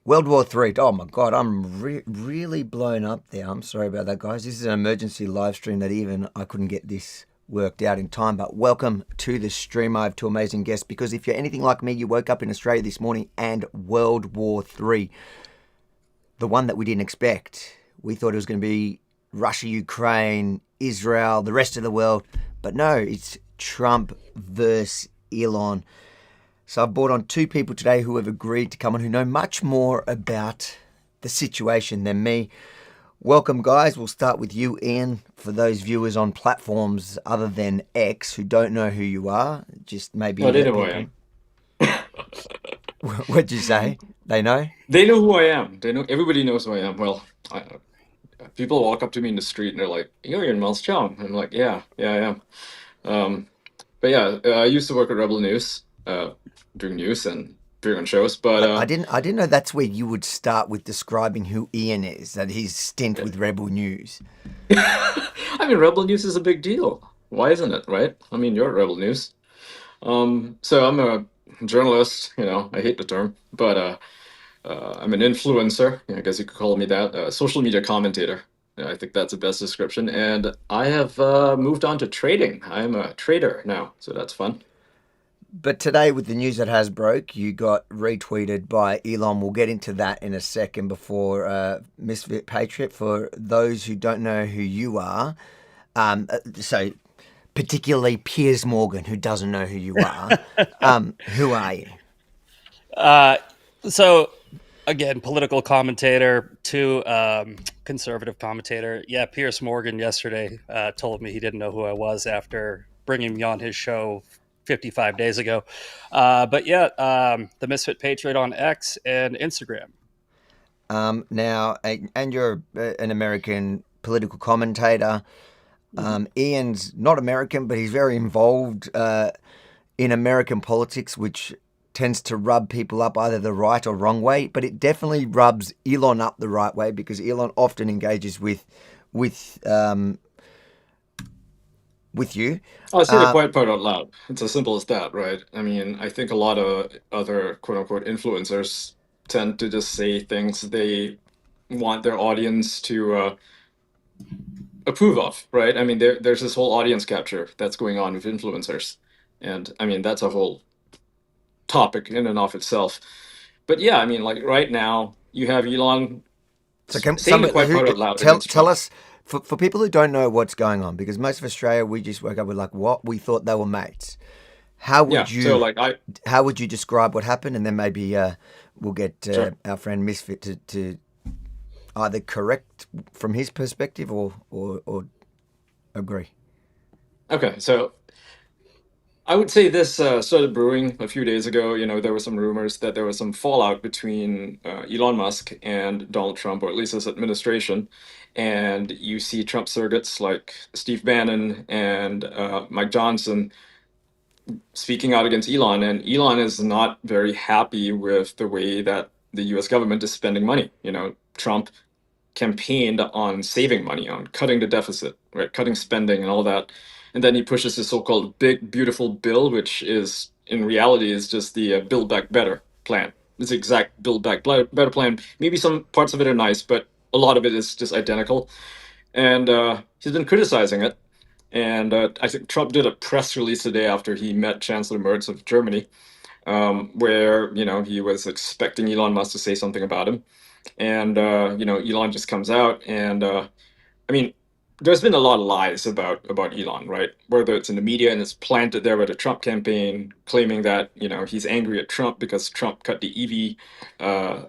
World War III. Oh my God, I'm really blown up there. I'm sorry about that, guys. This is an emergency live stream that even I couldn't get this worked out in time. But welcome to the stream. I have two amazing guests because if you're anything like me, you woke up in Australia this morning and World War III, the one that we didn't expect. We thought it was going to be Russia, Ukraine, Israel, the rest of the world. But no, it's Trump versus Elon. So I've brought on two people today who have agreed to come on who know much more about the situation than me. Welcome, guys. We'll start with you, Ian. For those viewers on platforms other than X who don't know who you are, just maybe No, they let know who I people... am. What'd you say? They know? They know who I am. They know. Everybody knows who I am. Well, people walk up to me in the street and they're like, "You're Ian Miles Cheong." I'm like, "Yeah, yeah, I am." Um, but yeah, I used to work at Rebel News, doing news and appearing on shows. But I didn't know that's where you would start with describing who Ian is, that his stint yeah. with Rebel News. I mean, Rebel News is a big deal. Why isn't it, right? I mean, you're at Rebel News. So I'm a journalist. I hate the term, but I'm an influencer. I guess you could call me that. Social media commentator. Yeah, I think that's the best description. And I have moved on to trading. I'm a trader now, so that's fun. But today, with the news that has broke, you got retweeted by Elon. We'll get into that in a second before Misfit Patriot. For those who don't know who you are, so particularly Piers Morgan, who doesn't know who you are, who are you? Uh, so again, political commentator to conservative commentator. Yeah, Pierce Morgan yesterday told me he didn't know who I was after bringing me on his show 55 days ago. But yeah, the Misfit Patriot on X and Instagram. Now, and you're an American political commentator. Ian's not American, but he's very involved in American politics, which tends to rub people up either the right or wrong way. But it definitely rubs Elon up the right way because Elon often engages with um, with you. I'll say the Uh, quiet part out loud. It's as simple as that, right? I mean, I think a lot of other quote unquote influencers tend to just say things they want their audience to approve of, right? I mean, there's this whole audience capture that's going on with influencers. And I mean, that's a whole topic in and of itself. But yeah, I mean, like right now, you have Elon so can saying some the quiet who part out loud against tell Trump. us for people who don't know what's going on because most of Australia we just woke up with like what we thought they were mates. How Yeah, would so you like how would you describe what happened, and then maybe we'll get sure. our friend Misfit to either correct from his perspective or agree. Okay, so I would say this started brewing a few days ago. There were some rumors that there was some fallout between Elon Musk and Donald Trump, or at least his administration. And you see Trump surrogates like Steve Bannon and Mike Johnson speaking out against Elon. And Elon is not very happy with the way that the US government is spending money. Trump campaigned on saving money, on cutting the deficit, right, cutting spending and all that, and then he pushes this so-called big beautiful bill, which is in reality is just the Build Back Better plan. This exact Build Back Better plan. Maybe some parts of it are nice, but a lot of it is just identical. And he's been criticizing it. And I think Trump did a press release today after he met Chancellor Merz of Germany, where he was expecting Elon Musk to say something about him, and Elon just comes out, and I mean, there's been a lot of lies about Elon, right? Whether it's in the media and it's planted there by the Trump campaign, claiming that he's angry at Trump because Trump cut the EV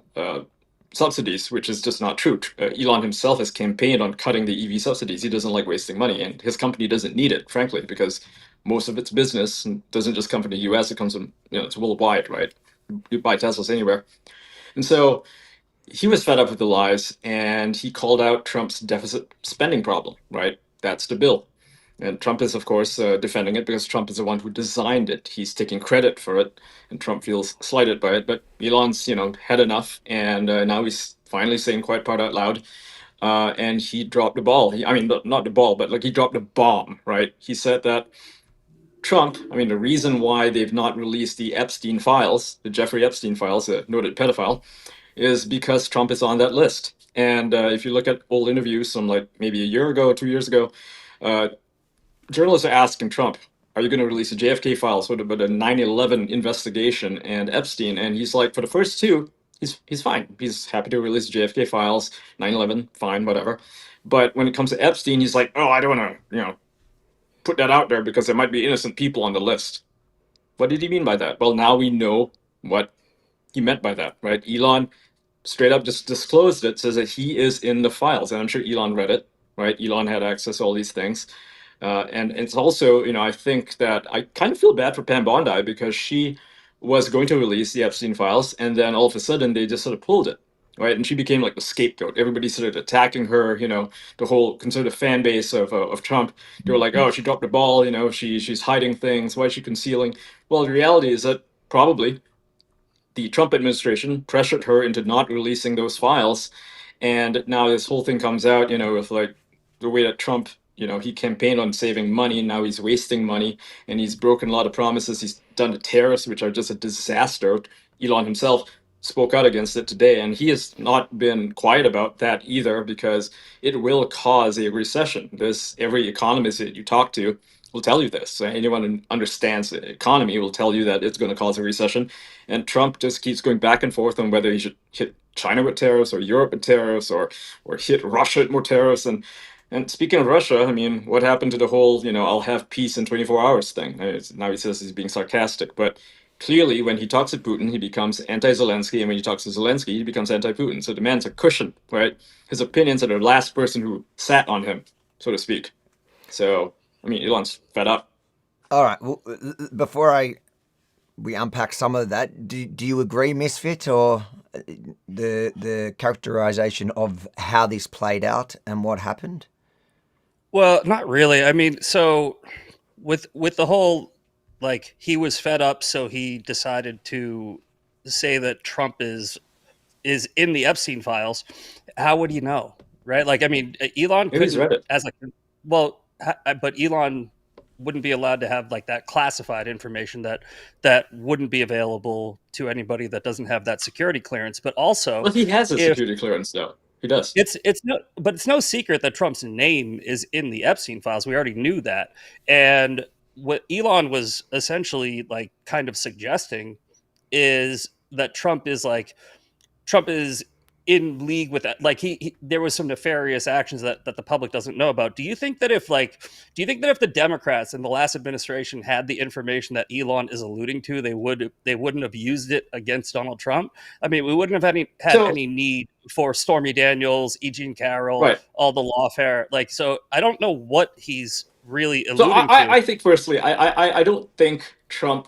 subsidies, which is just not true. Elon himself has campaigned on cutting the EV subsidies. He doesn't like wasting money, and his company doesn't need it, frankly, because most of its business doesn't just come from the U.S. It comes from it's worldwide, right? You buy Teslas anywhere, and so he was fed up with the lies, and he called out Trump's deficit spending problem, right? That's the bill. And Trump is, of course, defending it because Trump is the one who designed it. He's taking credit for it, and Trump feels slighted by it. But Elon's, had enough, and now he's finally saying quiet part out loud. And he dropped the ball. I mean, not the ball, but like he dropped a bomb, right? He said that Trump, I mean, the reason why they've not released the Epstein files, the Jeffrey Epstein files, a noted pedophile, is because Trump is on that list. And if you look at old interviews from like maybe a year ago, 2 years ago, uh, journalists are asking Trump, "Are you going to release the JFK files, what about the 9/11 investigation and Epstein?" And he's like, for the first two, he's fine. He's happy to release the JFK files, 9/11, fine, whatever. But when it comes to Epstein, he's like, "Oh, I don't want to, put that out there because there might be innocent people on the list." What did he mean by that? Well, now we know what he meant by that, right? Elon straight up just disclosed it, says that he is in the files, and I'm sure Elon read it, right? Elon had access to all these things. And it's also, I think that I kind of feel bad for Pam Bondi because she was going to release the Epstein files, and then all of a sudden they just sort of pulled it, right? And she became like the scapegoat. Everybody started attacking her. The whole conservative fan base of Trump. They were like, "Oh, she dropped the ball. She's hiding things. Why is she concealing?" Well, the reality is that probably the Trump administration pressured her into not releasing those files. And now this whole thing comes out, with like the way that Trump, he campaigned on saving money. And now he's wasting money and he's broken a lot of promises. He's done the tariffs, which are just a disaster. Elon himself spoke out against it today. And he has not been quiet about that either because it will cause a recession. Every economist that you talk to will tell you this. Anyone who understands the economy will tell you that it's going to cause a recession. And Trump just keeps going back and forth on whether he should hit China with tariffs or Europe with tariffs or hit Russia with more tariffs. And speaking of Russia, I mean, what happened to the whole, I'll have peace in 24 hours thing? Now he says he's being sarcastic, but clearly when he talks to Putin, he becomes anti-Zelensky, and when he talks to Zelensky, he becomes anti-Putin. So the man's a cushion, right? His opinions are the last person who sat on him, so to speak. So, I mean, Elon's fed up. All right. Well, before we unpack some of that, do you agree, Misfit, or the characterization of how this played out and what happened? Well, not really. I mean, so with the whole, like, he was fed up, so he decided to say that Trump is in the Epstein files. How would he know, right? Like, I mean, Elon Maybe he's read couldn't, it. as like, well, but Elon wouldn't be allowed to have like that classified information that wouldn't be available to anybody that doesn't have that security clearance. But also, Well, he has a if security clearance, though. He does. it's no secret that Trump's name is in the Epstein files. We already knew that. And what Elon was essentially like kind of suggesting is that Trump is in league with that. Like there was some nefarious actions that the public doesn't know about. Do you think that if the Democrats in the last administration had the information that Elon is alluding to, they wouldn't have used it against Donald Trump? I mean, we wouldn't have had So, any need for Stormy Daniels, E. Jean Carroll, right. all the lawfare. Like, so I don't know what he's really So alluding to. I think firstly, I don't think Trump,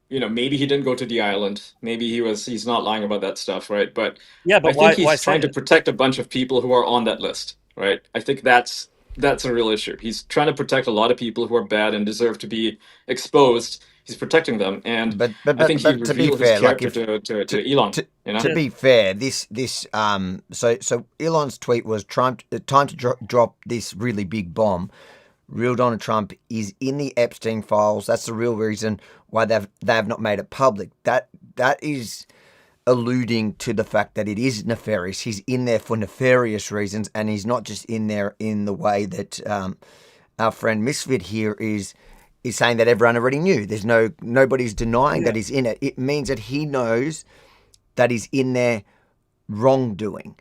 maybe he didn't go to the island. Maybe he's not lying about that stuff, right? But Yeah, I but think why he's say trying to it? protect a bunch of people who are on that list, right? I think that's a real issue. He's trying to protect a lot of people who are bad and deserve to be exposed. He's protecting them, and But I think he to be revealed his fair, like character if to to Elon, to you know? to be fair, so Elon's tweet was time to drop this really big bomb. Real Donald Trump is in the Epstein files. That's the real reason why they have not made it public. That is alluding to the fact that it is nefarious. He's in there for nefarious reasons, and he's not just in there in the way that our friend Misfit here is saying that everyone already knew. Nobody's denying that he's in it. It means that he knows that he's in there wrongdoing.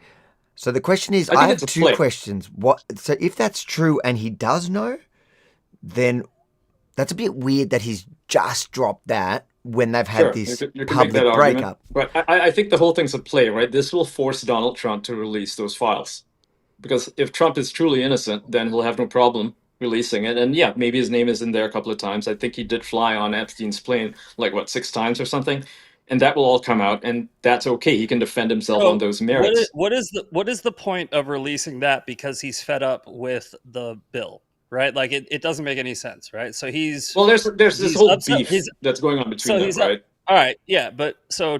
So the question is, I have two questions. So if that's true and he does know, then that's a bit weird that he's just dropped that when they've had this you can make public that argument. breakup. But I think the whole thing's a play, right? This will force Donald Trump to release those files. Because if Trump is truly innocent, then he'll have no problem releasing it. And yeah, maybe his name is in there a couple of times. I think he did fly on Epstein's plane, like, 6 times or something. And that will all come out, and that's okay. He can defend himself on those merits. What is the point of releasing that? Because he's fed up with the bill, right? Like it doesn't make any sense, right? So there's this whole upset, beef that's going on between them, right? All right, yeah, but so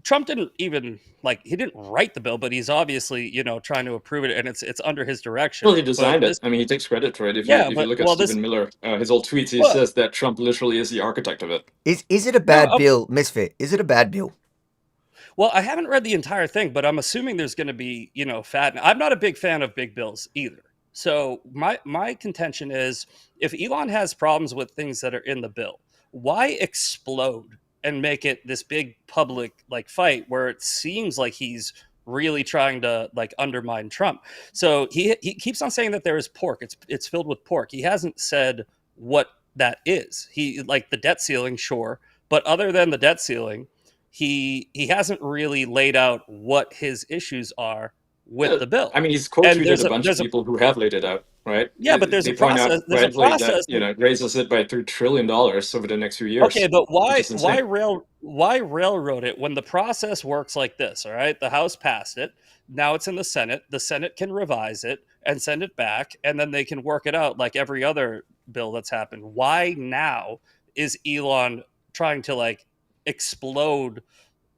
Trump didn't even he didn't write the bill, but he's obviously trying to approve it, and it's under his direction. Well, he designed it. I mean, he takes credit for it. If you look at Stephen Miller, his old tweets, he says that Trump literally is the architect of it. Is it a bad bill, Misfit? Is it a bad bill? Well, I haven't read the entire thing, but I'm assuming there's going to be, fat. I'm not a big fan of big bills either. So my contention is, if Elon has problems with things that are in the bill, why explode and make it this big public like fight where it seems like he's really trying to like undermine Trump? So he keeps on saying that there is pork. It's filled with pork. He hasn't said what that is. He like the debt ceiling, sure, but other than the debt ceiling, he hasn't really laid out what his issues are with Yeah, the bill. I mean, he's quote And tweeted a bunch of there's a people who have laid it out, right? yeah, but there's a They point out process. There's a rightly that process. it raises it by $3 trillion over the next few Okay, years, but which is insane. why railroad it when the process works like this? All right, the House passed it. Now it's in the Senate. The Senate can revise it and send it back, and then they can work it out like every other bill that's happened. Why now is Elon trying to like explode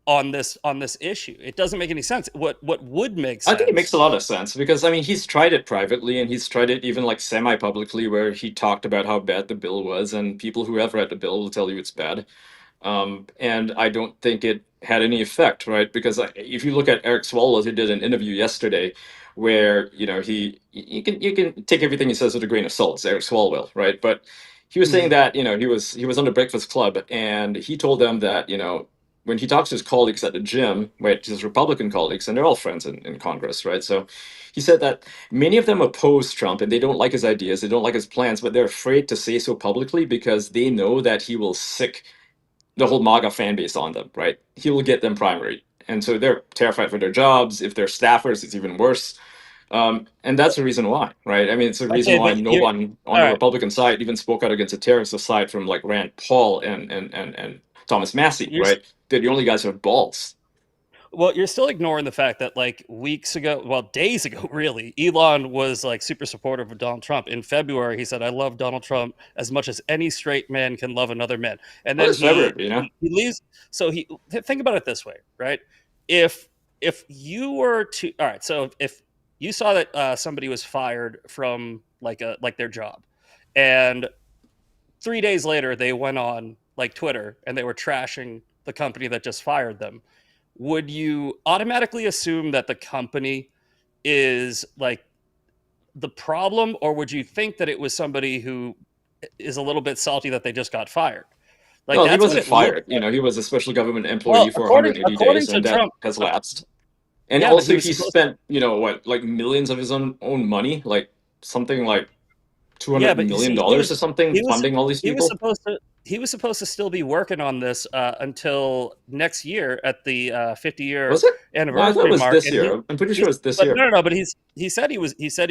on this issue? It doesn't make any sense. What would make I think it sense? makes a lot of sense because I mean he's tried it privately and he's tried it even like semi-publicly where he talked about how bad the bill was, and people who have read the bill will tell you it's bad. And I don't think it had any effect, right? Because if you look at Eric Swalwell, who did an interview yesterday, where you can take everything he says with a grain of salt. It's Eric Swalwell, right? But he was saying Mhm. that he was on the Breakfast Club, and he told them that when he talks to his colleagues at the gym, right, his Republican colleagues, and they're all friends in Congress, right? So he said that many of them oppose Trump and they don't like his ideas, they don't like his plans, but they're afraid to say so publicly because they know that he will sick the whole MAGA fan base on them, right? He will get them primary. And so they're terrified for their jobs. If they're staffers, it's even worse. And that's the reason why, right? I mean, it's the reason Okay, why but no you're one on all the right. Republican side even spoke out against the tariffs, aside from like Rand Paul and Thomas Massey, You're right? They're the only guys who have balls. Well, you're still ignoring the fact that like weeks ago, well, days ago, really, Elon was like super supportive of Donald Trump. In February, he said, "I love Donald Trump as much as any straight man can love another man." And Well, then it's February. he leaves. So think about it this way, right? If if you were to all right, so if you saw that somebody was fired from like their job, and 3 days later they went on like Twitter and they were trashing the company that just fired them, would you automatically assume that the company is like the problem, or would you think that it was somebody who is a little bit salty that they just got fired? Like Well, he that's what wasn't it looked fired. like. He was a special government Well, employee for according 180 according days, to and that Trump, has uh, lapsed. And yeah, but he also, was he supposed to. spent, what, like millions of his own money, like something like two Yeah, hundred but you million see, dollars or something, he was funding all these he was people. supposed to he was supposed to still be working on this until next year at the 50-year Was it? No, I thought it anniversary was mark, this and he year. I'm pretty he's sure it's this but year. no, but he said he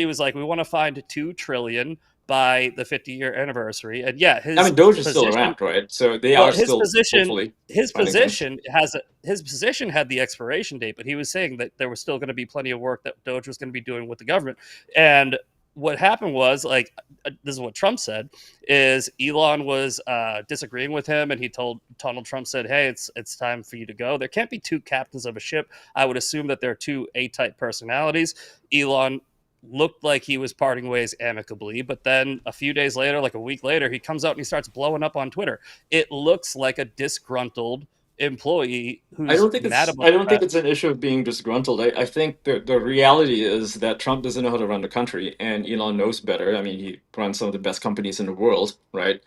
was like, we want to find 2 trillion by the 50-year anniversary, and yeah, I his mean, Doge is still position. around, right? So they Well, are still hopefully his finding things. position has his position had the expiration date, but he was saying that there was still going to be plenty of work that Doge was going to be doing with the government. And what happened was like this is what Trump said is Elon was disagreeing with him, and he told Donald Trump said, "Hey, it's time for you to go. There can't be two captains of a ship. I would assume that there are two A-type personalities." Elon looked like he was parting ways amicably, but then a few days later, like a week later, he comes out and he starts blowing up on Twitter. It looks like a disgruntled employee I who's don't think mad it's about I the don't think fact. it's an issue of being disgruntled. I think the reality is that Trump doesn't know how to run the country, and Elon knows better. I mean, he runs some of the best companies in the world, right?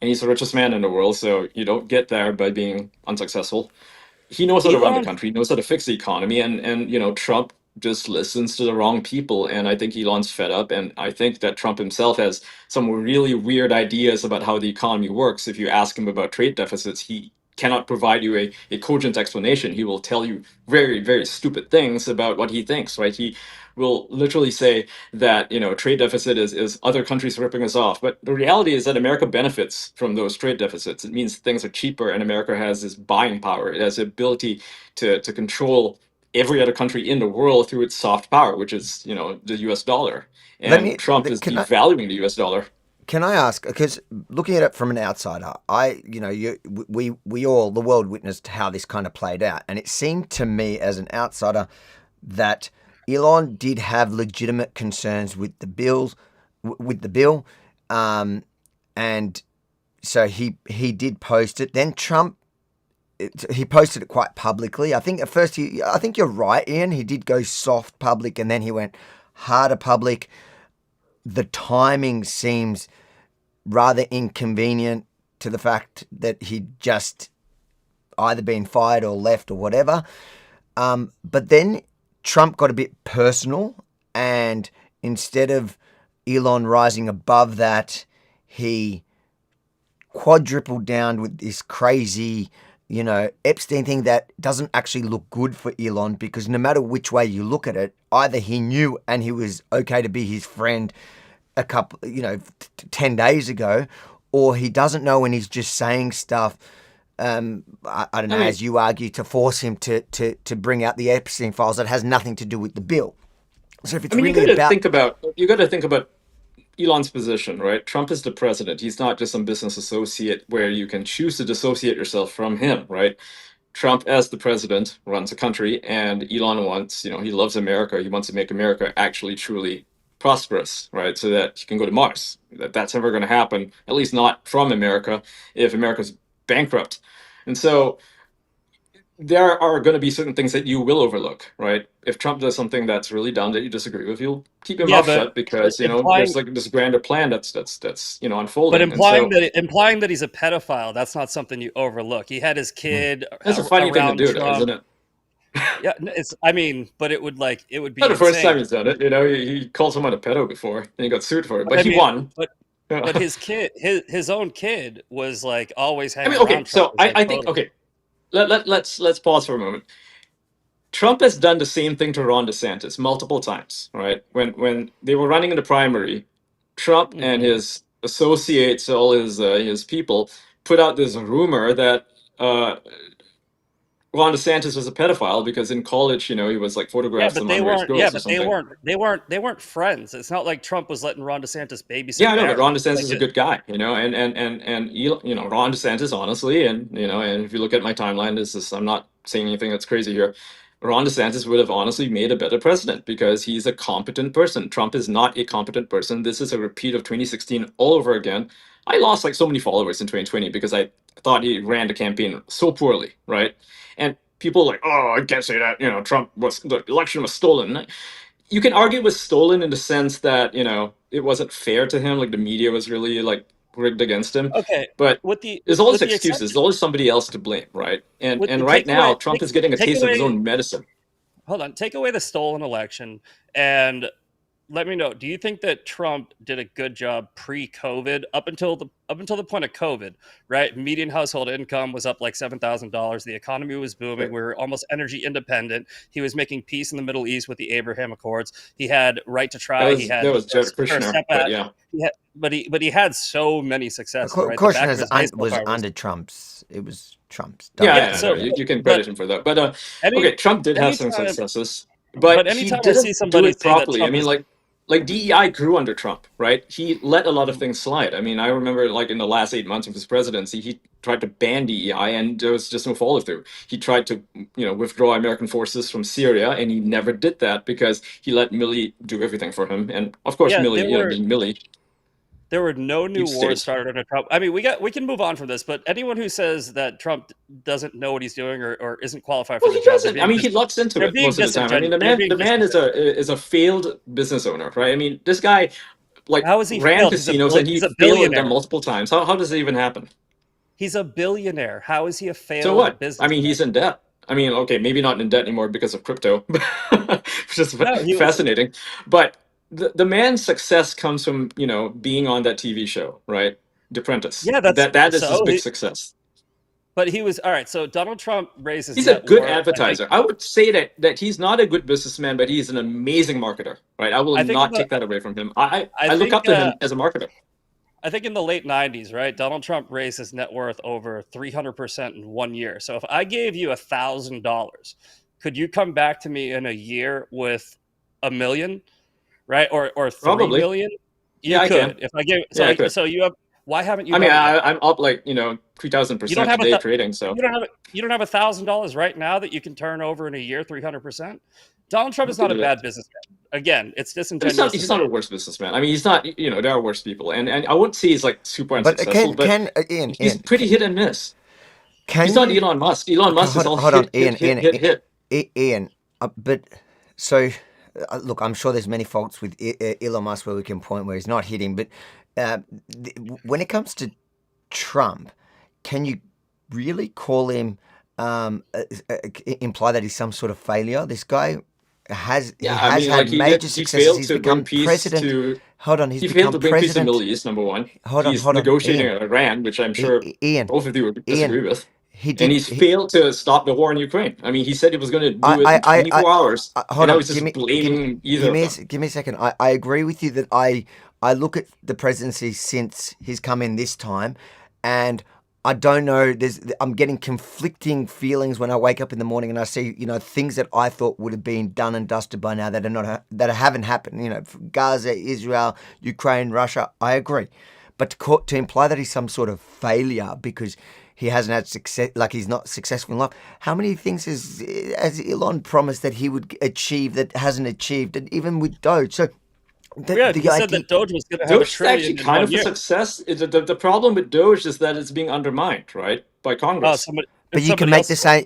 And he's the richest man in the world, so you don't get there by being unsuccessful. He knows how to run the Elon, country. He knows how to fix the economy, and Trump just listens to the wrong people. And I think Elon's fed up, and I think that Trump himself has some really weird ideas about how the economy works. If you ask him about trade deficits, he cannot provide you a cogent explanation. He will tell you very, very stupid things about what he thinks, right? He will literally say that trade deficit is other countries ripping us off, but the reality is that America benefits from those trade deficits. It means things are cheaper, and America has this buying power. It has the ability to control every other country in the world through its soft power, which is the US dollar. Let And me. Trump is Can I? devaluing the US dollar. Can I ask? Because looking at it from an outsider, we all, the world, witnessed how this kind of played out, and it seemed to me as an outsider that Elon did have legitimate concerns with the bill, and so he did post it. Then Trump he posted it quite publicly. I think at first I think you're right, Ian. He did go soft public and then he went harder public. The timing seems rather inconvenient to the fact that he'd just either been fired or left or whatever. But then Trump got a bit personal, and instead of Elon rising above that, he quadrupled down with this crazy, Epstein thing that doesn't actually look good for Elon, because no matter which way you look at it, either he knew and he was okay to be his friend a couple, 10 days ago, or he doesn't know and he's just saying stuff, I don't know, as you argue, to force him to bring out the Epstein files that has nothing to do with the bill. So if it's really you got to think about Elon's position, right? Trump is the president. He's not just some business associate where you can choose to dissociate yourself from him, right? Trump, as the president, runs a country, and Elon wants, he loves America. He wants to make America actually truly prosperous, right? So that he can go to Mars. That's never going to happen, at least not from America, if America's bankrupt. And so there are going to be certain things that you will overlook, right? If Trump does something that's really dumb that you disagree with, you'll keep your mouth shut because there's like this grander plan that's unfolding. But implying that he's a pedophile, that's not something you overlook. He had his kid. That's a funny thing to do, though, isn't it? Yeah, but it would be not the first insane. time he's done it. He called someone a pedo before and he got sued for it, but he won. But his kid, his own kid, was like always hanging around. Okay, so I think let's pause for a moment. Trump has done the same thing to Ron DeSantis multiple times, right? When they were running in the primary, Trump and his associates, all his people, put out this rumor that Ron DeSantis was a pedophile because in college, he was like photographs of underage girls or something. They weren't friends. It's not like Trump was letting Ron DeSantis babysit. Yeah, I know, but Ron DeSantis is a good guy, and Ron DeSantis, honestly, and if you look at my timeline, I'm not saying anything that's crazy here. Ron DeSantis would have honestly made a better president because he's a competent person. Trump is not a competent person. This is a repeat of 2016 all over again. I lost like so many followers in 2020 because I thought he ran the campaign so poorly, right? And people are like, oh, I can't say that. The election was stolen. You can argue it was stolen in the sense that it wasn't fair to him. Like the media was really like rigged against him. Okay, but there's always excuses. There's always somebody else to blame, right? And right now, Trump is getting a taste of his own medicine. Hold on, take away the stolen election and let me know. Do you think that Trump did a good job pre-COVID up until the point of COVID? Right, median household income was up like $7,000. The economy was booming. We were almost energy independent. He was making peace in the Middle East with the Abraham Accords. He had right to try. That was Jared Kushner, but yeah. But he had so many successes. Right? Kushner was under Trump's. It was Trump's. So you can credit him for that. But Trump did have some successes, but he didn't do it properly. I mean, like DEI grew under Trump, right? He let a lot of things slide. I mean, I remember like in the last 8 months of his presidency, he tried to ban DEI and there was just no follow through. He tried to, withdraw American forces from Syria, and he never did that because he let Milley do everything for him. And of course, Milley, being Milley. There were no new wars started under Trump. I mean, we can move on from this, but anyone who says that Trump doesn't know what he's doing or isn't qualified for the job, I mean, he lucks into it most of the time. I mean, the man is a failed business owner, right? I mean, this guy how is he ran casinos and he failed them multiple times. How does it even happen? He's a billionaire. How is he a failed so what? businessman? I mean, he's in debt. I mean, okay, maybe not in debt anymore because of crypto, which is fascinating. But the man's success comes from being on that TV show, right? The Apprentice. Yeah, that is his big success. But he was all right. So Donald Trump raises. He's a good advertiser. I would say that he's not a good businessman, but he's an amazing marketer, right? I will not take that away from him. I look up to him as a marketer. I think in the late 90s, right, Donald Trump raised his net worth over 300% in 1 year. So if I gave you $1,000, could you come back to me in a year with $1 million? Right, or 3 million? I can. If I give, so you have. Why haven't you? I mean, I'm up like 3,000% today trading. So you don't have $1,000 right now that you can turn over in a year 300%. Donald Trump is not a bad businessman. Again, it's disingenuous. He's not a worse businessman. I mean, he's not. There are worse people, and I wouldn't say he's like super unsuccessful. But Ian, he's pretty hit and miss. Can He's not you? Elon Musk. Elon Okay, Musk is all hold on, hit, hit, Ian, hit, hit, hit. Ian. But so, look, I'm sure there's many faults with Elon Musk where we can point where he's not hitting. But when it comes to Trump, can you really call him imply that he's some sort of failure? This guy Yeah, I has mean, like had major he successes. failed He's to bring become peace president. to Hold on, he's he failed become to bring peace to the Middle president. East. Number one, Hold he's on, negotiating Ian, Iran, which I'm sure Ian, both of you would Ian. disagree with, He and did. he's failed to stop the war in Ukraine. I mean, he said he was going to do it in I 24 hours, and hold now on. he's just blaming either of them. Give me a second. I agree with you that I look at the presidency since he's come in this time, and I don't know. I'm getting conflicting feelings when I wake up in the morning and I see things that I thought would have been done and dusted by now that are not that haven't happened. Gaza, Israel, Ukraine, Russia. I agree, but to imply that he's some sort of failure because he hasn't had success, like he's not successful in life. How many things has Elon promised that he would achieve that hasn't achieved, and even with Doge? So He said that Doge was going to have Doge a is trillion actually in kind one of a year. success. The problem with Doge is that it's being undermined, right, by Oh, Congress. But you can somebody make else. the same.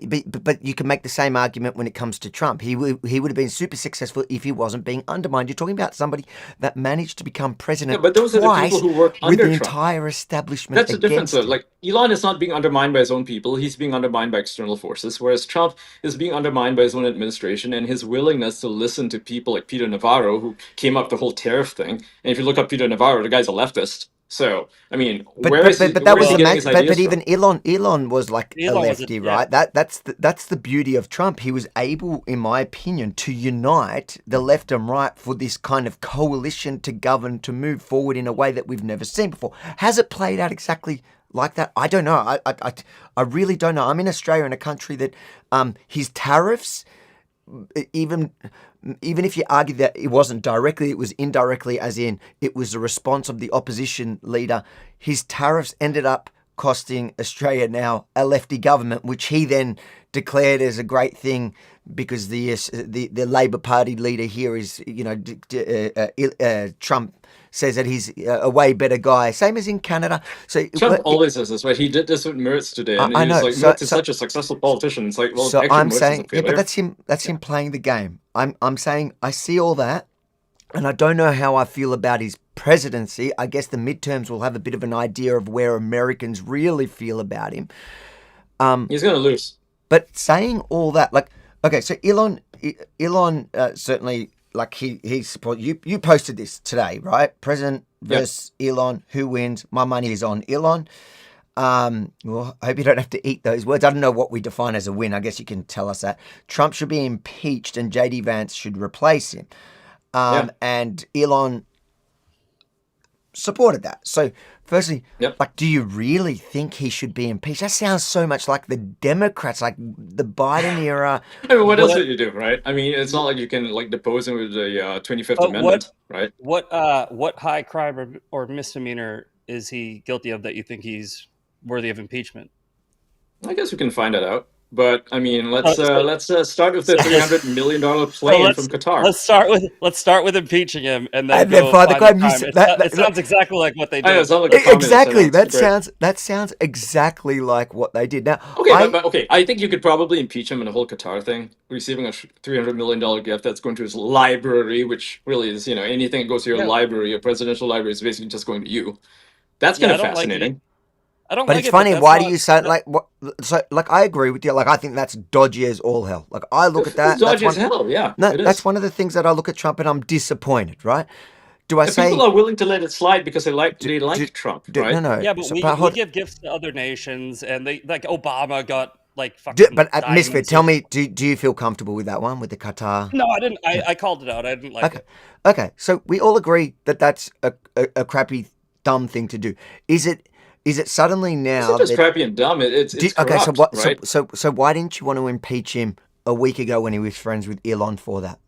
But you can make the same argument when it comes to Trump. He would have been super successful if he wasn't being undermined. You're talking about somebody that managed to become Yeah, president but those are the people twice who work with under the Trump. entire establishment That's the difference, though. against him. Like Elon is not being undermined by his own people; he's being undermined by external forces. Whereas Trump is being undermined by his own administration and his willingness to listen to people like Peter Navarro, who came up with the whole tariff thing. And if you look up Peter Navarro, the guy's a leftist. So I mean, But but but but that where is was he Well, getting his imagine. But ideas from? even Elon was like a Elon was a lefty, right? That's the beauty of Trump. He was able, in my opinion, to unite the left and right for this kind of coalition to govern, to move forward in a way that we've never seen before. Has it played out exactly like that? I don't know. I really don't know. I'm in Australia, in a country that his tariffs, even if you argue that it wasn't directly, it was indirectly, as in it was a response of the opposition leader, his tariffs ended up costing Australia now a lefty government, which he then declared as a great thing because the Labor Party leader here is, Trump says that he's a way better guy, same as in Canada. So Trump always says this, right? He did this with Mertz today, and I he was know. like, Mertz is such a successful politician. It's like, well, So actually, I'm Mertz is a saying, yeah, but failure. that's him playing the game. I'm saying I see all that, and I don't know how I feel about his presidency. I guess the midterms will have a bit of an idea of where Americans really feel about him. He's going to lose. But saying all that, like, okay, so Elon certainly, like, he support you. You posted this today, right? President versus Elon, who wins? My money is on Elon. Well, I hope you don't have to eat those words. I don't know what we define as a win. I guess you can tell us that. Trump should be impeached and JD Vance should replace him. And Elon supported that. So, firstly, like, do you really think he should be impeached? That sounds so much like the Democrats, like the Biden era. I mean, what else would you do, right? I mean, it's not like you can like depose him with the 25th Amendment, right? What high crime or misdemeanor is he guilty of that you think he's worthy of impeachment? I guess we can find that out. But I mean, let's start with the $300 million plane from Qatar. Let's start with impeaching him, and then And then go find the find crime. the crime. It sounds exactly like what they I know, did. it sounds like a communist, Exactly. and that's great. That sounds exactly like what they did. Now, Okay, but okay, I think you could probably impeach him in the whole Qatar thing, receiving a $300 million gift that's going to his library, which really is, anything that goes to your library, a presidential library, is basically just going to you. That's kind of fascinating. I don't But like it's it, funny. that's Why not- do you say like what? So like I agree with you. Like I think that's dodgy as all hell. Like I look at that. It's dodgy as hell, yeah. No, it is. that's one of the things that I look at Trump and I'm disappointed. Right? Do I And say? people are willing to let it slide because they like Trump, right? No. Yeah, but So- we hold- give gifts to other nations, and they like Obama got like fucking. but Misfit, diamonds. tell me, do you feel comfortable with that one with the Qatar? No, I didn't. I called it out. I didn't like it. Okay. So we all agree that that's a crappy, dumb thing to do. Is it suddenly now? It's not just crappy and dumb. It's corrupt, okay. So what? right? So why didn't you want to impeach him a week ago when he was friends with Elon for that?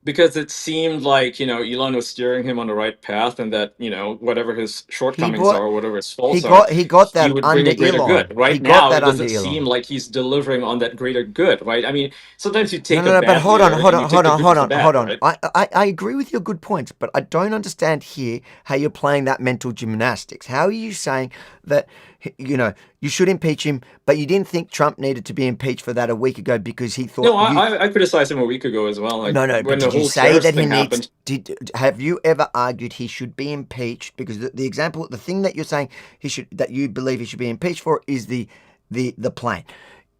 Because it seemed like, Elon was steering him on the right path, and that, whatever his shortcomings are, or whatever his faults are, he got that would under bring a greater Elon. good. Right He now, got that it doesn't under Elon. seem like he's delivering on that greater good, right? I mean, sometimes you take a No, bad but hold on. leader and you take the good with the bad, right? I agree with your good points, but I don't understand here how you're playing that mental gymnastics. How are you saying that you should impeach him, but you didn't think Trump needed to be impeached for that a week ago because he thought No, I criticized him a week ago as well. Like No, but when the did you whole say tariffs that he thing needs? happened. Have you ever argued he should be impeached? Because the thing that you're saying that you believe he should be impeached for is the plane.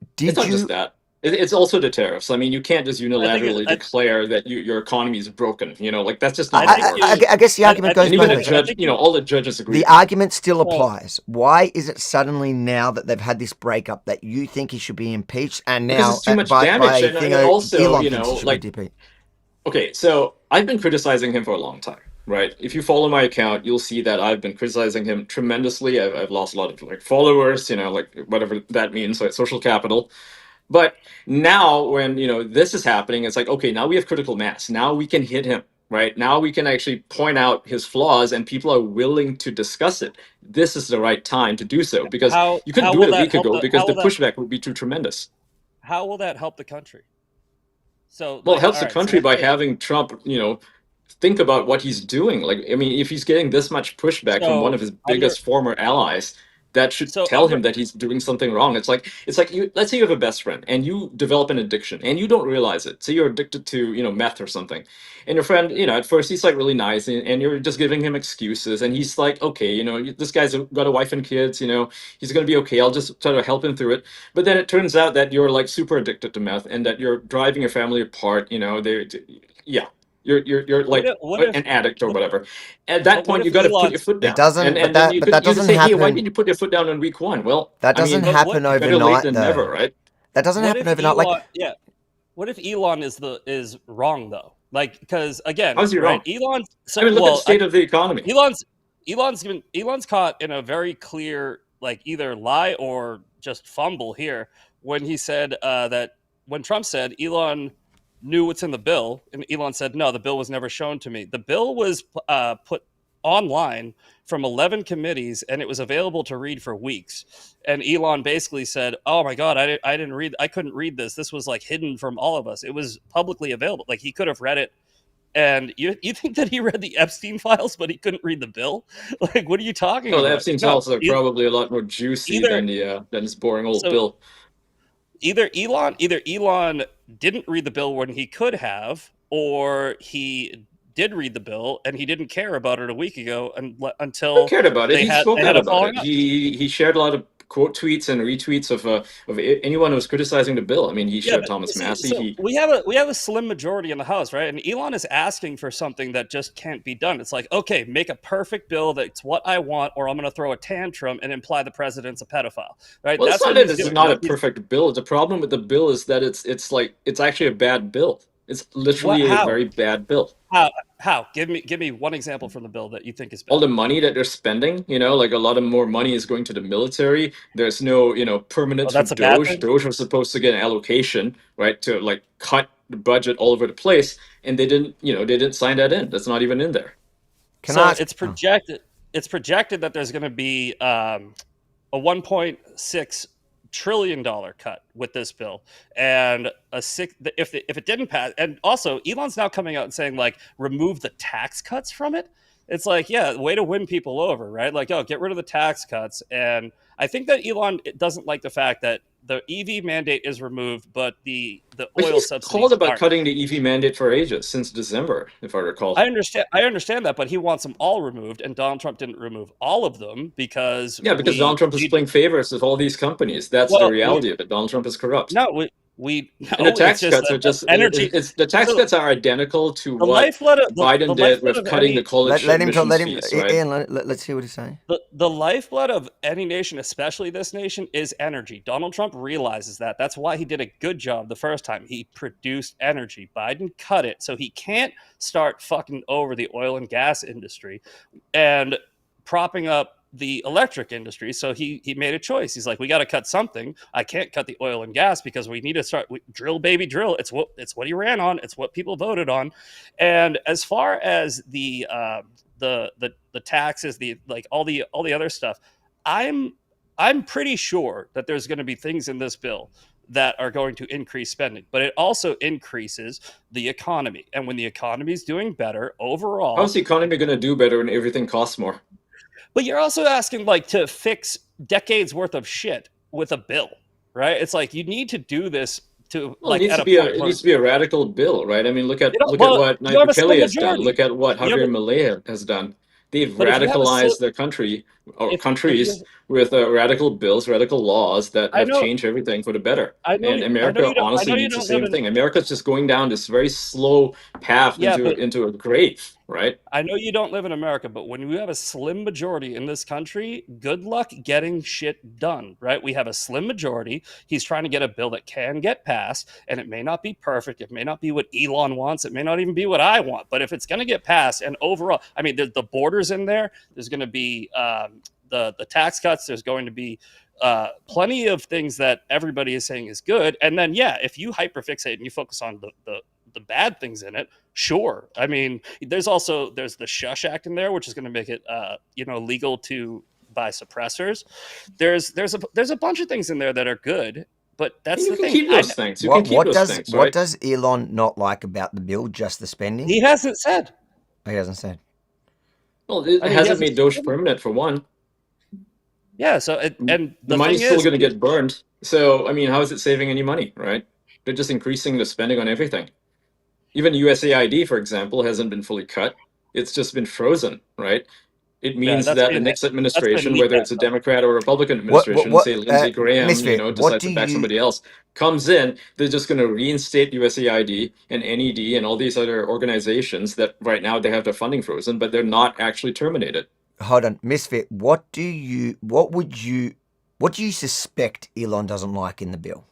It's Did not just you? that. It's also the tariffs. I mean, you can't just I think unilaterally declare that your economy is broken. Like that's just not I how think it works. I guess the argument goes And even both a ways. judge, all the judges agree The with it. argument still Well- applies. Why is it suddenly now that they've had this breakup that you think he should be impeached, and Because now it's too much by damage, and Thingo, also, Elon thinks he should like be impeached? okay, so I've been criticizing him for a long time, right? If you follow my account, you'll see that I've been criticizing him tremendously. I've lost a lot of like followers, like whatever that means, like social capital. But now when this is happening, it's like, okay, now we have critical mass. Now we can hit him, right? Now we can actually point out his flaws, and people are willing to discuss it. This is the right time to do so, because you couldn't do it a week ago because the pushback would be too tremendous. How will that help the country? So, Well, it helps all the right, country let's by say- having Trump, think about what he's doing. Like, I mean, if he's getting this much pushback from one of his biggest former allies, that should tell him that he's doing something wrong. It's like let's say you have a best friend and you develop an addiction and you don't realize it. Say you're addicted to, meth or something. And your friend, at first he's like really nice, and you're just giving him excuses, and he's like, okay, this guy's got a wife and kids, he's going to be okay. I'll just try to help him through it. But then it turns out that you're like super addicted to meth and that you're driving your family apart, yeah. You're like an addict or whatever. At that point, you got to put your foot down. It doesn't, and but then you that doesn't say, happen. hey, why did you put your foot down on week 1? Well, that doesn't happen better late overnight, than though. never, right? That doesn't happen overnight. Yeah. What if Elon is wrong though? Like, because again, how's he wrong? Elon. So, look at the state of the economy. Elon's caught in a very clear, like, either lie or just fumble here when he said that when Trump said Elon knew what's in the bill, and Elon said, no, the bill was never shown to me. The bill was put online from 11 committees, and it was available to read for weeks. And Elon basically said, oh my God, I couldn't read this. This was like hidden from all of us. It was publicly available. Like, he could have read it. And you think that he read the Epstein files, but he couldn't read the bill? Like, what are you talking about? The Epstein files are probably a lot more juicy than this boring old bill. Either Elon didn't read the bill when he could have, or he did read the bill and he didn't care about it a week ago until he cared about it. He spoke out about it. Up. He shared a lot of quote tweets and retweets of anyone who was criticizing the bill. I mean, he shared Thomas Massey. So we have a slim majority in the House, right? And Elon is asking for something that just can't be done. It's like, okay, make a perfect bill that's what I want, or I'm going to throw a tantrum and imply the president's a pedophile, right? Well, it's not a perfect bill. The problem with the bill is that it's actually a bad bill. It's literally a very bad bill. How? Give me one example from the bill that you think is bad. All the money that they're spending, like a lot of more money is going to the military. There's no, permanent for Doge. Doge was supposed to get an allocation, right, to like cut the budget all over the place, and they didn't sign that in. That's not even in there. It's projected. It's projected that there's going to be a 1.6 trillion dollar cut with this bill, and if it didn't pass. And also, Elon's now coming out and saying, like, remove the tax cuts from it. It's like, yeah, way to win people over, right? Like, oh, get rid of the tax cuts. And I think that Elon doesn't like the fact that the EV mandate is removed, but the oil subsidies called about aren't. cutting the EV mandate for ages since December, if I recall. I understand that, but he wants them all removed, and Donald Trump didn't remove all of them because Donald Trump is playing favors with all these companies. That's the reality of it. Donald Trump is corrupt. No, and the tax cuts are just energy. The tax cuts are identical to what Biden did with cutting the college admissions fees. Right? Ian, let's hear what he's saying. The lifeblood of any nation, especially this nation, is energy. Donald Trump realizes that. That's why he did a good job the first time. He produced energy. Biden cut it, so he can't start fucking over the oil and gas industry and propping up the electric industry. So he made a choice. He's like, we got to cut something. I can't cut the oil and gas because we need to start drill, baby, drill. It's what he ran on. It's what people voted on. And as far as the taxes, all the other stuff, I'm pretty sure that there's going to be things in this bill that are going to increase spending, but it also increases the economy. And when the economy is doing better overall, how's the economy going to do better when everything costs more? But you're also asking like to fix decades worth of shit with a bill, right? It's like you need to do this to Well, like at a point it where needs to be a radical bill, right? I mean, you know, look at well, what you Nayib have a slim Bukele has done. majority. Look at what You have Javier a, Milei has done. They've but if you have a slim, radicalized their country or if you countries have, with radical bills, radical laws that I have know, changed everything for the better. And I know America you don't, I honestly know you needs the don't live same in, thing. America's just going down this very slow path yeah, but into a grave, right? I know you don't live in America, but when you have a slim majority in this country, good luck getting shit done, right? We have a slim majority. He's trying to get a bill that can get passed, and it may not be perfect. It may not be what Elon wants. It may not even be what I want. But if it's going to get passed, and overall, I mean, the borders in there, there's going to be the tax cuts. There's going to be plenty of things that everybody is saying is good. And then, yeah, if you hyperfixate and you focus on the bad things in it, sure. I mean, there's the Shush Act in there, which is going to make it legal to buy suppressors. There's a bunch of things in there that are good, but And that's you the can thing. keep those things. You can keep those things, What right? does Elon not like about the bill? Just the spending? He hasn't said. He hasn't said. Well, it I mean, he hasn't hasn't. made Doge permanent for one. Yeah. So and The the thing money's still is, going to get burned. So, I mean, how is it saving any money, right? They're just increasing the spending on everything. Even USAID, for example, hasn't been fully cut. It's just been frozen, right? It yeah, means that the next that's been administration, neat. whether it's a Democrat or Republican What administration, what say Lindsey Graham, Misfit? What decides do to back you somebody else, comes in, they're just going to reinstate USAID and NED and all these other organizations that right now they have their funding frozen, but they're not actually terminated. hold on, Misfit? What do you suspect Elon doesn't like in the bill?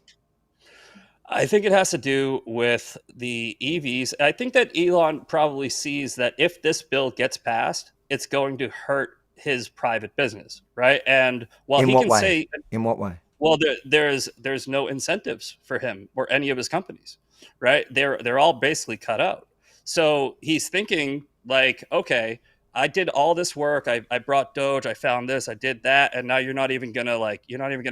I think it has to do with the EVs. I think that Elon probably sees that if this bill gets passed, it's going to hurt his private business, right? And while In he what can way? say, In what way? well, there's no incentives for him or any of his companies, right? They're all basically cut out. So he's thinking like, okay, I did all this work. I brought Doge. I found this. I did that, and now you're not even gonna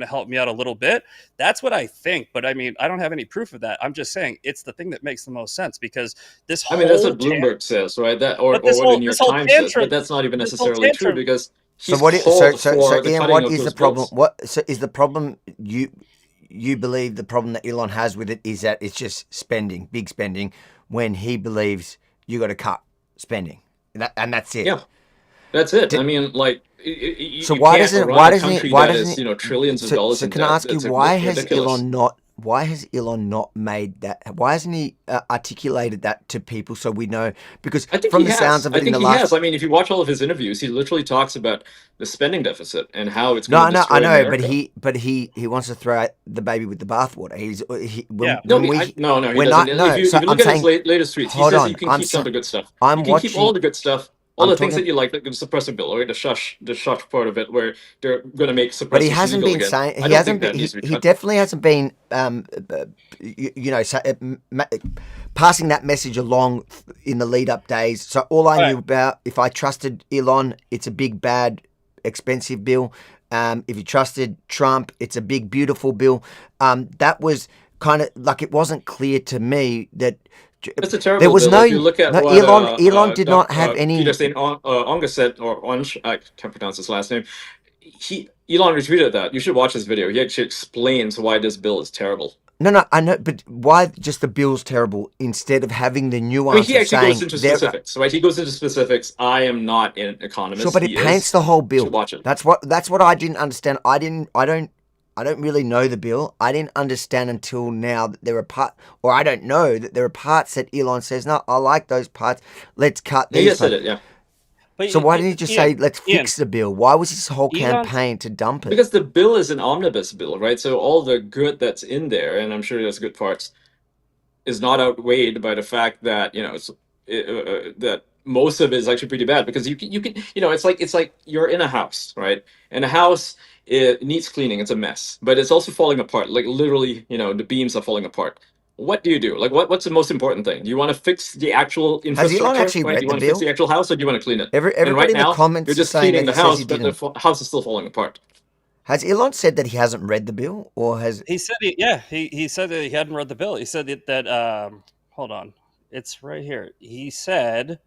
help me out a little bit. That's what I think. But I mean, I don't have any proof of that. I'm just saying it's the thing that makes the most sense because this I mean, that's whole what Bloomberg says, right? That but or what the New York Times says, but that's not even this whole necessarily true tantrum. because So he's what? called for the Ian, cutting what of is the those problem? bills. What so is the problem? You believe the problem that Elon has with it is that it's just spending, big spending, when he believes you got to cut spending, and that's it. Yeah, that's it. D- I mean, like So you can't run a country that is, he? trillions of dollars So in can I debt. ask you That's ridiculous. why has Elon not made that? Why hasn't he articulated that to people so we know? Because I think from he the sounds has. of I it in think the he last, has. I mean, if you watch all of his interviews, he literally talks about the spending deficit and how it's no, going to I destroy know, America. but he wants to throw out the baby with the bathwater. Yeah, No, When we no, he we're doesn't. not no. If So you I'm look at his saying, latest tweets, he hold says you on, can keep some of the good stuff. You I'm can keep all watching. the good stuff, all I'm the things talking. that you like the suppressor bill, or the shush part of it, where they're going to make But he suppressors hasn't legal been again. saying I he don't think hasn't been that needs to be he cut. definitely hasn't been passing that message along in the lead up days. So all I all right. knew about, if I trusted Elon, it's a big bad expensive bill. If you trusted Trump, it's a big beautiful bill. That was kind of like, it wasn't clear to me that It's a there terrible was bill. If you look at no what Elon did not have Peter any. Saint Onga said, or Onge, I can't pronounce his last name. Elon retweeted that. You should watch this video. He actually explains why this bill is terrible. No, I know, but why just the bill's terrible instead of having the I mean, nuance he of actually goes saying into there? specifics, right? He goes into specifics. I am not an Sure, economist. but it He paints is. the whole You should bill. watch it. That's what I didn't understand. I don't really know the bill. I didn't understand until now that there are I don't know that there are parts that Elon says, no, I like those parts. Let's cut He these has said parts. it, yeah. But So why didn't he just say, let's Ian, fix the bill? Why was this whole Elon, campaign to dump it? Because the bill is an omnibus bill, right? So all the good that's in there, and I'm sure there's good parts, is not outweighed by the fact that that most of it is actually pretty bad because you can it's like you're in a house, right? And a house, it needs cleaning. It's a mess, but it's also falling apart. Like literally, the beams are falling apart. What do you do? Like what's the most important thing? Do you want to fix the actual Has Elon infrastructure, actually right? Do read you the want to fix bill? the actual house, or do you want to clean it? And Everybody right in the now, you're comments is just saying cleaning that the he says house, he but the didn't. house is still falling apart. Has Elon said that he hasn't read the bill, or has? he said he said that he hadn't read the bill. He said that hold on, it's right here. He said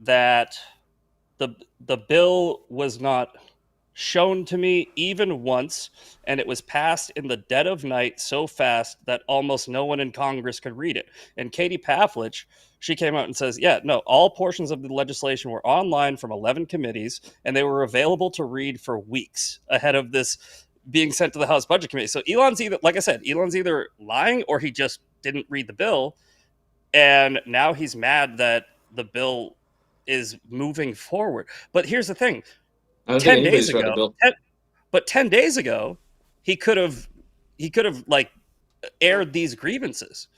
that the bill was not shown to me even once, and it was passed in the dead of night so fast that almost no one in Congress could read it. And Katie Pavlich, she came out and says, yeah, no, all portions of the legislation were online from 11 committees, and they were available to read for weeks ahead of this being sent to the House Budget Committee. So Elon's either, like I said, Elon's either lying or he just didn't read the bill, and now he's mad that the bill is moving forward. But here's the thing: I don't 10 think days anybody's read the ago, bill. 10 days ago, he could have like aired these grievances,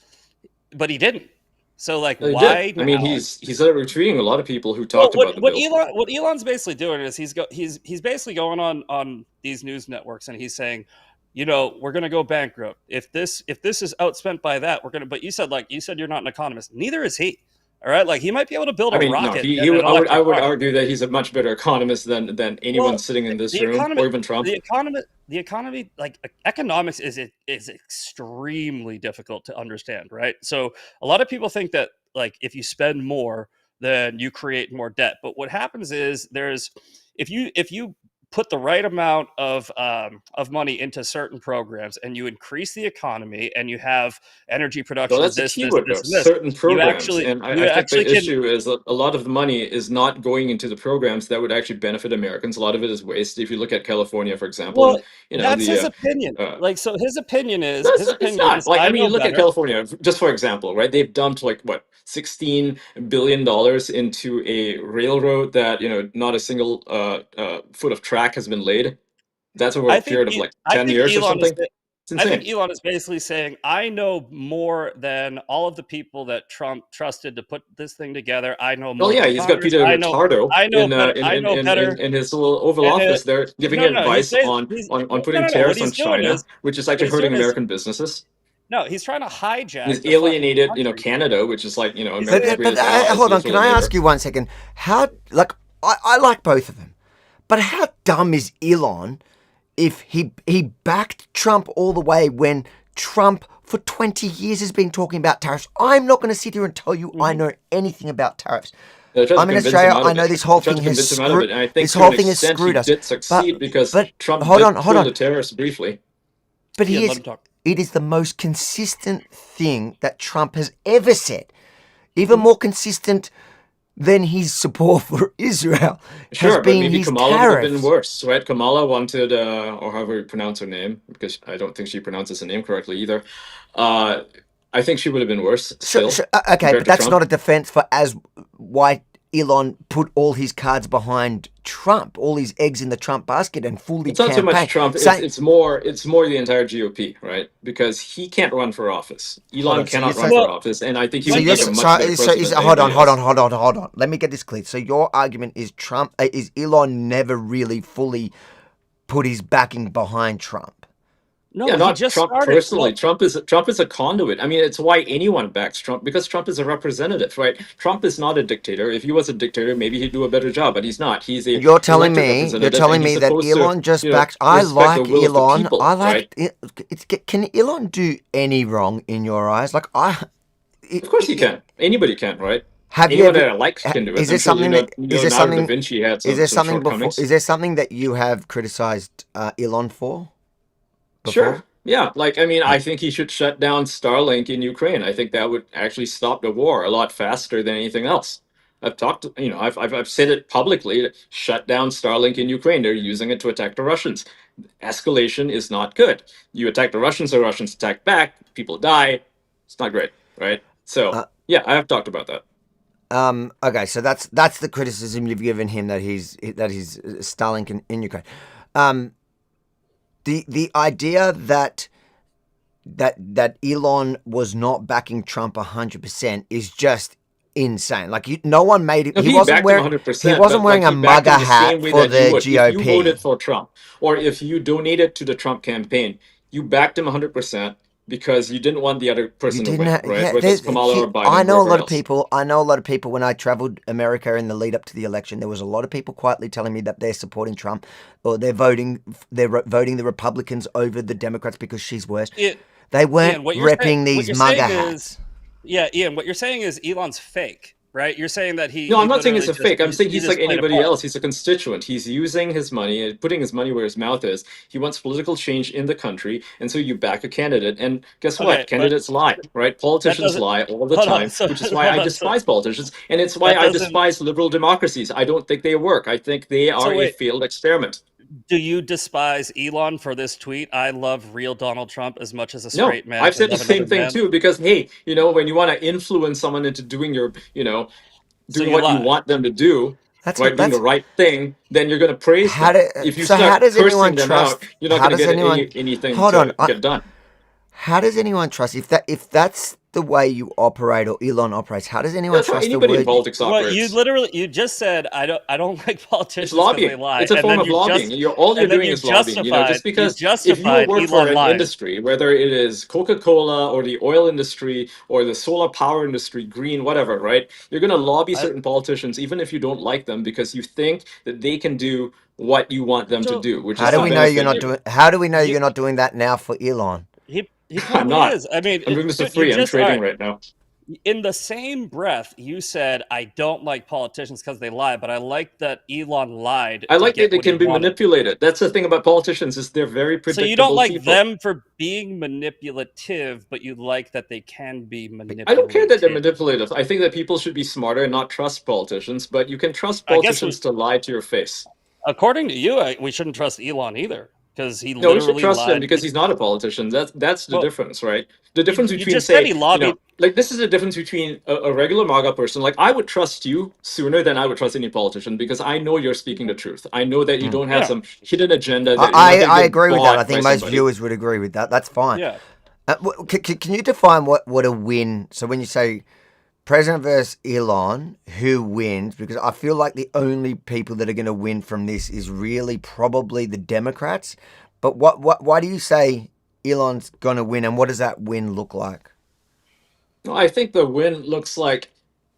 but he didn't. So like, No, he why did. I mean, now? he's retweeting a lot of people who Well, talked about the bill. what Elon's basically doing is he's basically going on these news networks and he's saying, you know, we're going to go bankrupt if this is outspent by that. We're going to. But you said you're not an economist. Neither is he. All right, like he might be able to build I a mean, no, rocket. he and an would, I electric would car. argue that he's a much better economist than anyone Well, sitting in this the room, economy, or even Trump. the economy, like economics is extremely difficult to understand, right? So a lot of people think that like if you spend more, then you create more debt. But what happens is if you put the right amount of money into certain programs and you increase the economy and you have energy So production, that's the this, key this, word, this, though. and this, Certain you programs, actually and you I think actually the can. issue is that a lot of the money is not going into the programs that would actually benefit Americans. A lot of it is waste. If you look at California, for example, and Well, you know that's his the opinion. uh, Like, so no, it's not. Like, I I mean, know you look at better. California, just for example, right? They've dumped like what, $16 billion into a railroad that, not a single foot of track has been laid. That's over a period of like I 10 think years or something. It's I think insane. Elon is basically saying, I know more than all of the people that Trump trusted to put this thing together. I know Well, more yeah, than he's got Congress. Peter Ricardo I know in better. I know better. in his little Oval And Office there, giving no, he's advice basically on no, putting no, no. tariffs on China, which is What actually he's doing hurting is American businesses. no, he's trying to hijack He's the fucking alienated, country. Canada, which is like, He's America's greatest ally, Hold on, his can little I neighbor. ask you one second? How, like, I like both of them, but how dumb is Elon if he backed Trump all the way when Trump for 20 years has been talking about tariffs? I'm not going to sit here and tell you I know anything about tariffs. They tried to I'm in convince him Australia. out I of know it. this whole They tried thing to has convince him out of it, and I think this to whole an thing has extent he screwed us. did succeed because Trump hold did on, pull the tariffs briefly. But Yeah, let him talk. it is the most consistent thing that Trump has ever said. Even more consistent than his support for Israel has Sure, but been maybe his Kamala would have been tariffs. worse, right? Kamala wanted, or however you pronounce her name, because I don't think she pronounces her name correctly either. I think she would have been worse still Okay, compared but to that's Trump. not a defense for why Elon put all his cards behind Trump, all his eggs in the Trump basket, and fully It's not so much campaign. Trump. It's more the entire GOP, right? Because he can't run for office. Hold Elon on, so you're cannot run saying, for Well, office, and I think he so would you're make a much better president than hold on, anybody else. hold on. Let me get this clear. So your argument is is Elon never really fully put his backing behind Trump? no, Yeah, he not just Trump started. personally. Trump is a conduit. I mean, it's why anyone backs Trump, because Trump is a representative, right? Trump is not a dictator. If he was a dictator, maybe he'd do a better job, but he's not. He's a You're telling elected me representative, and he's that supposed to, Elon just backs. I respect the like will of the Elon. people, I like right? it. Can Elon do any wrong in your eyes? Like Of course he can. Anybody can, right? have you Anyone ever? that I like can do it. Is I'm there sure something that is there Leonardo da something Vinci had is there some something before? shortcomings. Is there something that you have criticized Elon for before? Sure. Yeah. Like, I mean, I think he should shut down Starlink in Ukraine. I think that would actually stop the war a lot faster than anything else. I've said it publicly. Shut down Starlink in Ukraine. They're using it to attack the Russians. Escalation is not good. You attack the Russians attack back. People die. It's not great, right? So yeah, I have talked about that. Okay, so that's the criticism you've given him that he's Starlink in Ukraine. The idea that Elon was not backing Trump 100% is just insane. Like no one made it. No, He he wasn't backed him wearing 100%, wasn't but wearing like a he backed him MAGA the same hat way for that you the would. If you GOP. voted for Trump, or if you donated to the Trump campaign, you backed him 100% because you didn't want the other You person to didn't win, have, right? yeah. Whether it's Kamala or Biden, I know a whoever lot of else. people. I know a lot of people. When I traveled America in the lead up to the election, there was a lot of people quietly telling me that they're supporting Trump, or they're voting the Republicans over the Democrats because she's worse. They weren't Ian, what repping these you're MAGA saying hats. is, yeah, Ian, what you're saying is Elon's fake. right? You're saying that No, he I'm not saying literally it's a fake. I'm saying he he's like just played a anybody part. else. He's a constituent. He's using his money, putting his money where his mouth is. He wants political change in the country, and so you back a candidate. And guess Okay, what? but Candidates lie, right? that Politicians doesn't. lie all the Hold on. time, So which is why hold I on. So despise politicians, and it's why that I doesn't. despise liberal democracies. I don't think they work. I think they are So a wait. failed experiment. Do you despise Elon for this tweet? I love real Donald Trump as much as a No, straight man I've can said the love another same thing man. too, because hey, when you want to influence someone into doing So doing you what you lie. want them to do, That's right, doing the that's right thing, then you're going to praise how them. do If you so how start does anyone cursing them out, trust? you're not How going to does get anyone? anything Hold on. to get done. How does anyone trust if that's the way you operate or Elon operates? How does anyone That's how trust the anybody in word? politics Well, operates. you just said I don't like It's politicians because they lobbying. lie, It's a form of lobbying. All you're and then doing you is lobbying. Just you because if you justified work for Elon an lying. industry, whether it is Coca-Cola or the oil industry or the solar power industry, green, whatever, right? You're going to lobby I, certain politicians, even if you don't like them, because you think that they can do what you want them to so do, which How is do to hold we on. know you're benefit not you. doing? How do we know You you're not doing that now for Elon? he I'm probably not. is. I mean, I'm doing this for dude, you free. I'm just all trading right. right now. In the same breath, you said I don't like politicians because they lie, but I like that Elon lied I to like that get they what he can be wanted. manipulated. That's the thing about politicians is they're very So you don't predictable like people. them for being manipulative, but you like that they can be I don't care that they're manipulated. manipulative. I think that people should be smarter and not trust politicians, but you can trust I guess politicians to lie to your face. according to you, we shouldn't trust Elon either because he No, we should literally trust him lied. because he's not a politician. That's the Well, difference, right? The difference you between, just said say, he lobbied. like this is the difference between a regular MAGA person. Like I would trust you sooner than I would trust any politician because I know you're speaking the truth. I know that you Mm. don't have Yeah, some hidden agenda I, that you're not going I to I get agree with that. I bought by think most somebody. viewers would agree with that. That's fine. yeah. Can you define what a win? So when you say President versus Elon, who wins? Because I feel like the only people that are going to win from this is really probably the Democrats. But why do you say Elon's going to win, and what does that win look like? No, I think the win looks like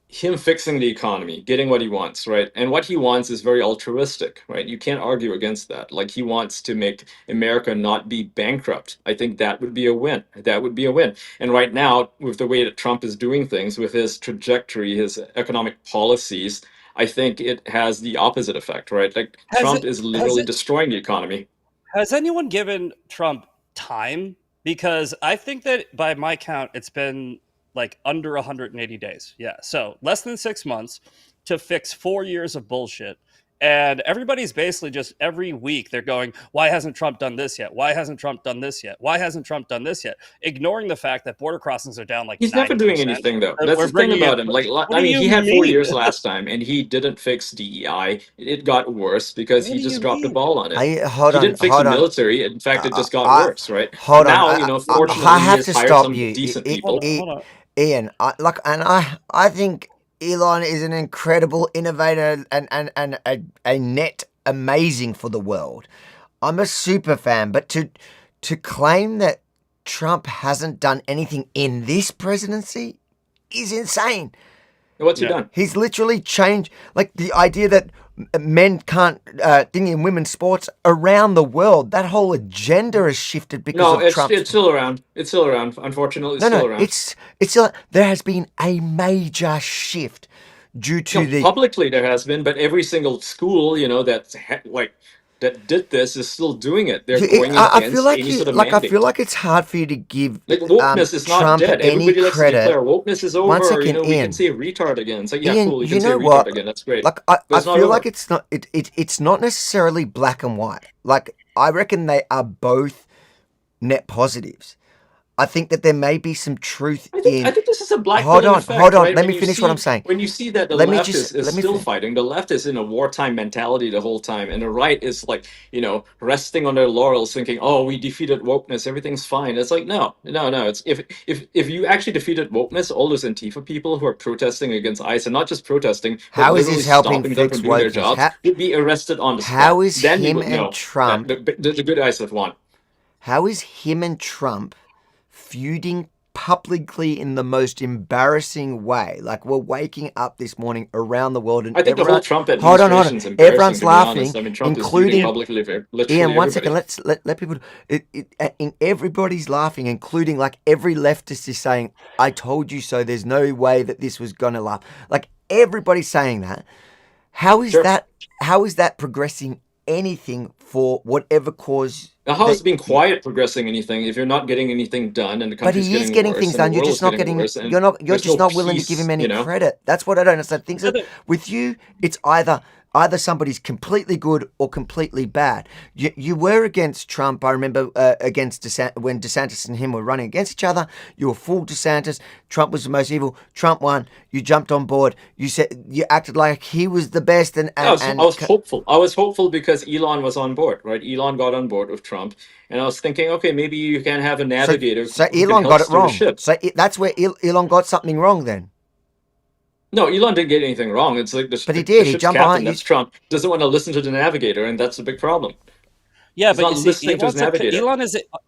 him fixing the economy, getting what he wants, right? And what he wants is very altruistic, right? You can't argue against that. Like he wants to make America not be bankrupt. I think that would be a win. That would be a win. And right now, with the way that Trump is doing things, with his trajectory, his economic policies, I think it has the opposite effect, right? Like Has Trump it? is Has literally it? destroying the economy. Has anyone given Trump time? Because I think that by my count, it's been like under 180 days. Yeah. So less than 6 months to fix 4 years of bullshit. And everybody's basically just every week they're going, why hasn't Trump done this yet? Why hasn't Trump done this yet? Why hasn't Trump done this yet? Ignoring the fact that border crossings are down like He's never doing 90%. anything though. That's We're the thing bringing in, about him. Like, what I do mean, you he had 4 mean? years last time, and he didn't fix DEI. It got worse because What he do you just dropped the mean? ball on it. I hold He on, didn't fix the hold on. military. In fact, it just got I worse, right? And hold on. now, I fortunately, he have has to hired stop some you, decent people. Hold on. Ian. I think Elon is an incredible innovator and a net amazing for the world. I'm a super fan, but to claim that Trump hasn't done anything in this presidency is insane. What's he Yeah. done? He's literally changed, like the idea that men can't thing in women's sports around the world. That whole agenda has shifted because No, of Trump's. it's still around. It's still around. Unfortunately, it's No, still no, around. it's still, there has been a major shift due to No, the. publicly there has been, but every single school, that did this is still doing it. They're going I feel against like any sort of mandate. it's hard for you to give Like wokeness is not Trump dead. any Everybody likes to credit. declare wokeness is One over, or second, we can Ian. say retard again. It's like, yeah, Ian, cool, you you can say know retard what? again. That's great. Like But I it's not feel like over. it's not it's not necessarily black and white. Like I reckon they are both net positives. I think that there may be some truth I in. think this is a black Hold pilling on, hold effect, on. right? Let me finish what I'm saying. When you see that the Let me left just is let me. still fighting, the left is in a wartime mentality the whole time, and the right is like, resting on their laurels, thinking, "Oh, we defeated wokeness, everything's fine." It's like, no, no, no. It's if you actually defeated wokeness, all those Antifa people who are protesting against ICE and not just protesting, but How is literally this helping stopping them fix from doing their wokeness? jobs, would be arrested on the How spot. is Then we him would and know that Trump? the good ICE have won. How is him and Trump feuding publicly in the most embarrassing way? Like we're waking up this morning around the world and I think the whole everyone. Trump Hold on. administration is embarrassing, Everyone's to be honest. laughing, I mean, Trump is feuding including publicly with Ian. literally One second. everybody. Let people. Everybody's laughing, including like every leftist is saying, "I told you so." There's no way that this was gonna laugh. Like everybody's saying that. How is Sure. that? How is that progressing anything for whatever cause Now, how that? is being quiet progressing anything if you're not getting anything done and the But country's he is getting getting worse things and the done. You're world just is not getting getting. worse and You're not. You're there's just no not willing to give him peace, any credit. That's what I don't understand. Things are, with you, it's either somebody's completely good or completely bad. You were against Trump. I remember against when DeSantis and him were running against each other. You were full DeSantis. Trump was the most evil. Trump won. You jumped on board. You said you acted like he was the best, and Yeah, I was hopeful. I was hopeful because Elon was on board, right? Elon got on board with Trump, and I was thinking, okay, maybe you can have a navigator so who can Elon help got it steer the wrong. ship. So that's where Elon got something wrong then. No, Elon didn't get anything wrong. It's like But he the did. He ship's jumped captain, behind you. that's Trump, doesn't want to listen to the navigator, and that's a big problem. Yeah, He's but not you see, listening to his navigator.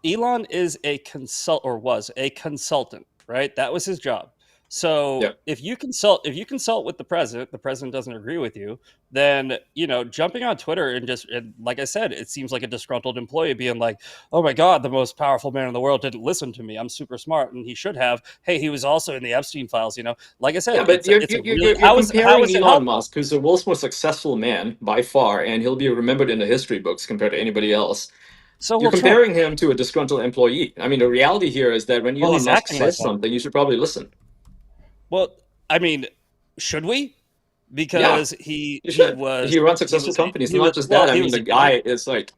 Elon is a consult or was a consultant, right? That was his job. So Yeah. if you consult with the president doesn't agree with you, then jumping on Twitter and like I said, it seems like a disgruntled employee being like, "Oh my God, the most powerful man in the world didn't listen to me. I'm super smart, and he should have. Hey, he was also in the Epstein files." Like I said, Yeah, but it's a really you're how comparing is it Elon helpful? Musk, who's the world's most successful man by far, and he'll be remembered in the history books compared to anybody else. So You're will Trump. comparing him to a disgruntled employee. I mean, the reality here is that when Well, Elon he's Musk acting like says one. something, you should probably listen. Well, I mean, should we? Yeah, Because he you he should. was He runs he successful was companies. he Not was just well that. I he mean, was the a Demo- guy is like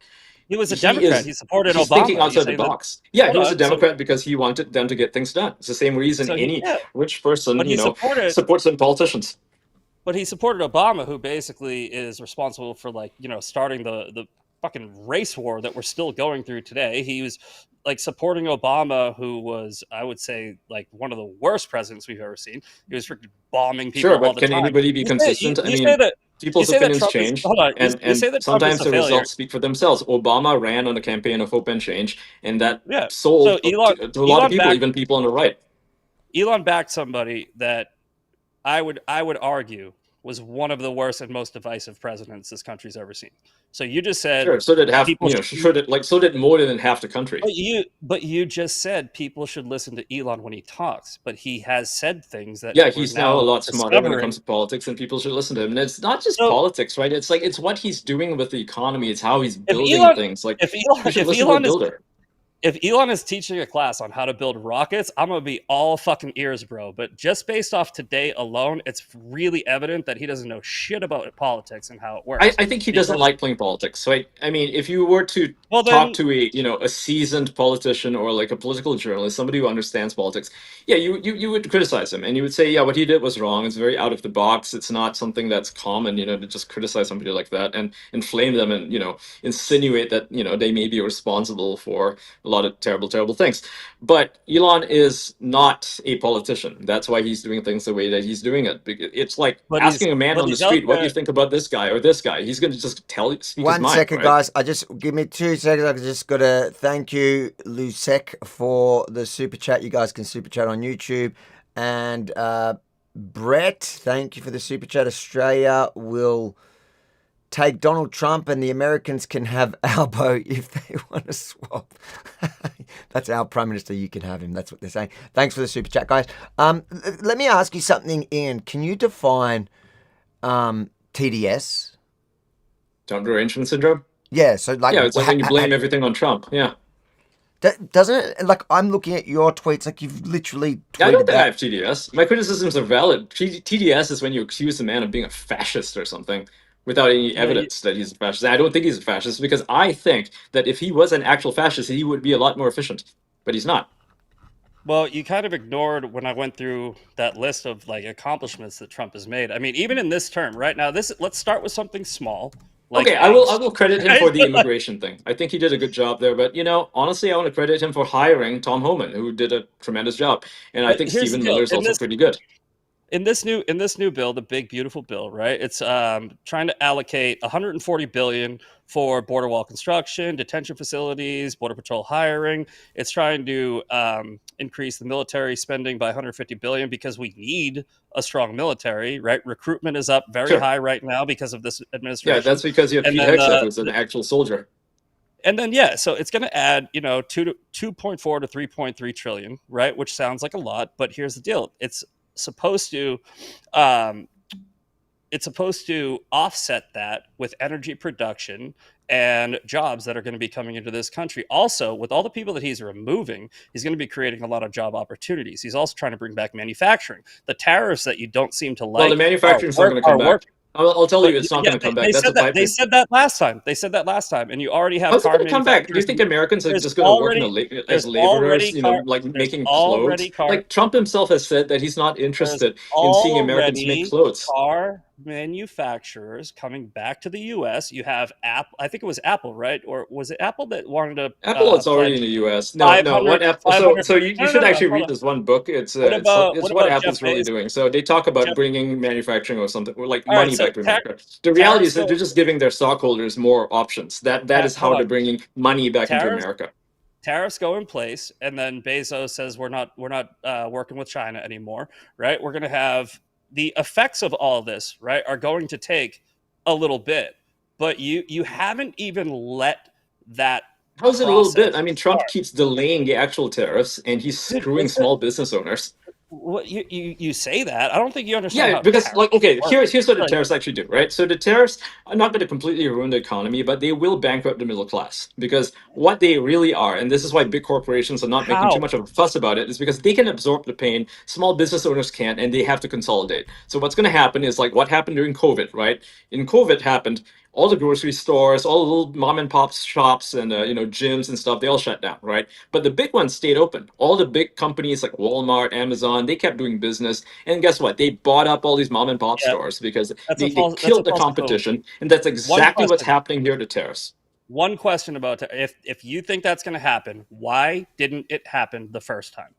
he was a he Democrat. is He supported he's thinking Obama. You outside the say that? box. Yeah, he Hold was a on. Democrat because he wanted them to get things done. It's the same reason So he any yeah, rich person, but he supported supports some politicians. Obama, who basically is responsible for starting the fucking race war that we're still going through today. He was like supporting Obama, who was, I would say, like one of the worst presidents we've ever seen. He was freaking bombing Sure, people all but the can time. anybody be You say consistent? I you say mean, that you people's say that opinions Trump is change, hold on. You and say that Trump is sometimes a the failure. results speak for themselves. Obama ran on a campaign of hope and change, and that Yeah. So sold to a lot of people, even people on the right. Elon backed somebody that I would argue was one of the worst and most divisive presidents this country's ever seen. So you just said Sure, so did half, people so did more than half the country. but you just said people should listen to Elon when he talks, but he has said things that Yeah, we're he's now a now lot smarter when it discovering. comes to politics, and people should listen to him. And it's not just So politics, right? It's like it's what he's doing with the economy. It's how he's if building Elon things. Like if Elon you should if listen to a Elon is builder. if Elon is teaching a class on how to build rockets, I'm gonna be all fucking ears, bro. But just based off today alone, it's really evident that he doesn't know shit about politics and how it works. I think he doesn't Because like playing politics. So I mean, if you were to well, talk then to a seasoned politician or like a political journalist, somebody who understands politics, yeah, you would criticize him and you would say, yeah, what he did was wrong. It's very out of the box. It's not something that's common, to just criticize somebody like that and inflame them and insinuate that they may be responsible for a lot of terrible things. But Elon is not a politician. That's why he's doing things the way that he's doing it. It's like but he's asking a man but on the he's out street, "What do you there. think about this guy or this guy?" He's going to just speak his One mind, second, right? guys. I just give me 2 seconds. I just got to thank you, Lusek, for the super chat. You guys can super chat on YouTube. And Brett, thank you for the super chat. Australia will take Donald Trump and the Americans can have Albo if they want to swap. That's our Prime Minister. You can have him. That's what they're saying. Thanks for the super chat, guys. Let me ask you something, Ian. Can you define TDS? Trump derangement syndrome. Yeah, so like, Yeah, it's like when you blame everything on Trump. Yeah, doesn't it? Like, I'm looking at your tweets, like you've literally tweeted I don't think I that. have TDS. My criticisms are valid. TDS is when you accuse a man of being a fascist or something without any evidence that he's a fascist. And I don't think he's a fascist because I think that if he was an actual fascist, he would be a lot more efficient. But he's not. Well, you kind of ignored when I went through that list of like accomplishments that Trump has made. I mean, even in this term, right now, let's start with something small. Like Okay, I will credit him right? for the immigration thing. I think he did a good job there. But honestly, I want to credit him for hiring Tom Homan, who did a tremendous job. And I But think here's the Stephen deal: Miller is also pretty good. in this new bill, the big beautiful bill, right? It's trying to allocate 140 billion for border wall construction, detention facilities, border patrol hiring. It's trying to increase the military spending by 150 billion because we need a strong military, right? Recruitment is up very Sure. high right now because of this Yeah, administration. that's because you had And Pete then Hegseth, who's an actual soldier. yeah, so it's going to add 2.4 to 3.3 trillion, right? Which sounds like a lot, but here's the deal: it's supposed to it's supposed to offset that with energy production and jobs that are going to be coming into this country. Also, with all the people that he's removing, he's going to be creating a lot of job opportunities. He's also trying to bring back manufacturing. The tariffs that you don't seem to Well, the like manufacturing's not going to come back. work. I'll tell But you, it's not yeah, going to come they back. That's a said that. pipe They dream. said that last time. They said that last time, and you already have How's it car going to come back? Do you manufacturers. think Americans are There's just going to work already as there's laborers, already car like there's making clothes? already car Like Trump himself has said that he's not there's interested in seeing Americans make already clothes. car manufacturers coming back to the U.S. You have Apple. I think it was Apple, right? Or was it Apple that wanted to Apple is already in pledge the U.S. No. 500, What Apple? 500. So you No, should no, no. actually Hold read on. this one book. It's What what about Jeff Apple's really Bezos? doing. So they talk about Jeff, bringing manufacturing or something, or like all right. money So back to America. The reality is tariffs that go. they're just giving their stockholders more options. That is Hold how on. they're bringing money back into Tariffs America. tariffs go in place, and then Bezos says we're not working with China anymore, right? We're going to have the effects of all of this, right, are going to take a little bit, but you haven't even let that How's it a little bit? process I mean, Trump start. keeps delaying the actual tariffs, and he's Dude, screwing small business owners. what you say that? I don't think you understand Yeah, how because tariffs like, okay, work. here's what the Like, tariffs actually do, right? So the tariffs are not going to completely ruin the economy, but they will bankrupt the middle class because what they really are, and this is why big corporations are not making too how? much of a fuss about it, is because they can absorb the pain. Small business owners can't, and they have to consolidate. So what's going to happen is like what happened during COVID, right? In COVID happened, all the grocery stores, all the little mom and pop shops, and gyms and stuff, they all shut down, right? But the big ones stayed open. All the big companies like Walmart, Amazon, they kept doing business, and guess what? They bought up all these mom and pop Yeah, stores because that's a they false. That's a killed the false equivalency. competition. And that's One exactly what's question. happening here to tariffs. One question about if you think that's going to happen, why didn't it happen the first time?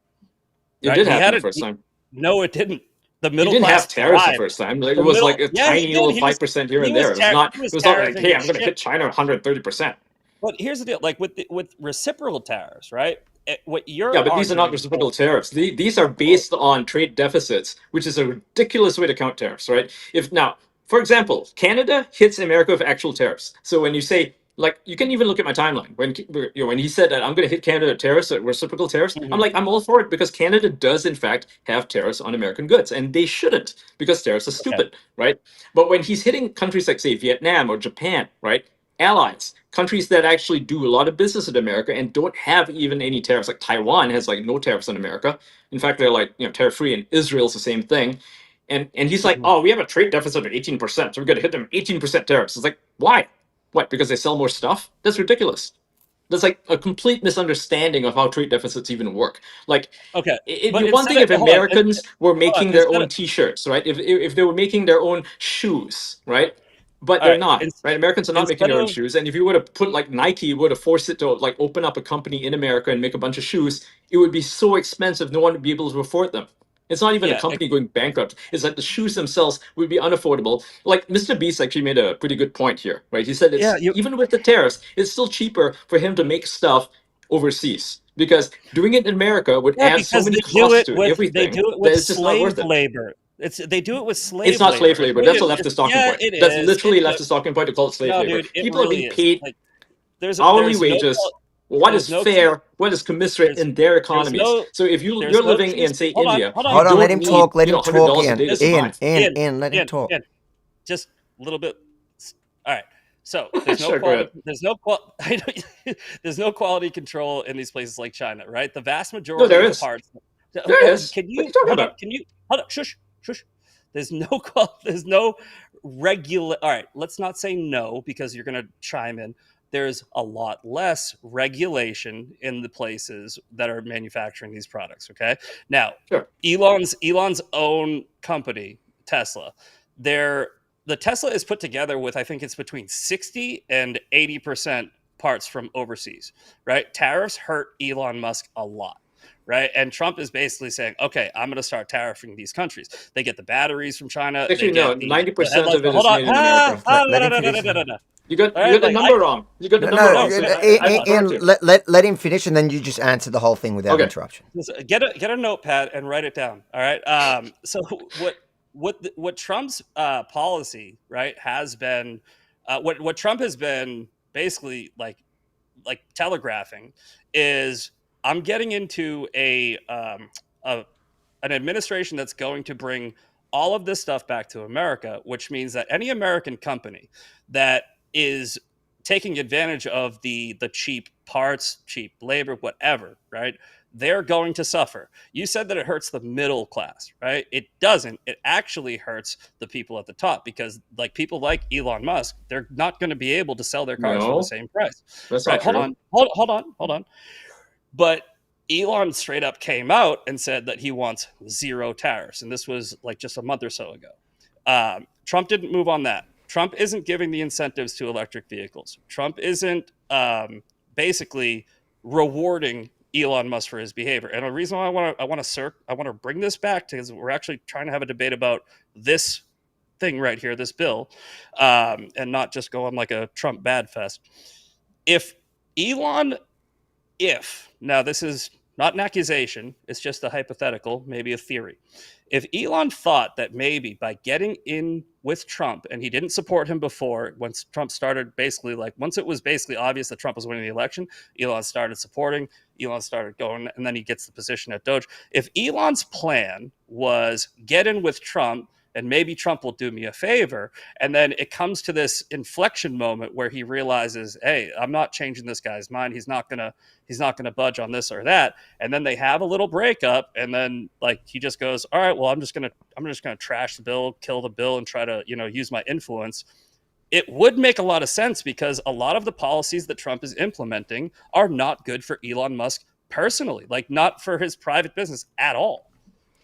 It Right? did He happen had the it. first time. No, it didn't. The You middle didn't have class tariffs the thrived. first time. Like, it The was like middle, a yeah, he tiny did. little 5% here and He there. was It was not. he It was was not like, tariffing hey, the I'm going to shit. hit China 130%. But here's the deal: like with reciprocal tariffs, right? What Yeah, you're but these are not arguing for? reciprocal tariffs. These are based on trade deficits, which is a ridiculous way to count tariffs, right? If now, for example, Canada hits America with actual tariffs. So when you say, like, you can even look at my timeline when he said that I'm going to hit Canada with tariffs, reciprocal tariffs. I'm Mhm, like, I'm all for it because Canada does in fact have tariffs on American goods, and they shouldn't because tariffs are okay. stupid, right? But when he's hitting countries like say Vietnam or Japan, right? Allies, countries that actually do a lot of business with America and don't have even any tariffs. Like Taiwan has like no tariffs on America. In fact, they're like tariff free, and Israel's the same thing. And he's like, Mhm. oh, we have a trade deficit of 18%, so we're gonna hit them 18% tariffs. It's like, why? What? Because they sell more stuff? That's ridiculous. That's like a complete misunderstanding of how trade deficits even work. Like, Okay, it'd be but one instead thing of if hold on, Americans were hold on, making their instead own of T-shirts, right? If they were making their own shoes, right? But all they're right, not, right? Americans are not making instead their own of shoes. And if you would have put like Nike would have forced it to like open up a company in America and make a bunch of shoes, it would be so expensive, no one would be able to afford them. It's not even a yeah, company going bankrupt. It's that the shoes themselves would be unaffordable. Like Mr. Beast actually made a pretty good point here, right? He said yeah, it's even with the tariffs, it's still cheaper for him to make stuff overseas because doing it in America would yeah, add so because many costs to they everything do it that with it's just not worth slave it. labor. They do it with It's slave not slave labor. labor. That's a leftist talking Yeah, point. it That's is. literally leftist talking point to call it slave No, labor. dude, it People are being really is. paid Like hourly there's no wages. What there's is no truth. fair? What is commensurate There's in their there's economies? no So if you're there's no living truth. in say India, Hold on. you Hold on, let don't him need talk. Let him talk, $100 a Ian. day to There's Ian, survive. Ian, Ian, Ian, let him Ian, talk. Ian, just a little bit. All right. So there's no Sure, go quality. ahead. There's no quality control in these places like China, right? The vast No, majority there of is. parts. There is. Can What are you you talking hold on? about? Can you hold on? Shush, shush. There's no There's no regular. All right. Let's not say no because you're going to chime in. There's a lot less regulation in the places that are manufacturing these products. Okay. Now, Sure. Elon's own company, Tesla, the Tesla is put together with, I think it's between 60 and 80% parts from overseas, right? Tariffs hurt Elon Musk a lot, right? And Trump is basically saying, okay, I'm going to start tariffing these countries. They get the batteries from China, they Actually, no. get the 90% headlights. of it Hold is on. made in America. Let him finish. No. You got All right, the like number wrong. You got the No, number no, wrong. So I Ian, correct you. let him finish, and then you just answer the whole thing without Okay. interruption. Get a notepad and write it down. All right. So what Trump's policy, right, has been, what Trump has been basically like telegraphing is, I'm getting into a an administration that's going to bring all of this stuff back to America, which means that any American company that is taking advantage of the cheap parts, cheap labor, whatever, right? They're going to suffer. You said that it hurts the middle class, right? It doesn't. It actually hurts the people at the top because, like, people like Elon Musk, they're not going to be able to sell their cars for the No, same price, that's right? not true. Hold on. But Elon straight up came out and said that he wants zero tariffs, and this was like just a month or so ago. Trump didn't move on that. Trump isn't giving the incentives to electric vehicles. Trump isn't basically rewarding Elon Musk for his behavior. And the reason why I want to bring this back to is we're actually trying to have a debate about this thing right here, this bill, and not just go on like a Trump bad fest. If Elon, now this is not an accusation, it's just a hypothetical, maybe a theory. If Elon thought that maybe by getting in with Trump, and he didn't support him before, once Trump started basically once it was basically obvious that Trump was winning the election, Elon started supporting, Elon started going, and then he gets the position at Doge. If Elon's plan was get in with Trump, and maybe Trump will do me a favor, and then it comes to this inflection moment where he realizes, hey, I'm not changing this guy's mind. He's not gonna budge on this or that. And then they have a little breakup, and then like he just goes, all right, well, I'm just gonna trash the bill, kill the bill, and try to use my influence. It would make a lot of sense because a lot of the policies that Trump is implementing are not good for Elon Musk personally, like not for his private business at all.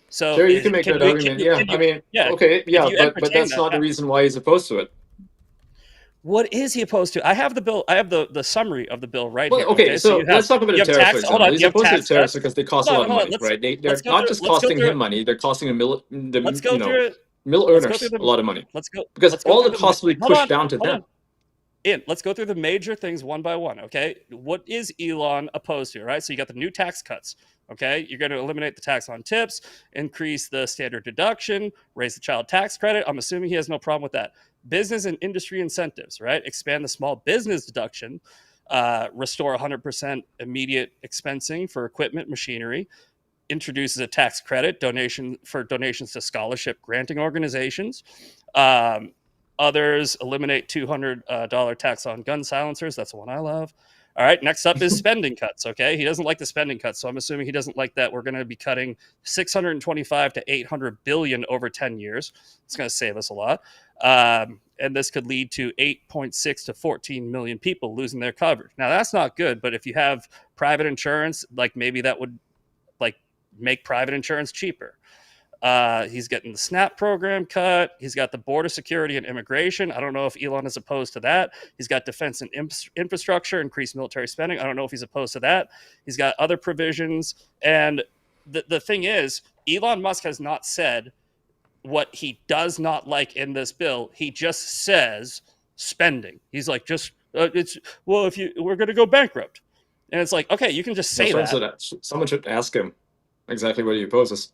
So Sure, you can make that argument. Yeah, I mean, okay, yeah, but that's not the reason why he's opposed to it. What is he opposed to? I have the bill. I have the summary of the bill right Well, here. okay, so let's talk about the tariffs, for example. He's opposed to the tariffs cuts. because they cost a lot of money, right? They're not just costing him money; they're costing mill earners a lot of money. Because all the costs will be pushed down to them. Let's go through the major things one by one, okay? What is Elon opposed to, right? So you got the new tax cuts, okay? You're going to eliminate the tax on tips, increase the standard deduction, raise the child tax credit. I'm assuming he has no problem with that. Business and industry incentives, right? Expand the small business deduction, restore 100% immediate expensing for equipment, machinery, introduces a tax credit donations to scholarship granting organizations. Others eliminate $200 tax on gun silencers. That's the one I love. All right, next up is spending cuts, okay? He doesn't like the spending cuts, so I'm assuming he doesn't like that. We're going to be cutting 625 to 800 billion over 10 years. It's going to save us a lot. And this could lead to 8.6 to 14 million people losing their coverage. Now, that's not good, but if you have private insurance, like maybe that would like make private insurance cheaper. He's getting the SNAP program cut. He's got the border security and immigration. I don't know if Elon is opposed to that. He's got defense and infrastructure, increased military spending. I don't know if he's opposed to that. He's got other provisions. And the thing is, Elon Musk has not said what he does not like in this bill. He just says spending. He's like, we're going to go bankrupt. And it's like, okay, you can just say that. Someone should ask him exactly what he opposes.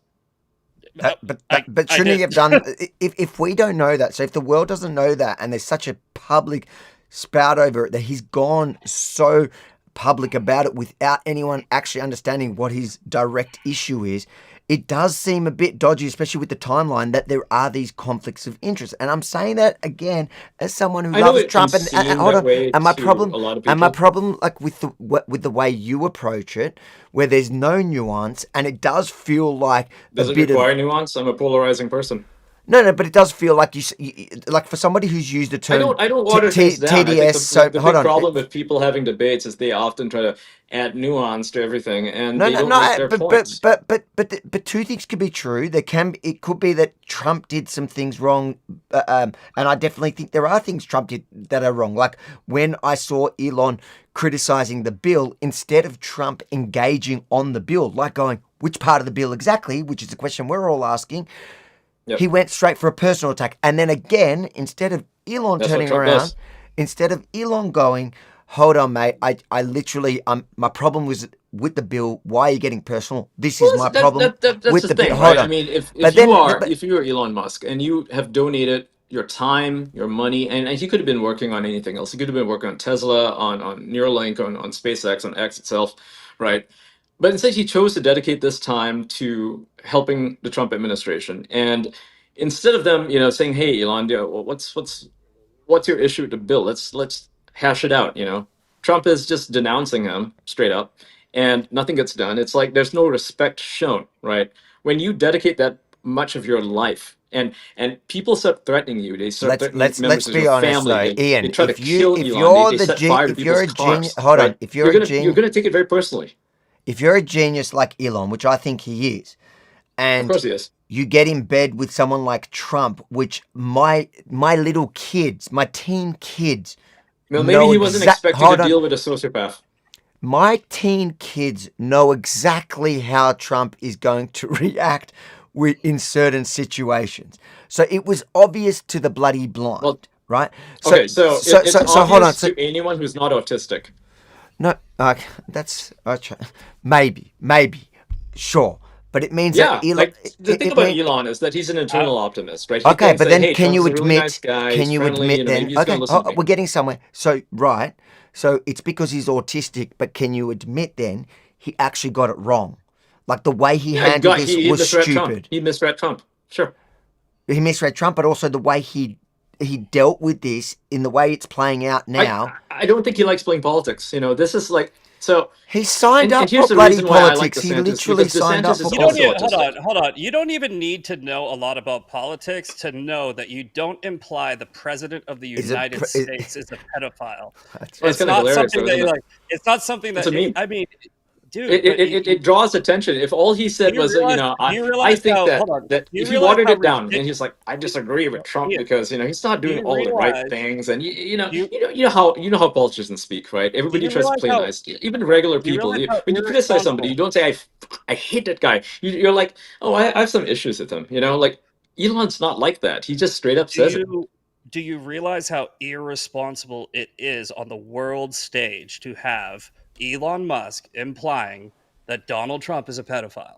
But shouldn't he have done if we don't know that? So if the world doesn't know that, and there's such a public spout over it that he's gone so public about it without anyone actually understanding what his direct issue is, it does seem a bit dodgy, especially with the timeline, that there are these conflicts of interest. And I'm saying that again as someone who loves Trump. And hold on, and my problem, like with the way you approach it, where there's no nuance, and it does feel like does it require nuance? I'm a polarizing person. No, but it does feel like you like for somebody who's used the term. I don't water things down. TDS. The big problem with people having debates is they often try to add nuance to everything, and they don't make their points. But two things could be true. It could be that Trump did some things wrong, and I definitely think there are things Trump did that are wrong. Like when I saw Elon criticizing the bill instead of Trump engaging on the bill, like going, which part of the bill exactly, which is the question we're all asking. Yep. He went straight for a personal attack. And then again, instead of Elon turning around, instead of Elon going, hold on, mate, I literally, my problem was with the bill. Why are you getting personal? This is my problem with the thing, bill. Right? I mean, if you are Elon Musk and you have donated your time, your money, and he could have been working on anything else. He could have been working on Tesla, on Neuralink, on SpaceX, on X itself, right? But instead, he chose to dedicate this time to helping the Trump administration. And instead of them, saying, "Hey, Elon, what's your issue with the bill? Let's hash it out." Trump is just denouncing him straight up, and nothing gets done. It's like there's no respect shown, right? When you dedicate that much of your life, and people start threatening you, they start threatening Let's members of be your honest family. though, They Ian. try to kill If Elon. They, you're they set fire to if you're people's a genius, cars, hold on. right? If you're a You're genius, gonna take it very personally. if you're a genius like Elon, which I think he is, Of and course, he is. you get in bed with someone like Trump, which my little kids, my teen kids, Well, maybe know he wasn't exact. expecting to Hold on. deal with a sociopath. My teen kids know exactly how Trump is going to react in certain situations. So it was obvious to the bloody blind, Well, right? okay, so it's So hold on. obvious to anyone who's not autistic. No, that's maybe, sure, but it means that Yeah, Elon. like the thing about Elon is that he's an internal optimist, right? He Okay, thinks but that, then hey, can you Trump's a really nice admit? guy, Can he's you friendly, admit then? maybe he's gonna Okay, listen to me. we're getting somewhere. So right, so it's because he's autistic, but can you admit then he actually got it wrong? Like the way he Yeah, handled this he was misread Trump. stupid. He misread Trump. Sure. He misread Trump, but also the way he dealt with this in the way it's playing out now. I don't think he likes playing politics. This is like so. He signed And up here's for the bloody reason why I like politics. He DeSantis, literally because signed up DeSantis for is You don't also need, autistic. hold on. You don't even need to know a lot about politics to know that you don't imply the president of the United States is a pedophile. Well, it's It's kind of not hilarious, something though, that isn't it? like. It's not something It's that a meme. I mean, dude. It, But it, it, it draws attention. If all he do said you was, realize? Do you I realize think how? that Hold on. Do that you if he realize watered how it down and ridiculous? he's like, I disagree with Trump Ian, because he's not do doing you all the right realize? things, and Do you you know how politicians speak, right? do Everybody you tries to realize play how? nice. Even regular Do you people, realize how when you criticize somebody, you irresponsible? don't say I hate that guy. You're like, oh, I have some issues with him. Like Elon's not like that. He just straight up Do says it. you do you realize how irresponsible it is on the world stage to have Elon Musk implying that Donald Trump is a pedophile?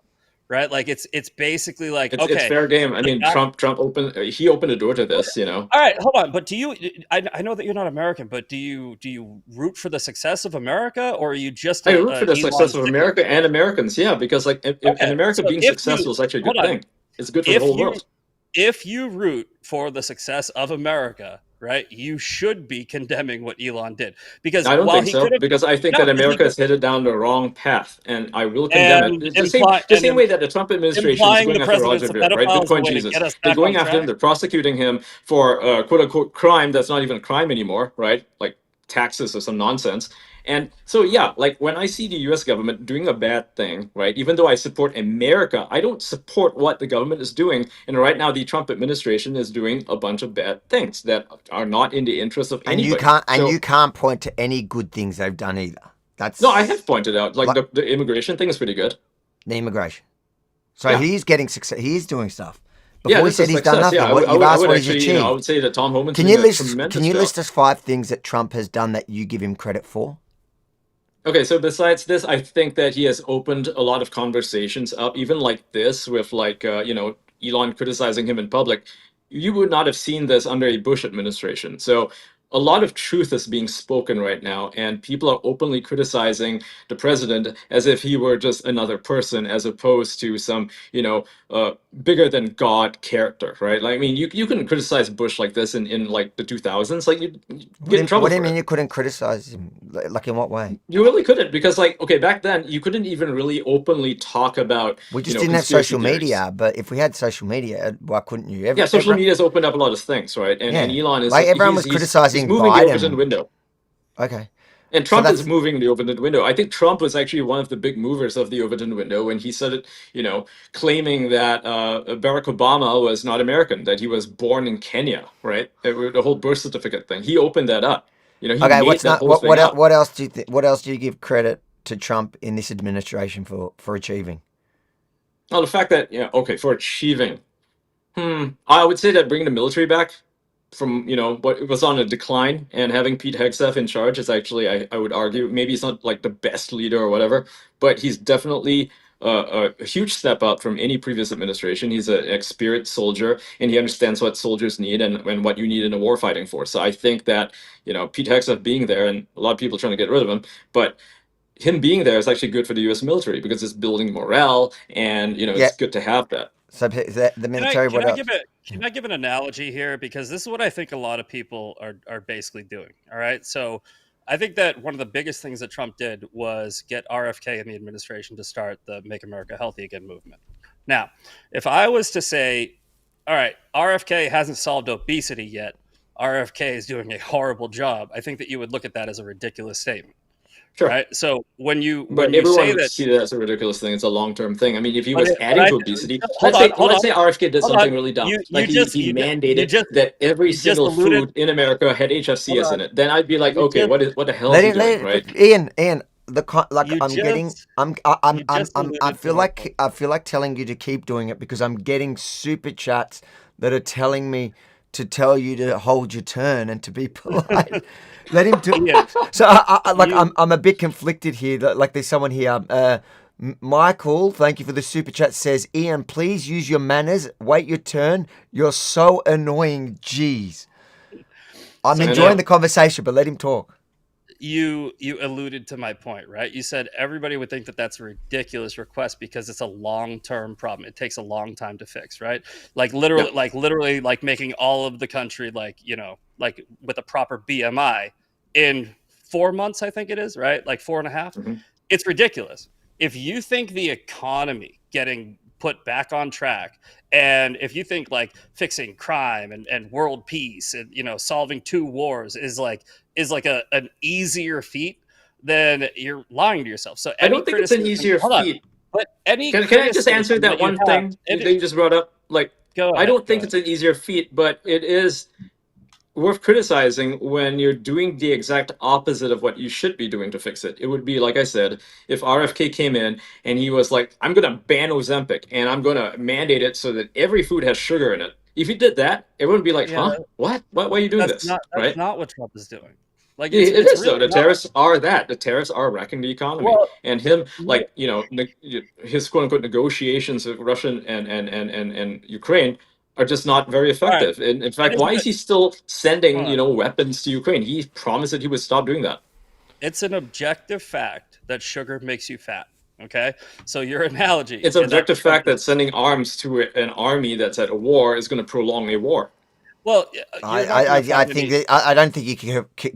Right? Like it's basically like It's okay, fair game. I the mean, fact, Trump opened he opened the door to okay. this. All right, hold on. But do you? I know that you're not American, but do you root for the success of America, or are you just I a, root for a the Elon success of stickler? America and Americans, yeah, because like in Okay, America so being if you successful is actually a hold good on, thing. It's good for the if whole you world. if you root for the success of America, right, you should be condemning what Elon did because I don't while think he so could have because I think no, that because he America could is headed down the wrong path, and I will condemn it. and It's imply the and same way that the Trump administration is implying the going after president's Roger a Ver, right? pedophile is the Bitcoin way to Jesus. get us They're back going on after him. track. They're prosecuting him for quote unquote crime that's not even a crime anymore, right? Like taxes or some nonsense. And so, yeah, like when I see the US government doing a bad thing, right, even though I support America, I don't support what the government is doing. And right now, the Trump administration is doing a bunch of bad things that are not in the interest of And you anybody. So, can't point to any good things they've done either. no, I That's have pointed out, like like the immigration thing is pretty good. the immigration. So Yeah. he's getting success. He's doing stuff. Yeah, Before he this is said he's done success. Yeah, nothing. What you've I asked would what he's actually, I would achieved. say that Tom Homan's Can doing you a list tremendous job. us 5 things that Trump has done that you give him credit for? Okay, so besides this, I think that he has opened a lot of conversations up, even like this, with like Elon criticizing him in public. You would not have seen this under a Bush administration. So a lot of truth is being spoken right now, and people are openly criticizing the president as if he were just another person, as opposed to some bigger than God character, right? Like, I mean, you couldn't criticize Bush like this in like the 2000s. Like you get in trouble What do you for mean it. you couldn't criticize him? Like in what way? You really couldn't, because like, okay, back then you couldn't even really openly talk about We just didn't have conspiracy social theories. media, but if we had social media, why couldn't you? Yeah, social media has opened up a lot of things, right? And Yeah, Elon is like everyone was he's criticizing moving the Overton Biden. window. Okay, And so Trump is that's moving the Overton window. I think Trump was actually one of the big movers of the Overton window when he started, claiming that Barack Obama was not American, that he was born in Kenya, right? The whole birth certificate thing. He opened that up. He okay. made What's that not whole thing up. what else do you what else do you give credit to Trump in this administration for achieving? Well, the fact that, okay, for achieving. I would say that bringing the military back from what it was on a decline, and having Pete Hegseth in charge is actually, I would argue, maybe he's not like the best leader or whatever, but he's definitely a huge step up from any previous administration. He's an experienced soldier, and he understands what soldiers need and what you need in a warfighting force. So I think that Pete Hegseth being there, and a lot of people trying to get rid of him, but him being there is actually good for the U.S. military because it's building morale, and Yeah, it's good to have that. So the military, Can what I else? give it? Can I give an analogy here? Because this is what I think a lot of people are basically doing. All right, so I think that one of the biggest things that Trump did was get RFK and the administration to start the "Make America Healthy Again" movement. Now, if I was to say, all right, RFK hasn't solved obesity yet, RFK is doing a horrible job, I think that you would look at that as a ridiculous statement, Sure. right? So when But you everyone say would that, see that as a ridiculous thing. It's a long-term thing. I mean, if he but, was but adding I to obesity, hold on, hold let's on, say RFK did hold on. something really dumb, like he You mandated just that every you just single alluded. food in America had Hold HFCS on. in it. Then I'd be like, You okay, just what the hell is he doing, right? But Ian, like you just you just I alluded to feel my point. like telling you to keep doing it because I'm getting super chats that are telling me to tell you to hold your turn and to be polite. Let him do. Ian, So you I'm a bit conflicted here. Like there's someone here. Michael, thank you for the super chat. Says Ian, please use your manners. Wait your turn. You're so annoying. Jeez. I'm so I enjoying know. the conversation, but let him talk. you alluded to my point, right? You said everybody would think that that's a ridiculous request because it's a long-term problem. It takes a long time to fix, right? Yeah. Literally like making all of the country like, like with a proper BMI in 4 months, I think it is, right? Like four and a half. Mhm. It's ridiculous. If you think the economy getting put back on track, and if you think like fixing crime and world peace and solving two wars is like an easier feat, then you're lying to yourself. So I any don't think it's an criticism, easier hold on, feat. but any Can I just answer criticism that that you one have, thing that you just brought up? Like, go I ahead, don't go think ahead. it's an easier feat, but it is worth criticizing when you're doing the exact opposite of what you should be doing to fix it. It would be, like I said, if RFK came in and he was like, I'm going to ban Ozempic and I'm going to mandate it so that every food has sugar in it. If he did that, everyone would be like, Yeah, huh? What? Why are you doing this? that's Right? not what Trump is doing. Like Yeah, it it's is though. really The not. tariffs are that. The tariffs are wrecking the economy, Well, and him, you, like his quote unquote negotiations with Russia and Ukraine are just not very all right. effective. And in It fact, is a why is good. he still sending Hold on. weapons to Ukraine? He promised that he would stop doing that. It's an objective fact that sugar makes you fat. Okay, so your analogy It's an is that objective Trump fact is that sending arms to an army that's at a war is going to prolong a war. well. You're not going to I find think any. that I don't think you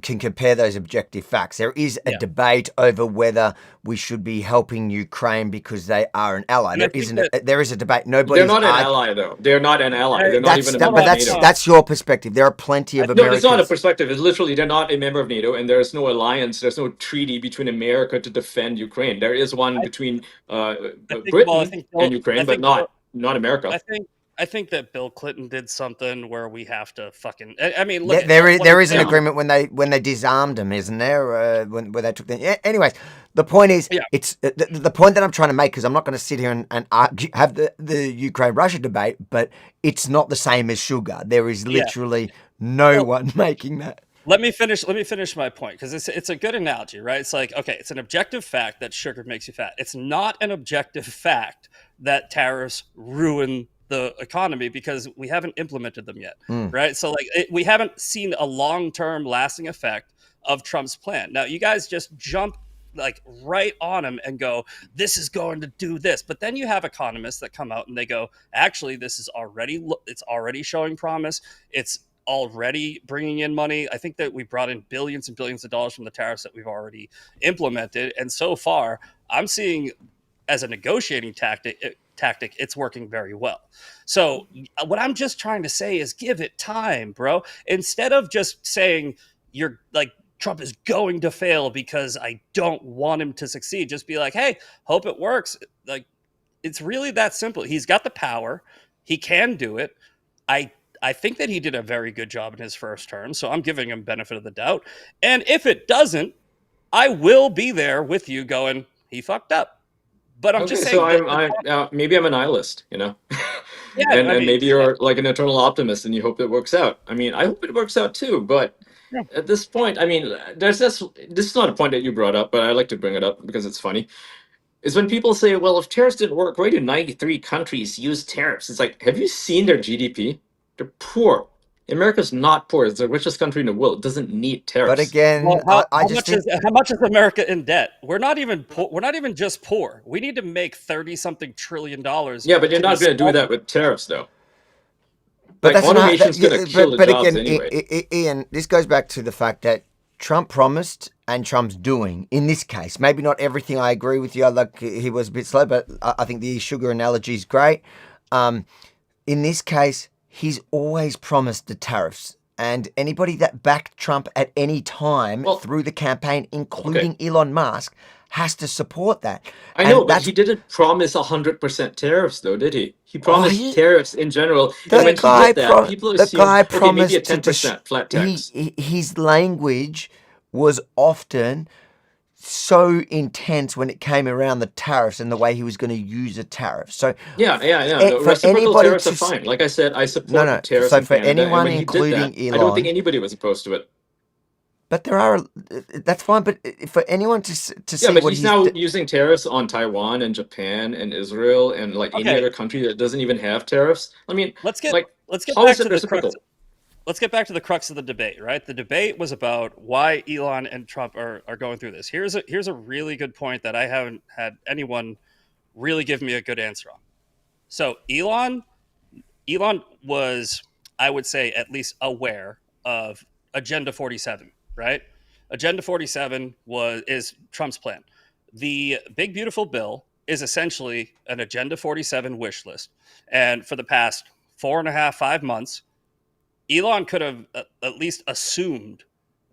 can compare those objective facts. There is a Yeah, debate over whether we should be helping Ukraine because they are an ally. and I think that There is a debate. They're Nobody's not an arguing. ally, though. They're not an ally. They're not even a hold member But of on, that's hold NATO. on. that's your perspective. There are plenty I of No, it's not a Americans. perspective. It's literally they're not a member of NATO, and there's no alliance. There's no treaty between America to defend Ukraine. There is one I, between I think. Well, Britain and Ukraine, but Bill, not America. I think. I think that Bill Clinton did something where we have to fucking. I mean, look at what I'm There is an saying. Yeah, agreement when they disarmed them, isn't there? Where they took them. Yeah, anyways, the point is, Yeah, it's the point that I'm trying to make because I'm not going to sit here and argue, have the Ukraine Russia debate, but it's not the same as sugar. There is yeah. literally no Well, one making that. let me finish my point because it's a good analogy, right? It's like, okay, it's an objective fact that sugar makes you fat. It's not an objective fact that tariffs ruin the economy because we haven't implemented them yet, Mm. right? So like we haven't seen a long-term lasting effect of Trump's plan. Now you guys just jump like right on him and go, this is going to do this. But then you have economists that come out and they go, actually, this is it's already showing promise. It's already bringing in money. I think that we brought in billions and billions of dollars from the tariffs that we've already implemented. And so far, I'm seeing as a negotiating tactic, it's working very well. So what I'm just trying to say is give it time, bro. Instead of just saying you're like Trump is going to fail because I don't want him to succeed, just be like, hey, hope it works. Like it's really that simple. He's got the power. He can do it. I I think that he did a very good job in his first term, so I'm giving him benefit of the doubt. And if it doesn't, I will be there with you going, he fucked up. But I'm just okay. So saying that I maybe I'm a nihilist, yeah, I and mean, maybe you're like an eternal optimist, and you hope it works out. I mean, I hope it works out too, but yeah, at this point, I mean, there's this. This is not a point that you brought up, but I like to bring it up because it's funny. Is when people say, well, if tariffs didn't work, why do 93 countries use tariffs? It's like, have you seen their GDP? They're poor. America's not poor. It's the richest country in the world. It doesn't need But tariffs. again, Well, I just think how much is America in debt? We're not even we're not even just poor. We need to make $30-something trillion Yeah, but you're to be not going to do smart. that with tariffs, though. But Like that's not. automation's going to kill the But jobs again, anyway. Ian, this goes back to the fact that Trump promised and Trump's doing in this case. Maybe not everything I agree with you. Like he was a bit slow, but I think the sugar analogy is great. In this case, he's always promised the tariffs. And anybody that backed Trump at any time Well, through the campaign, okay. including Elon Musk, has to support that. I know, And but that's he didn't promise 100% tariffs, though, did he? He oh, promised tariffs in general, and the when he guy did that, people the assumed, guy okay, maybe a promised to 10% flat tax. his language was often so intense when it came around the tariffs and the way he was going to use a tariff. So Yeah. No, for reciprocal anybody tariffs are fine. Like I said, I support tariffs so in for Canada, and anyone, when he did that, including I don't think Elon, anybody was opposed to it. but there are that's fine. But for anyone to Yeah, see but what he's now using tariffs on Taiwan and Japan and Israel and like any Okay, other country that doesn't even have tariffs. I mean, let's get like, let's get how back is it to the crux. reciprocal? Let's get back to the crux of the debate, right? The debate was about why Elon and Trump are going through this. Here's a really good point that I haven't had anyone really give me a good answer on. So Elon was, I would say, at least aware of Agenda 47, right? Agenda 47 is Trump's plan. The Big Beautiful Bill is essentially an Agenda 47 wish list. And for the past 4.5, 5 months, Elon could have at least assumed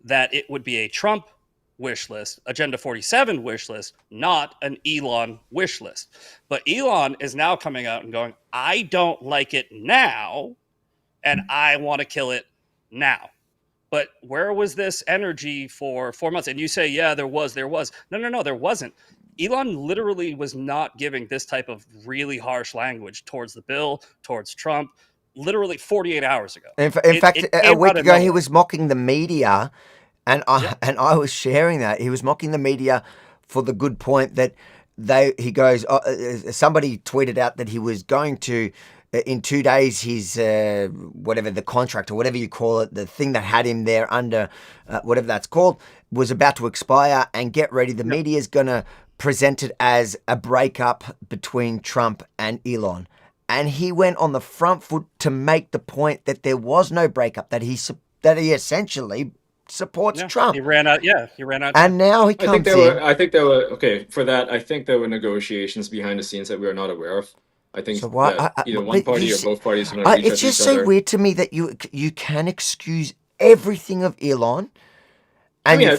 that it would be a Trump wish list, Agenda 47 wish list, not an Elon wish list. But Elon is now coming out and going, I don't like it now, and I want to kill it now. But where was this energy for 4 months? And you say, yeah, there was. No, there wasn't. Elon literally was not giving this type of really harsh language towards the bill, towards Trump, literally 48 hours ago. In fact, It a came week out of ago he nowhere. was mocking the media, and Yeah. I was sharing that he was mocking the media for the good point that he goes. Somebody tweeted out that he was going to. In 2 days, his whatever the contract or whatever you call it, the thing that had him there under whatever that's called, was about to expire. And get ready, the media is going to present it as a breakup between Trump and Elon. And he went on the front foot to make the point that there was no breakup, that he essentially supports Trump. He ran out. Yeah, he ran out. And now he comes in. I think there were okay for that. I think there were negotiations behind the scenes that we are not aware of. I think So why? that either one party or both parties are going to reach out It's to just each so other. weird to me that you can excuse everything of Elon, I and mean, you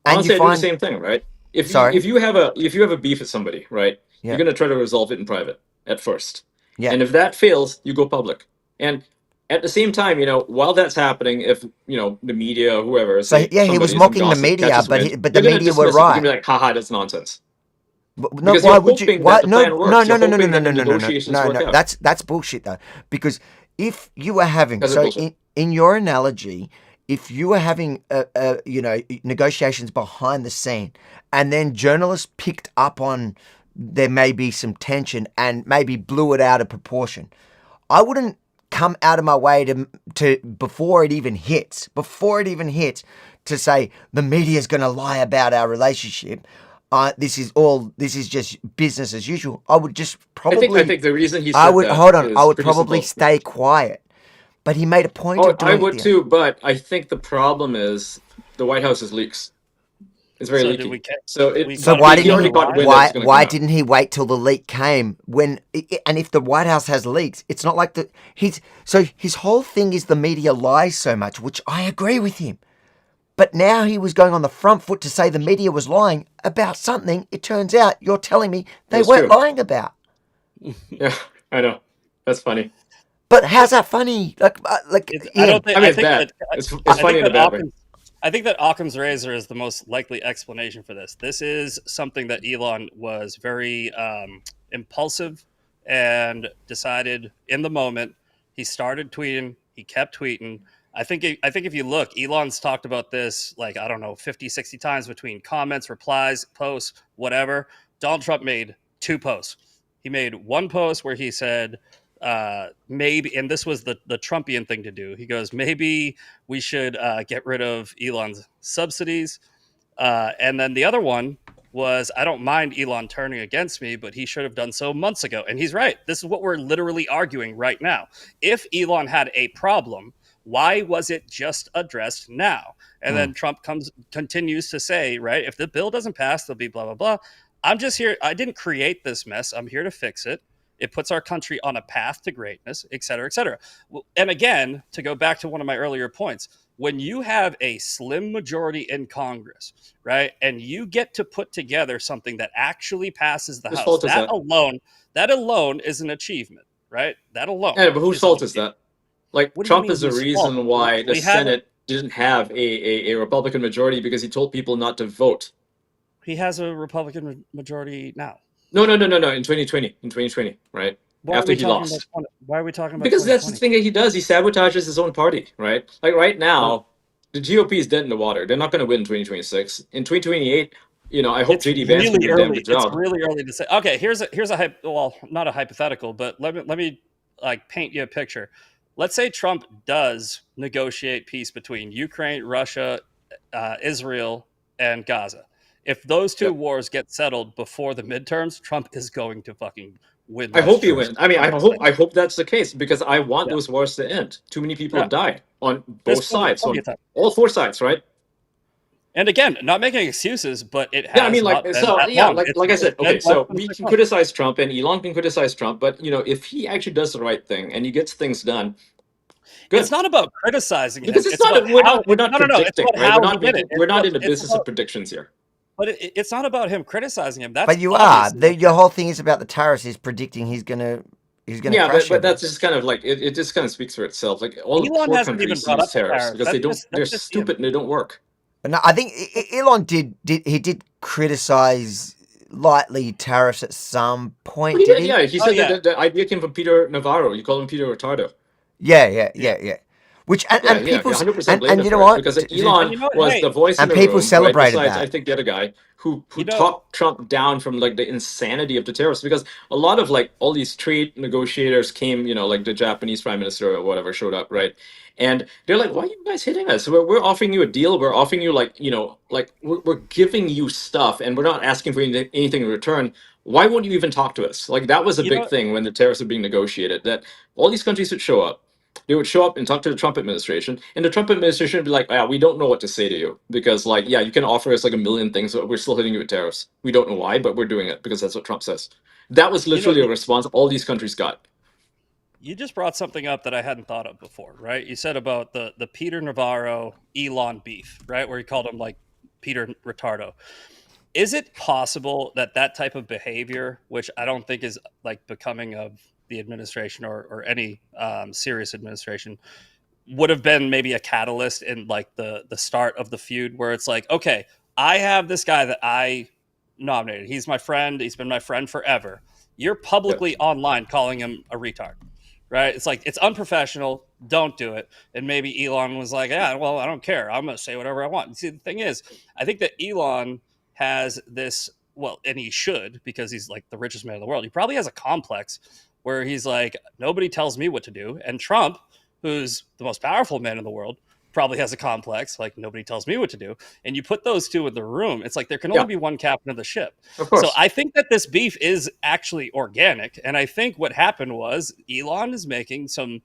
honestly, I do the find same thing, right? sorry, If you have a beef with somebody, right, yeah, you're going to try to resolve it in private at first, yeah. and if that fails, you go public. And at the same time, while that's happening, if the media or whoever, So say yeah, he was somebody, some mocking the gossip media, catches wind, but the you're going to media were dismiss it. You're going right. to be like, haha, that's nonsense. No, Because why you're would you? hoping Why? that the plan works. You're hoping that the No, negotiations work out. That's bullshit though. Because if you were having That's so bullshit. in your analogy, if you were having negotiations behind the scene, and then journalists picked up on there may be some tension and maybe blew it out of proportion, I wouldn't come out of my way to before it even hits to say the media is going to lie about our relationship. This is just business as usual. I would just probably. I think the reason he I said would that hold on. I is would pretty probably simple. stay quiet. But he made a point Oh, of I doing it would there. too, but I think the problem is the White House's leaks. It's very So leaky. did we? So we So caught why him he didn't on he? already the got lie? wind that it's going to come Why out. didn't he wait till the leak came? And if the White House has leaks, it's not like his whole thing is the media lies so much, which I agree with him. But now he was going on the front foot to say the media was lying about something. It turns out you're telling me they That's weren't true. lying about. Yeah, I know. That's funny. But how's that funny? Like I Ian, don't think. I mean, I it's think bad. that. It's I funny think in a that bad way. I think that Occam's razor is the most likely explanation for this. This is something that Elon was very impulsive and decided in the moment. He started tweeting. He kept tweeting. I think if you look, Elon's talked about this like, I don't know, 50, 60 times between comments, replies, posts, whatever. Donald Trump made 2 posts. He made one post where he said, maybe, and this was the Trumpian thing to do. He goes, maybe we should get rid of Elon's subsidies. And then the other one was, I don't mind Elon turning against me, but he should have done so months ago. And he's right. This is what we're literally arguing right now. If Elon had a problem, why was it just addressed now? And then Trump continues to say, right, if the bill doesn't pass, there'll be blah, blah, blah. I'm just here. I didn't create this mess. I'm here to fix it. It puts our country on a path to greatness, et cetera, et cetera. And again, to go back to one of my earlier points, when you have a slim majority in Congress, right, and you get to put together something that actually passes the Whose House, fault is that that? alone is an achievement, right? That alone. Yeah, but whose is an fault is achievement. that? Like, What do you Trump mean is the whose fault? reason why the We had Senate didn't have a Republican majority because he told people not to vote. he has a Republican majority now. No. In 2020, right? Why After are we he talking lost. about why are we talking about Because that's the 2020? thing that he does. He sabotages his own party, right? Like right now, the GOP is dead in the water. They're not going to win in 2026. In 2028, I hope It's JD Vance can really do a damn early. good It's job. really early to say. Okay, here's a well, not a hypothetical, but let me like paint you a picture. Let's say Trump does negotiate peace between Ukraine, Russia, Israel, and Gaza. If those two Yep. wars get settled before the midterms, Trump is going to fucking win I those hope he wars. wins. I mean, I hope that's the case because I want Yeah, those wars to end. Too many people yeah. have died on There's both sides, plenty on of time. all four sides, right? And again, not making excuses, but it Yeah, I mean, has like, not been so that yeah, long. like I It's said, been okay, less so than we six can months. criticize Trump and Elon can criticize Trump, but if he actually does the right thing and he gets things done, It's good. not about criticizing him. Because it's It's about not we're how. not we're not No, no, no. It's predicting, about right? We're how he not did it. making we're not in the It's business of about. predictions here. But it's not about him criticizing him. That's But you are. obviously Your whole thing is about the tariffs. Is predicting he's gonna Yeah, crush but everyone. that's just kind of like it just kind of speaks for itself. Like all the Elon poor hasn't even countries brought use up the tariffs tariffs. because they're That's just him. stupid and they don't work. But no, I think Elon did criticize lightly tariffs at some But point. he Did did, he? yeah. He Oh said that yeah, the idea came from Peter Navarro. You call him Peter Retardo. Yeah. Which Yeah, and yeah, people's 100% blame and him you know for it what? because and Elon you know what? was Hey, the voice in And the people room, right? celebrated Besides, I that. think the other guy who you know, talked Trump down from like the insanity of the tariffs because a lot of like all these trade negotiators came, like the Japanese prime minister or whatever showed up, right? And they're like, "Why are you guys hitting us? We're offering you a deal. We're offering you like, like we're giving you stuff, and we're not asking for anything in return. Why won't you even talk to us?" Like that was a you big know, thing when the tariffs were being negotiated. That all these countries would show up, they would show up and talk to the Trump administration, and the Trump administration would be like, "Yeah, we don't know what to say to you because, like, yeah, you can offer us like a million things, but we're still hitting you with tariffs. We don't know why, but we're doing it because that's what Trump says." That was you know, literally a response all these countries got. you just brought something up that I hadn't thought of before, right? You said about the Peter Navarro Elon beef, right? Where he called him like Peter Retardo. Is it possible that that type of behavior, which I don't think is like becoming of the administration or any serious administration, would have been maybe a catalyst in like the start of the feud, where it's like, okay, I have this guy that I nominated. He's my friend. He's been my friend forever. You're Yeah, publicly online calling him a retard, right? It's like it's unprofessional. Don't do it. And maybe Elon was like, yeah, well, I don't care. I'm going to say whatever I want. See, the thing is, I think that Elon has this. Well, and he should because he's like the richest man in the world. He probably has a complex where he's like, nobody tells me what to do. And Trump, who's the most powerful man in the world, probably has a complex like nobody tells me what to do. And you put those two in the room, it's like there can only yeah, be one captain of the ship. of So course. I think that this beef is actually organic, and I think what happened was Elon is making some,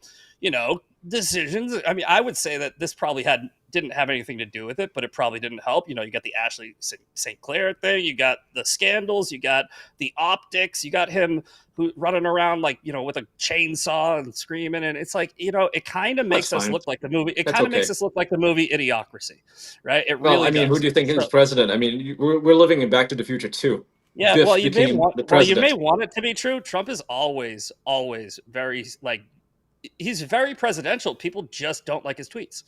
decisions. I mean, I would say that this probably didn't have anything to do with it, but it probably didn't help. You got the Ashley St. Clair thing, you got the scandals, you got the optics, you got him who running around like with a chainsaw and screaming, and it's like it kind of That's makes us fine. look like the movie. It That's kind of makes okay. us look like the movie Idiocracy, right? It Well, I really mean, who does. do you think is So president? I mean, we're living in Back to the Future too. yeah, Biff became the you may president. want it to be true. Trump is always very like he's very presidential. People just don't like his tweets.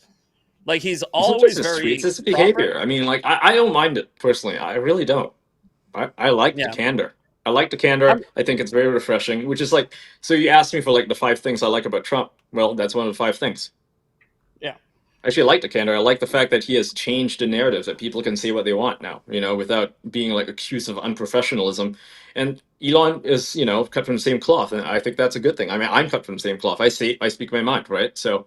Like he's It's not just always his tweets; very it's his proper. behavior. I mean, like I don't mind it personally. I really don't. I like the Yeah, candor. I like the candor. I'm, I think it's very refreshing. Which is like, so you asked me for like the five things I like about Trump. Well, that's one of the five things. yeah. Actually, I like the candor. I like the fact that he has changed the narrative, that people can say what they want now, without being like accused of unprofessionalism. And Elon is, cut from the same cloth, and I think that's a good thing. I mean, I'm cut from the same cloth. I speak my mind, right? So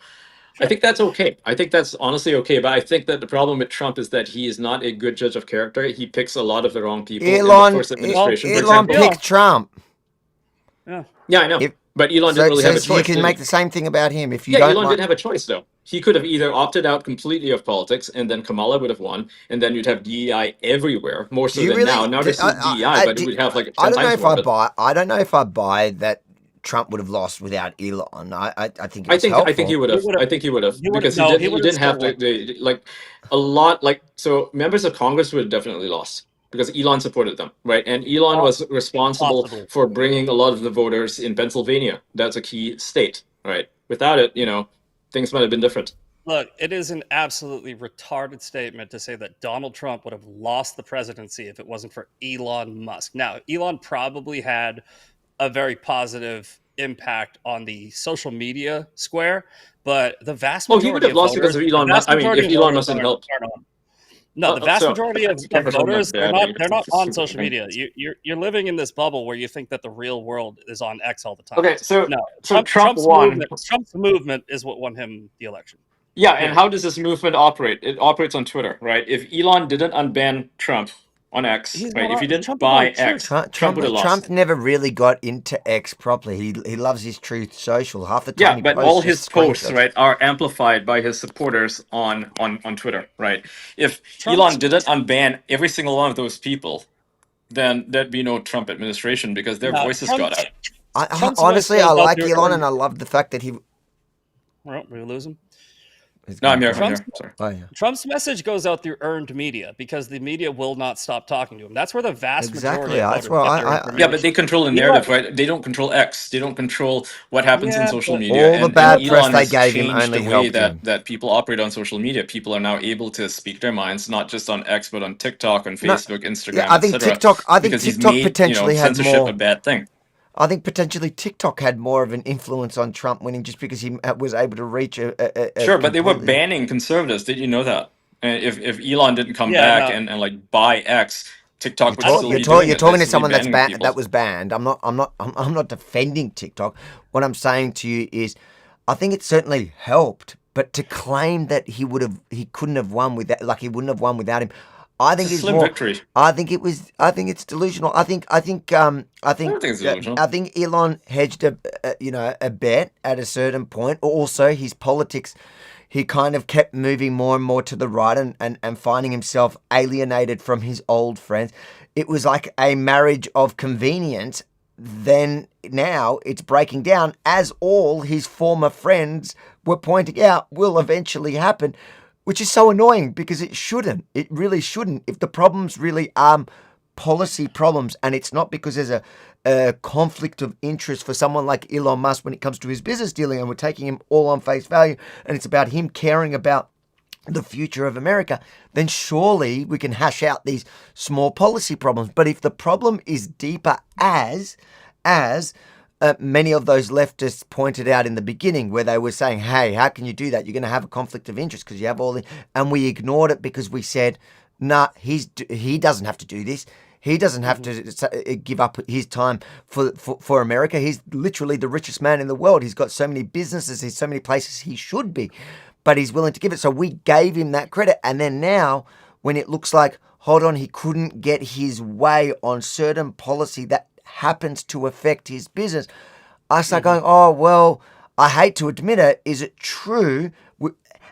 I Sure. think that's okay. I think that's honestly okay. But I think that the problem with Trump is that he is not a good judge of character. He picks a lot of the wrong people in the Elon, first administration, for Elon example. Elon. picked Trump. Yeah. Yeah, I know. If But Elon didn't so, really so have a you choice, can did make he? the same thing about him. If you Yeah, don't Elon like, did have a choice though. He could have either opted out completely of politics, and then Kamala would have won, and then you'd have DEI everywhere, more do so you than now. really? Now there's still DEI, but it would have like I 10 don't know times if more I of it. buy. I don't know if I buy that Trump would have lost without Elon. I think it was I think he helpful. would He have. would have. I think he would have He would have. because No, he he would have didn't still have won. like a lot like so members of Congress would have definitely lost because Elon supported them, right? And Elon was responsible Possibly. for bringing a lot of the voters in Pennsylvania. That's a key state, right? Without it, things might have been different. Look, it is an absolutely retarded statement to say that Donald Trump would have lost the presidency if it wasn't for Elon Musk. Now, Elon probably had a very positive impact on the social media square, but the vast Oh, he would majority have of lost because voters, of the Elon Musk. vast I mean, majority if of Elon voters Musk didn't help. aren't on. No, the vast So majority of Canberra's not voters, bad, but they're not it's on super social thing. media. You're living in this bubble where you think that the real world is on X all the time. Okay, No, so Trump won. Trump's movement is what won him the election. Yeah, and Period. how does this movement operate? It operates on Twitter, right? If Elon didn't unban Trump on X, He's right? not If he on. didn't Trump is on buy truth. X, Trump would have Trump lost. never really got into X properly. He loves his Truth Social. Half the time Yeah, he but all posts his just posts, screenshots. right, are amplified by his supporters on Twitter, right? If Trump's Elon didn't unban every single one of those people, then there'd be no Trump administration because their no voices got Trump's out. I Trump's voice honestly, I goes out like through Elon, and earned. I love the fact that Well, we lose him. he's No, I'm gone here. I'm quiet. Trump's here. Sorry. Oh yeah, Trump's message goes out through earned media because the media will not stop talking to him. That's where the vast majority exactly. of That's voters why get their Yeah, but information. they control the Elon, narrative, right? They don't control X. They don't control what happens in yeah, social but media. all the And bad press Elon they has gave him changed the only way helped that him. people operate on social media. People are now able to speak their minds, not just on X, but on TikTok, on No, Facebook, yeah, Instagram, etc. I think Because he's TikTok made, potentially had censorship a more. bad thing. I think potentially TikTok had more of an influence on Trump winning just because he was able to reach a Sure, but they were completely. banning conservatives. Did you know that? And if Elon didn't come yeah, back no, and like buy X, TikTok would I don't still You're, be think. doing you're it. They'd talking to still be someone banning that people. was banned. I'm not defending TikTok. What I'm saying to you is, I think it certainly helped, but to claim that he couldn't have won without, like he wouldn't have won without him, I It's a think is slim more. victory. I think it's delusional. I don't think it's delusional. I think Elon hedged a bet at a certain point. Also, his politics, he kind of kept moving more and more to the right and finding himself alienated from his old friends. It was like a marriage of convenience. Then now it's breaking down, as all his former friends were pointing out will eventually happen, which is so annoying because it shouldn't. It really shouldn't. If the problems really are policy problems and it's not because there's a conflict of interest for someone like Elon Musk when it comes to his business dealing and we're taking him all on face value and it's about him caring about the future of America, then surely we can hash out these small policy problems. But if the problem is deeper, as many of those leftists pointed out in the beginning, where they were saying, hey, how can you do that? You're going to have a conflict of interest because you have all the... And we ignored it because we said, nah, he doesn't have to do this. He doesn't have to give up his time for America. He's literally the richest man in the world. He's got so many businesses. There's so many places he should be, but he's willing to give it. So we gave him that credit. And then now, when it looks like, hold on, he couldn't get his way on certain policy that happens to affect his business, I start going, oh, well, I hate to admit it. Is it true?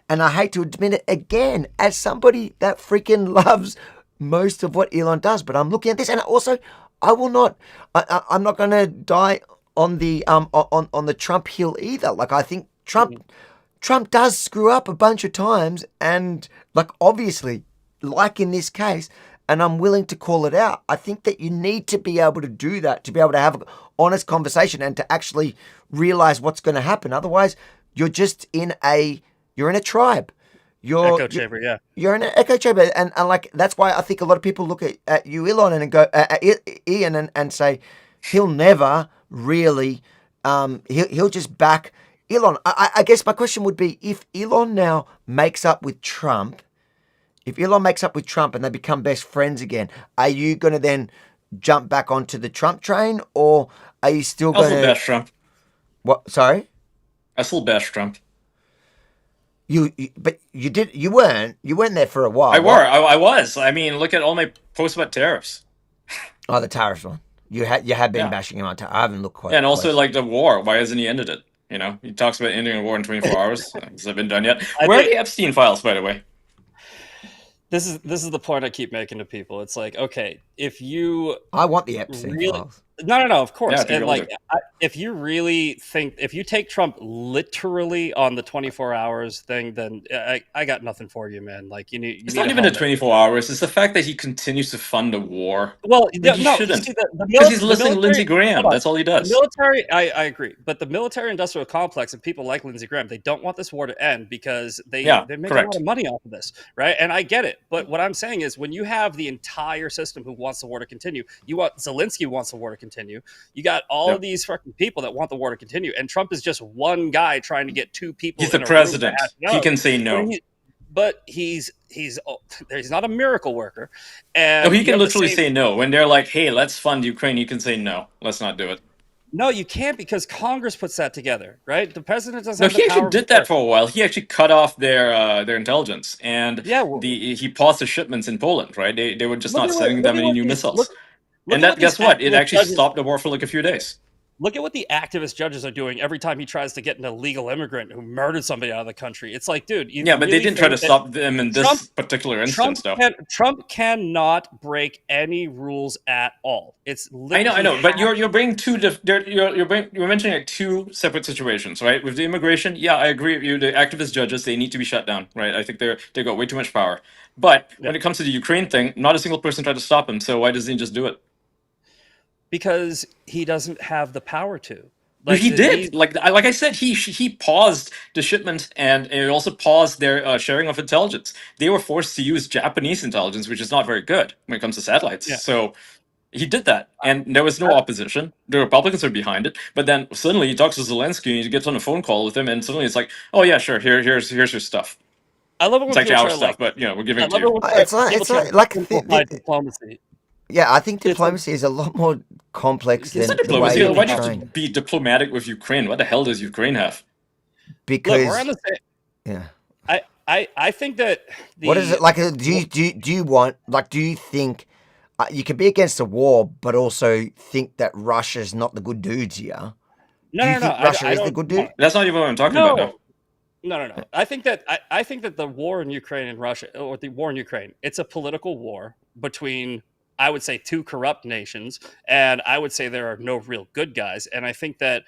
And I hate to admit it again as somebody that freaking loves most of what Elon does. But I'm looking at this, and also, I will not. I'm not going to die on the on the Trump hill either. Like I think Trump does screw up a bunch of times, and like obviously, like in this case. And I'm willing to call it out. I think that you need to be able to do that, to be able to have an honest conversation and to actually realize what's going to happen. Otherwise, you're just in a tribe. Echo chamber, yeah. You're in an echo chamber. And like, that's why I think a lot of people look at you, Elon, and go, Ian, and say, he'll never really, he'll just back Elon, I guess my question would be, if Elon now makes up with Trump, if Elon makes up with Trump and they become best friends again, are you going to then jump back onto the Trump train, or are you still I going still to... bash Trump. What? Sorry? I still bash Trump. But you weren't there for a while. I was. I mean, look at all my posts about tariffs. Oh, the tariffs one. You have been Yeah. bashing him on tariffs. I haven't looked quite. Yeah, and also close. like the war. Why hasn't he ended it? You know, he talks about ending a war in 24 hours. Has that been done yet? Where are the Epstein files, by the way? This is the point I keep making to people. It's like, okay, if you I want the Epstein files. No, of course. Yeah, And like, if you really think, if you take Trump literally on the 24 hours thing, then I got nothing for you, man. Like, it's not even the 24 hours. It's the fact that he continues to fund a war. Well, he shouldn't. Because he's listening to Lindsey Graham. That's all he does. The military, I agree. But the military-industrial complex and people like Lindsey Graham, they don't want this war to end because they make a lot of money off of this, right? And I get it. But what I'm saying is, when you have the entire system who wants the war to continue, you want Zelensky wants the war to continue. You got all of these fucking people that want the war to continue, and Trump is just one guy trying to get two people. He's the president. He can say no. But he's not a miracle worker. And no, he can literally say no. When they're like, hey, let's fund Ukraine, you can say no. Let's not do it. No, you can't, because Congress puts that together, right? The president doesn't have the power. No, he actually did that for a while. He actually cut off their intelligence. And he paused the shipments in Poland, right? They were just not sending them any new missiles. And that, guess what? It actually stopped the war for like a few days. Look at what the activist judges are doing every time he tries to get an illegal immigrant who murdered somebody out of the country. It's like, dude. Yeah, but they didn't try to stop them in this particular instance, though. Trump cannot break any rules at all. It's I know, but you're bringing you're mentioning like two separate situations, right? With the immigration, yeah, I agree with you. The activist judges, they need to be shut down, right? I think they got way too much power. But when it comes to the Ukraine thing, not a single person tried to stop him. So why doesn't he just do it? Because he doesn't have the power to. Like, he did. Like I said, he paused the shipment, and it also paused their sharing of intelligence. They were forced to use Japanese intelligence, which is not very good when it comes to satellites. Yeah. So he did that, and there was no opposition. The Republicans are behind it. But then suddenly he talks to Zelensky, and he gets on a phone call with him, and suddenly it's like, oh yeah, sure, here's your stuff. I love it when it's actually our stuff, but we're giving it to you. It's like diplomacy. Yeah, I think diplomacy is a lot more complex than diplomacy. Why do you have to be diplomatic with Ukraine? What the hell does Ukraine have? Because we're on the same. Yeah, I think that what is it like? Do you want, like, do you think you can be against a war, but also think that Russia's not the good dudes here? No, Russia is the good dude. That's not even what I'm talking about now. No. I think that the war in Ukraine and Russia, or the war in Ukraine, it's a political war between, I would say, two corrupt nations, and I would say there are no real good guys. And I think that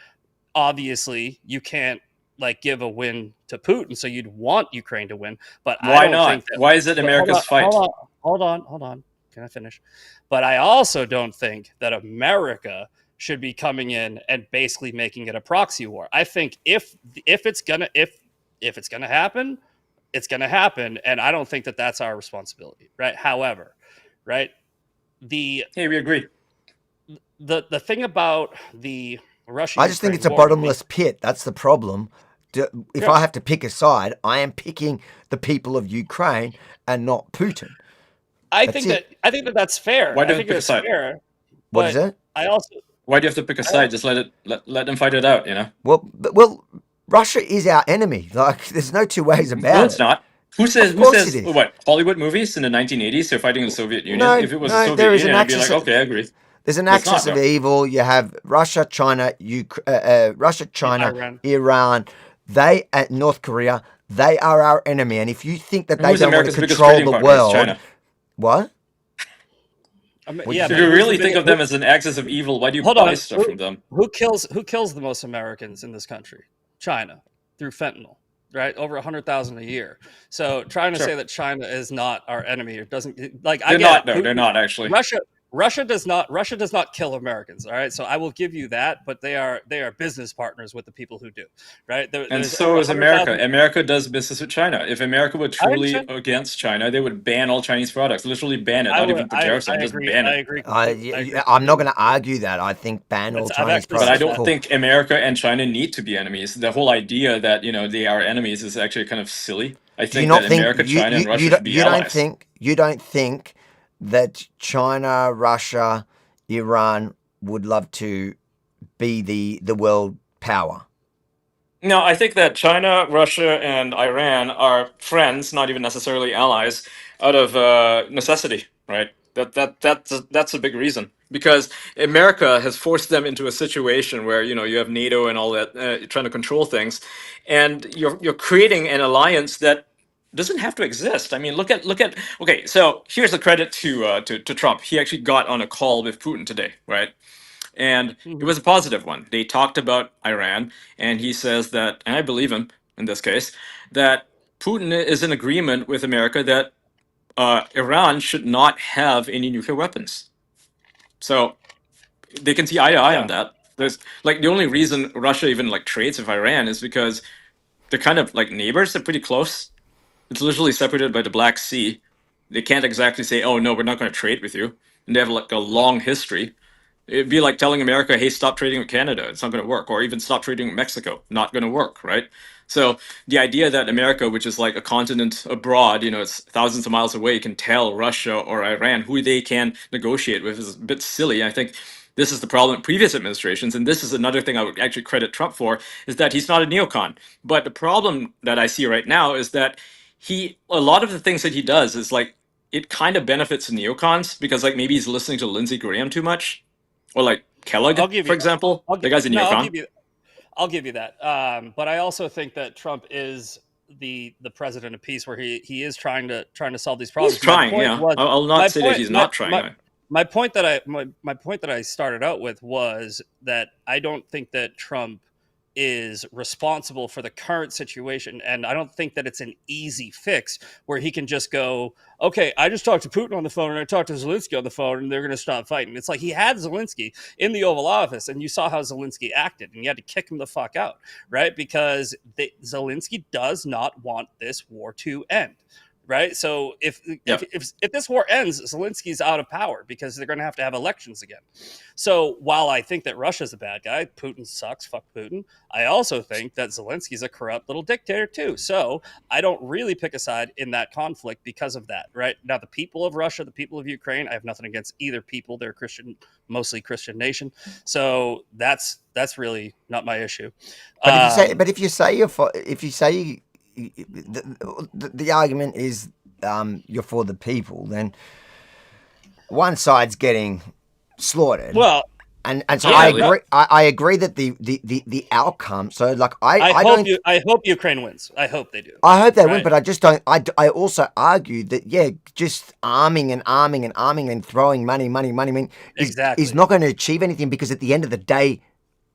obviously you can't like give a win to Putin, so you'd want Ukraine to win. But why not? Why is it America's fight? Hold on. Can I finish? But I also don't think that America should be coming in and basically making it a proxy war. I think if it's gonna happen, it's gonna happen, and I don't think that that's our responsibility, right? However, right. We agree. The thing about the Russia, I just think it's a bottomless pit. That's the problem. If I have to pick a side, I am picking the people of Ukraine and not Putin. I think that that's fair. Why don't you pick a side? Fair, what is it? Why do you have to pick a side? Just let them fight it out. You know. Well, Russia is our enemy. Like, there's no two ways about it. No, it's not. Who says what? Hollywood movies in the 1980s? They're fighting the Soviet Union. No, if it was the Soviet Union, I'd be like, okay, I agree. There's an axis of evil. You have Russia, China, Iran. They at North Korea. They are our enemy. And if you think that they don't want to control the world, what? If you really think of them as an axis of evil, why do you buy stuff from them? Who kills the most Americans in this country? China, through fentanyl. Right, over 100,000 a year. So trying to say that China is not our enemy, or doesn't like. They're not actually. Russia does not kill Americans. All right, so I will give you that, but they are business partners with the people who do. Right, And there's so over is America. 100,000. America does business with China. If America were I truly understand. against China, they would ban all Chinese products. Literally ban it. I Not would. even put tariffs on, I just agree. ban I it. agree completely. I agree I'm not completely. going to argue that. I think ban all I've Chinese actually But I said products. that. don't Cool. think America and China need to be enemies. The whole idea that, they are enemies is actually kind of silly. I Do you think not that think America, China, and Russia should be allies. you don't think that China, Russia, Iran would love to be the world power? No, I think that China, Russia, and Iran are friends, not even necessarily allies, out of necessity, right? That's a big reason because America has forced them into a situation where you have NATO and all that trying to control things, and you're creating an alliance that doesn't have to exist. I mean, look at. Okay, so here's the credit to Trump. He actually got on a call with Putin today, right? And it Mhm. was a positive one. They talked about Iran, and he says that, and I believe him in this case, that Putin is in agreement with America that Iran should not have any nuclear weapons. So they can see eye to eye on Yeah. that. There's like the only reason Russia even like trades with Iran is because they're kind of like neighbors. They're pretty close. It's literally separated by the Black Sea. They can't exactly say, "Oh no, we're not going to trade with you," and they have like a long history. It'd be like telling America, hey, stop trading with Canada. It's not going to work. Or even stop trading with Mexico. Not going to work, right? So the idea that America, which is like a continent abroad, it's thousands of miles away, can tell Russia or Iran who they can negotiate with is a bit silly. I think this is the problem in previous administrations. And this is another thing I would actually credit Trump for, is that he's not a neocon. But the problem that I see right now is that a lot of the things that he does is like, it kind of benefits neocons because like maybe he's listening to Lindsey Graham too much or like Kellogg, I'll give for you. example. I'll The give. guy's a No, I'll neocon. give you. I'll give you that. But I also think that Trump is the president of peace, where he is trying to solve these He's problems. My trying, point yeah. was I'll not my say that point he's not trying. my point that my point that I started out with was that I don't think that Trump is responsible for the current situation, and I don't think that it's an easy fix where he can just go, okay, I just talked to Putin on the phone and I talked to Zelensky on the phone and they're going to stop fighting. It's like he had Zelensky in the Oval Office and you saw how Zelensky acted and you had to kick him the fuck out, right? Because Zelensky does not want this war to end. Right. So if this war ends, Zelensky's out of power because they're going to have elections again. So while I think that Russia's a bad guy, Putin sucks, fuck Putin, I also think that Zelensky's a corrupt little dictator too. So I don't really pick a side in that conflict because of that. Right now, the people of Russia, the people of Ukraine, I have nothing against either people. They're Christian, mostly Christian nation. So that's really not my issue. But if you say the argument is you're for the people, then one side's getting slaughtered. Well, and so Yeah, I like- agree. I agree that the outcome. So like I don't. hope Ukraine wins. I hope they do. I hope they win, Right. but I just don't. I also argue that just arming and throwing money. I mean, Exactly. is not going to achieve anything because at the end of the day,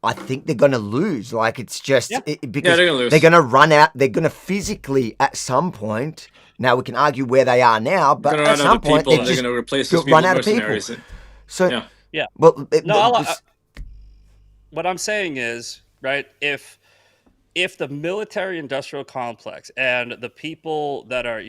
I think they're going to lose. Like it's just Yeah. because they're gonna lose. they're going to run out. They're going to physically at some point. Now we can argue where they are now, but They're at gonna run out some of point people they're and they're just gonna replace go- those people run with out of people. mercenaries. So Yeah. Yeah. well, No, what I'm saying is, right, if the military industrial complex and the people that are,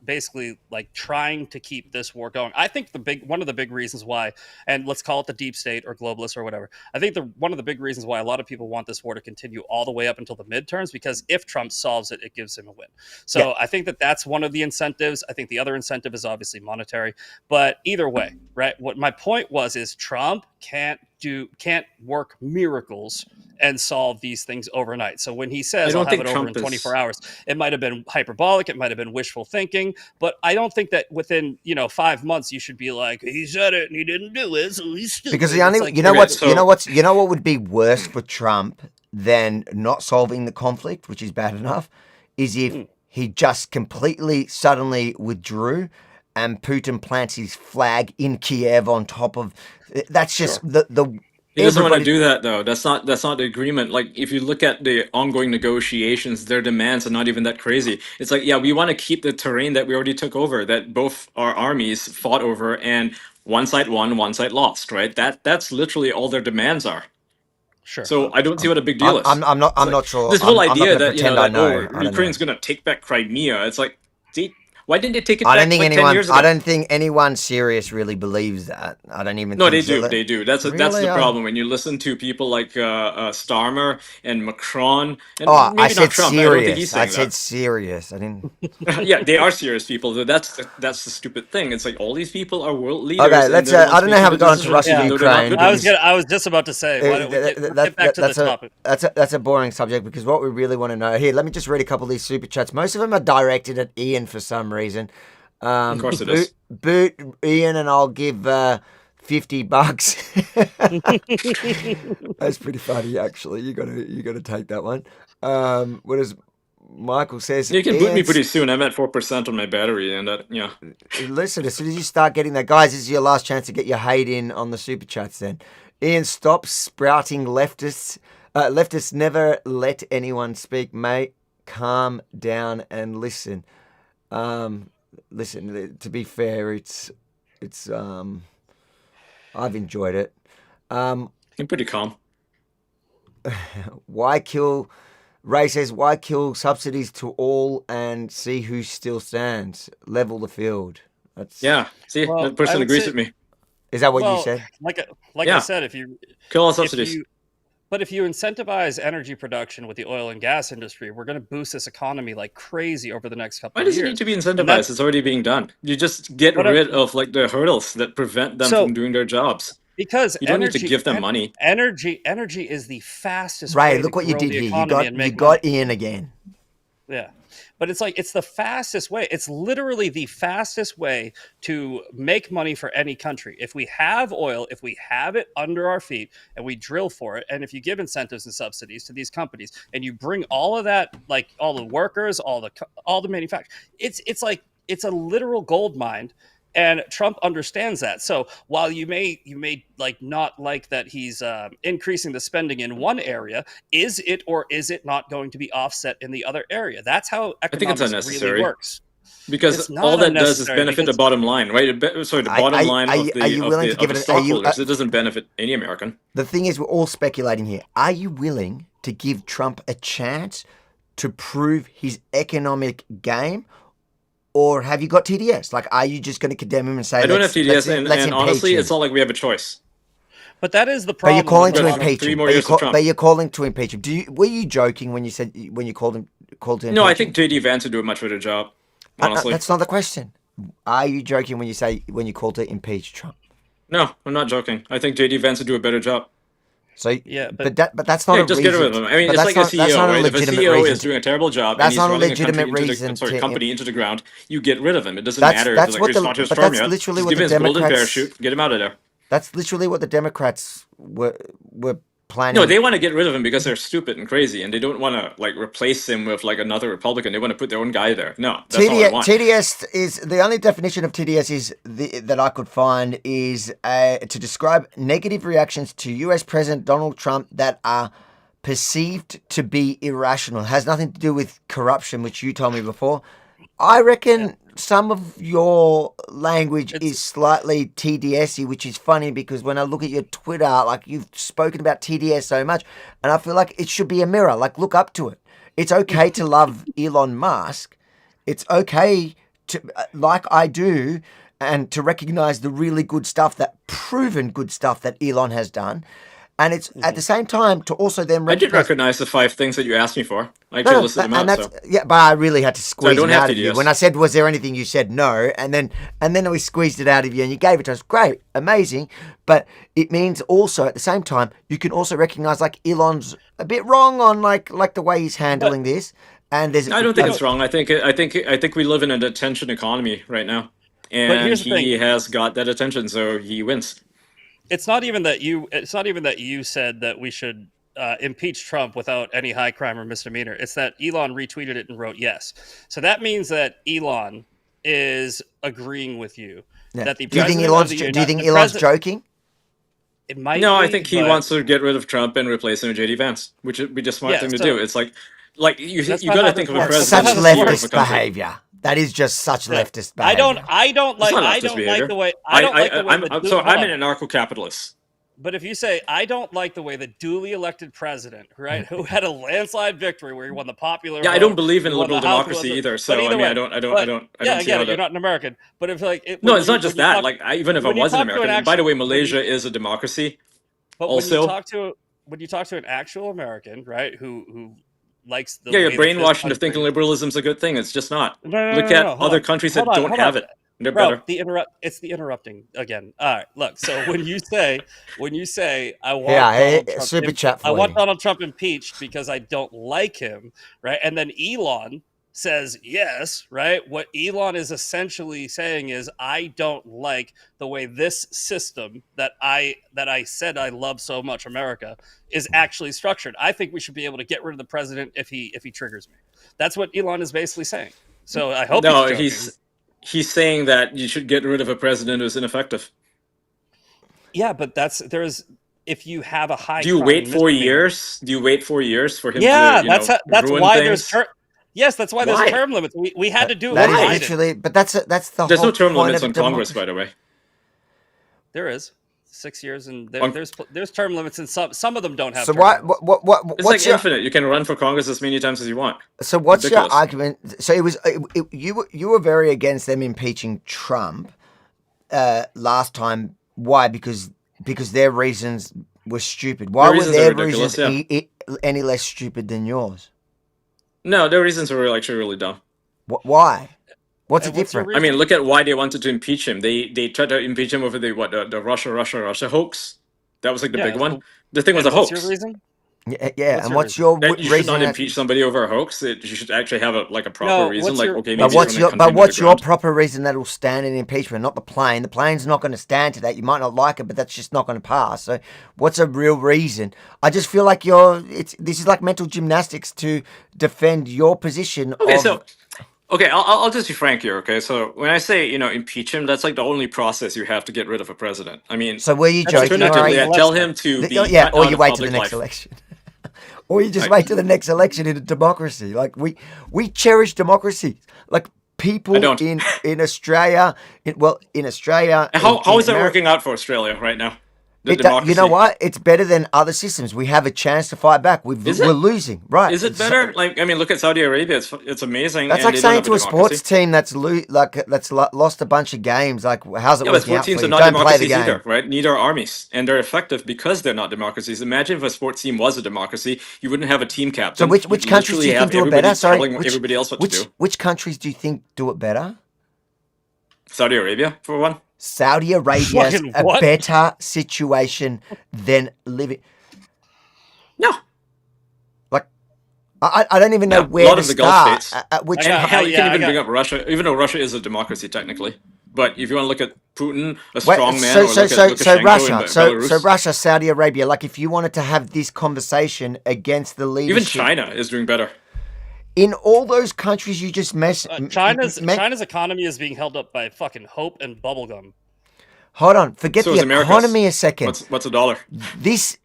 basically like trying to keep this war going, I think one of the big reasons why, and let's call it the deep state or globalists or whatever, I think one of the big reasons why a lot of people want this war to continue all the way up until the midterms, because if Trump solves it, it gives him a win. So I think that's one of the incentives. I think the other incentive is obviously monetary, but either way, right, what my point is Trump can't work miracles and solve these things overnight. So when he says I I'll don't have think it over Trump in 24 is- hours, it might have been hyperbolic, it might have been wishful thinking, but I don't think that within 5 months you should be like, he said it and he didn't do it, so he's stupid. because the only It's like, what would be worse for Trump than not solving the conflict, which is bad enough, is if he just completely suddenly withdrew and Putin plants his flag in Kiev on top of. That's just the He doesn't want to everybody. do that though. That's not the agreement. Like if you look at the ongoing negotiations, their demands are not even that crazy. It's like, yeah, we want to keep the terrain that we already took over, that both our armies fought over, and one side won, one side lost, right? That's literally all their demands are. Sure. So I don't see I'm, what a big deal is. I'm not. It's I'm like not sure. this whole I'm not idea going to that pretend I oh, know. I don't know. Ukraine's gonna take back Crimea. It's like, see, why didn't they take it I don't back think like 10 anyone. years I ago? don't think anyone serious really believes that. I don't even No, think they so. do. They do. That's Really? the problem when you listen to people like Starmer and Macron, Oh, and I maybe not said Trump. I don't think he's serious. I saying said that. serious. I didn't. Yeah, they are serious people. So that's the stupid thing. It's like all these people are world Okay, leaders, and let's. they're the I ones don't know making how the we got into decisions, Russia Yeah. even though they're not Ukraine good I was ones. gonna. I was just about to say, why don't we get back to the topic? That's a boring subject because what we really want to know here. Let me just read a couple of these super chats. Most of them are directed at Ian for some reason. Of course it is. Boot Ian, and I'll give $50. That's pretty funny, actually. You gotta take that one. What does Michael says? You can boot me Ian's pretty soon. I'm at 4% on my battery, and that yeah. listen. As soon as you start getting that, guys, this is your last chance to get your hate in on the super chats. Then, Ian, stop sprouting leftists. Leftists never let anyone speak, mate. Calm down and listen. Listen. To be fair, it's I've enjoyed it. I'm pretty calm. Why kill? Ray says, why kill subsidies to all and see who still stands? Level the field. That's Yeah. See, Well, that I person would agrees say, with me. Is that what you well, said? like I Yeah. said, Kill all if subsidies. you but if you incentivize energy production with the oil and gas industry, we're going to boost this economy like crazy over the next couple Why of does it years. need to be And incentivized? It's already being done. You just get what rid of like the hurdles that prevent them so from doing their jobs. because You don't need to give them money. energy is the fastest Ray, way to look what you grow did the here. economy and You make money. got Ian again. Yeah. But it's the fastest way. It's literally the fastest way to make money for any country. If we have oil, if we have it under our feet and we drill for it, and if you give incentives and subsidies to these companies and you bring all of that, like all the workers, all the manufacturers, it's a literal gold mine. And Trump understands that. So while you may like not like that he's increasing the spending in one area, is it or is it not going to be offset in the other area? That's how I think it's economics really unnecessary works. because It's all not that does is unnecessary benefit the because bottom line, right? Sorry, the bottom line of Are the you of willing the to of give the it? Are you? stockholders. It doesn't benefit any American. The thing is, we're all speculating here. Are you willing to give Trump a chance to prove his economic game? Or have you got TDS? Like, are you just going to condemn him and say, I don't have let's TDS, and impeach honestly, him? it's not like we have a choice. but that is the But you're problem with calling a to We've lot got of impeach 3 him. more years of Trump. But you're calling to impeach him. Were you joking when you said when you called to No, I impeach him? think JD Vance would do a much better job. Honestly, That's not the question. Are you joking when you called to impeach Trump? no, I'm not joking. I think JD Vance would do a better job. So, yeah, but that's not Yeah, a just get rid reason. of him. I mean, But it's like a that's CEO, not a right? If a legitimate CEO reason. is doing a terrible job and That's he's not a running a country legitimate into reason the to. company into the ground, you get rid of him. It doesn't That's matter. that's It's like what it's the. not his But term that's yet. literally Just what give the him his golden Democrats. parachute. Get him out of there. That's literally what the Democrats were planning. No, they want to get rid of him because they're stupid and crazy, and they don't want to like replace him with like another Republican. They want to put their own guy there. No, that's not what I want. TDS is the only definition of TDS that I could find is to describe negative reactions to U.S. President Donald Trump that are perceived to be irrational. It has nothing to do with corruption, which you told me before. I reckon some of your language is slightly TDS-y, which is funny because when I look at your Twitter, like you've spoken about TDS so much, and I feel like it should be a mirror. Like, look up to it. It's okay to love Elon Musk. It's okay to, like I do, and to recognize the really good stuff, that proven good stuff that Elon has done. And it's at the same time to also then I did recognize. recognize the 5 things that you asked me for. I actually listed them And out. that's So yeah, but I really had to I squeeze don't them have out of you. TDS. When I said, "Was there anything?" you said no, and then we squeezed it out of you, and you gave it to us. Great, amazing, but it means also at the same time you can also recognize like Elon's a bit wrong on like the way he's handling this, and there's. I don't think it's wrong. I think we live in an attention economy right now, but and here's the thing. he has got that attention, so he wins. It's not even that you said that we should impeach Trump without any high crime or misdemeanor. It's that Elon retweeted it and wrote yes. So that means that Elon is agreeing with you that the Do you think president of Elon's? the Do you Uni- think the Elon's president- joking? It might No, I be, think he but wants to get rid of Trump and replace him with JD Vance, which would be the smart yeah. thing to do. So It's like that's you not got how to this think of a works. That's That's not such president how as the this leader of a leftist works. country. behavior. That is just such Yeah. leftist I don't. behavior. I don't It's like. not I leftist don't like behavior. the way. I don't like the way the. So Hold I'm on. an anarcho-capitalist. But if you say I don't like the way the duly elected president, right, who had a landslide victory where he won the popular Yeah, I don't vote, believe he in won liberal the House, he won democracy either. but So I either mean, way, I but don't, I yeah, don't I see get how it. You're that. not an American, but if like No, it's not when just you that. talk Like, even if I when you was an talk to an American, and by actual the way, when you Malaysia is a democracy. but Also, when you talk to an actual American, right, who likes the yeah, you're way that this brainwashed into thinking country. liberalism's a good thing. It's just not. No, no, Look no, no, at no. other countries that don't Hold have on, it. They're bro. better. It's the interrupting again. All right, look. So when you say Yeah, super chat I for want you. Donald Trump impeached because I don't like him, right? And then Elon says yes, right? What Elon is essentially saying is I don't like the way this system that I said I love so much, America, is actually structured. I think we should be able to get rid of the president if he triggers me. That's what Elon is basically saying. So I hope he's No, joking. he's saying that you should get rid of a president who's ineffective. Yeah, but there's if you have a high Do you crime wait 4 misdemeanor. years? Do you wait 4 years for him to, Yeah, that's ruin why there's things? yes, that's why there's Why? term limits. We had to do it That with is Why? Biden. literally, but that's the There's whole no term point limits of on Congress, democracy. by the way. There is 6 years, and On, there's term limits, and some of them don't have So term limits. it's like what's your infinite. You can run for Congress as many times as you want. what's your Ridiculous. argument? So you were very against them impeaching Trump last time. Why? Because their reasons were stupid. Why The were reasons are their ridiculous, reasons yeah. any less stupid than yours? No, their reasons were actually really dumb. Why? What's And it what's your different? I mean, reason? look at why they wanted to impeach him. They tried to impeach him over the Russia hoax. That was like the big Yeah. one. The thing was And a what's your hoax. reason? Yeah, What's and your what's reason? your That you should reason? not impeach somebody over a hoax. You should actually have a proper No, reason. Like, okay, But maybe it's going to country into the what's your ground. proper reason that'll stand in impeachment? Not the plane. The plane's not going to stand to that. You might not like it, but that's just not going to pass. So, what's a real reason? I just feel like this is like mental gymnastics to defend your position. Okay, of so okay, I'll just be frank here. Okay, so when I say impeach him, that's like the only process you have to get rid of a president. I mean, So were you That's a joking, or are alternatively, you? I different tell level. him to be Yeah, cut or out you of wait to the public next life. election, or you just I, wait to the next election in a democracy. Like we cherish democracy. Like I people don't. in Australia, in Australia, How in is that America. working out for Australia right now? The You know democracy. what? It's better than other systems. We have a chance to fight back. Is We're it? losing, right? Is it better? Like, I mean, look at Saudi Arabia. It's amazing, That's and like they don't saying have a to a sports democracy. team that's lost a bunch of games. Like, how's it Yeah, but working sports out for teams are you? not Don't play the democracies game. either, right? Neither are armies, and they're effective because they're not democracies. Imagine if a sports team was a democracy, you wouldn't have a team So, captain. which You'd countries do literally you think have do it everybody better? Sorry, telling everybody else what to do. which countries do you think do it better? Saudi Arabia, for one. Saudi Arabia's Fucking a what? better situation than living. No, Like, I don't even know no. A where lot to of the Gulf start. states, Which and hell, you can Yeah, I even bring got. up Russia, even though Russia is a democracy technically. But if you want to look at Putin, a Wait, strong man, or look at so Lukashenko in Russia, so Belarus, Russia, Saudi Arabia. Like, if you wanted to have this conversation against the even leadership China is doing better. in all those countries you just China's economy is being held up by fucking hope and bubblegum. Hold on, forget So the is America's. economy a second. What's a dollar? This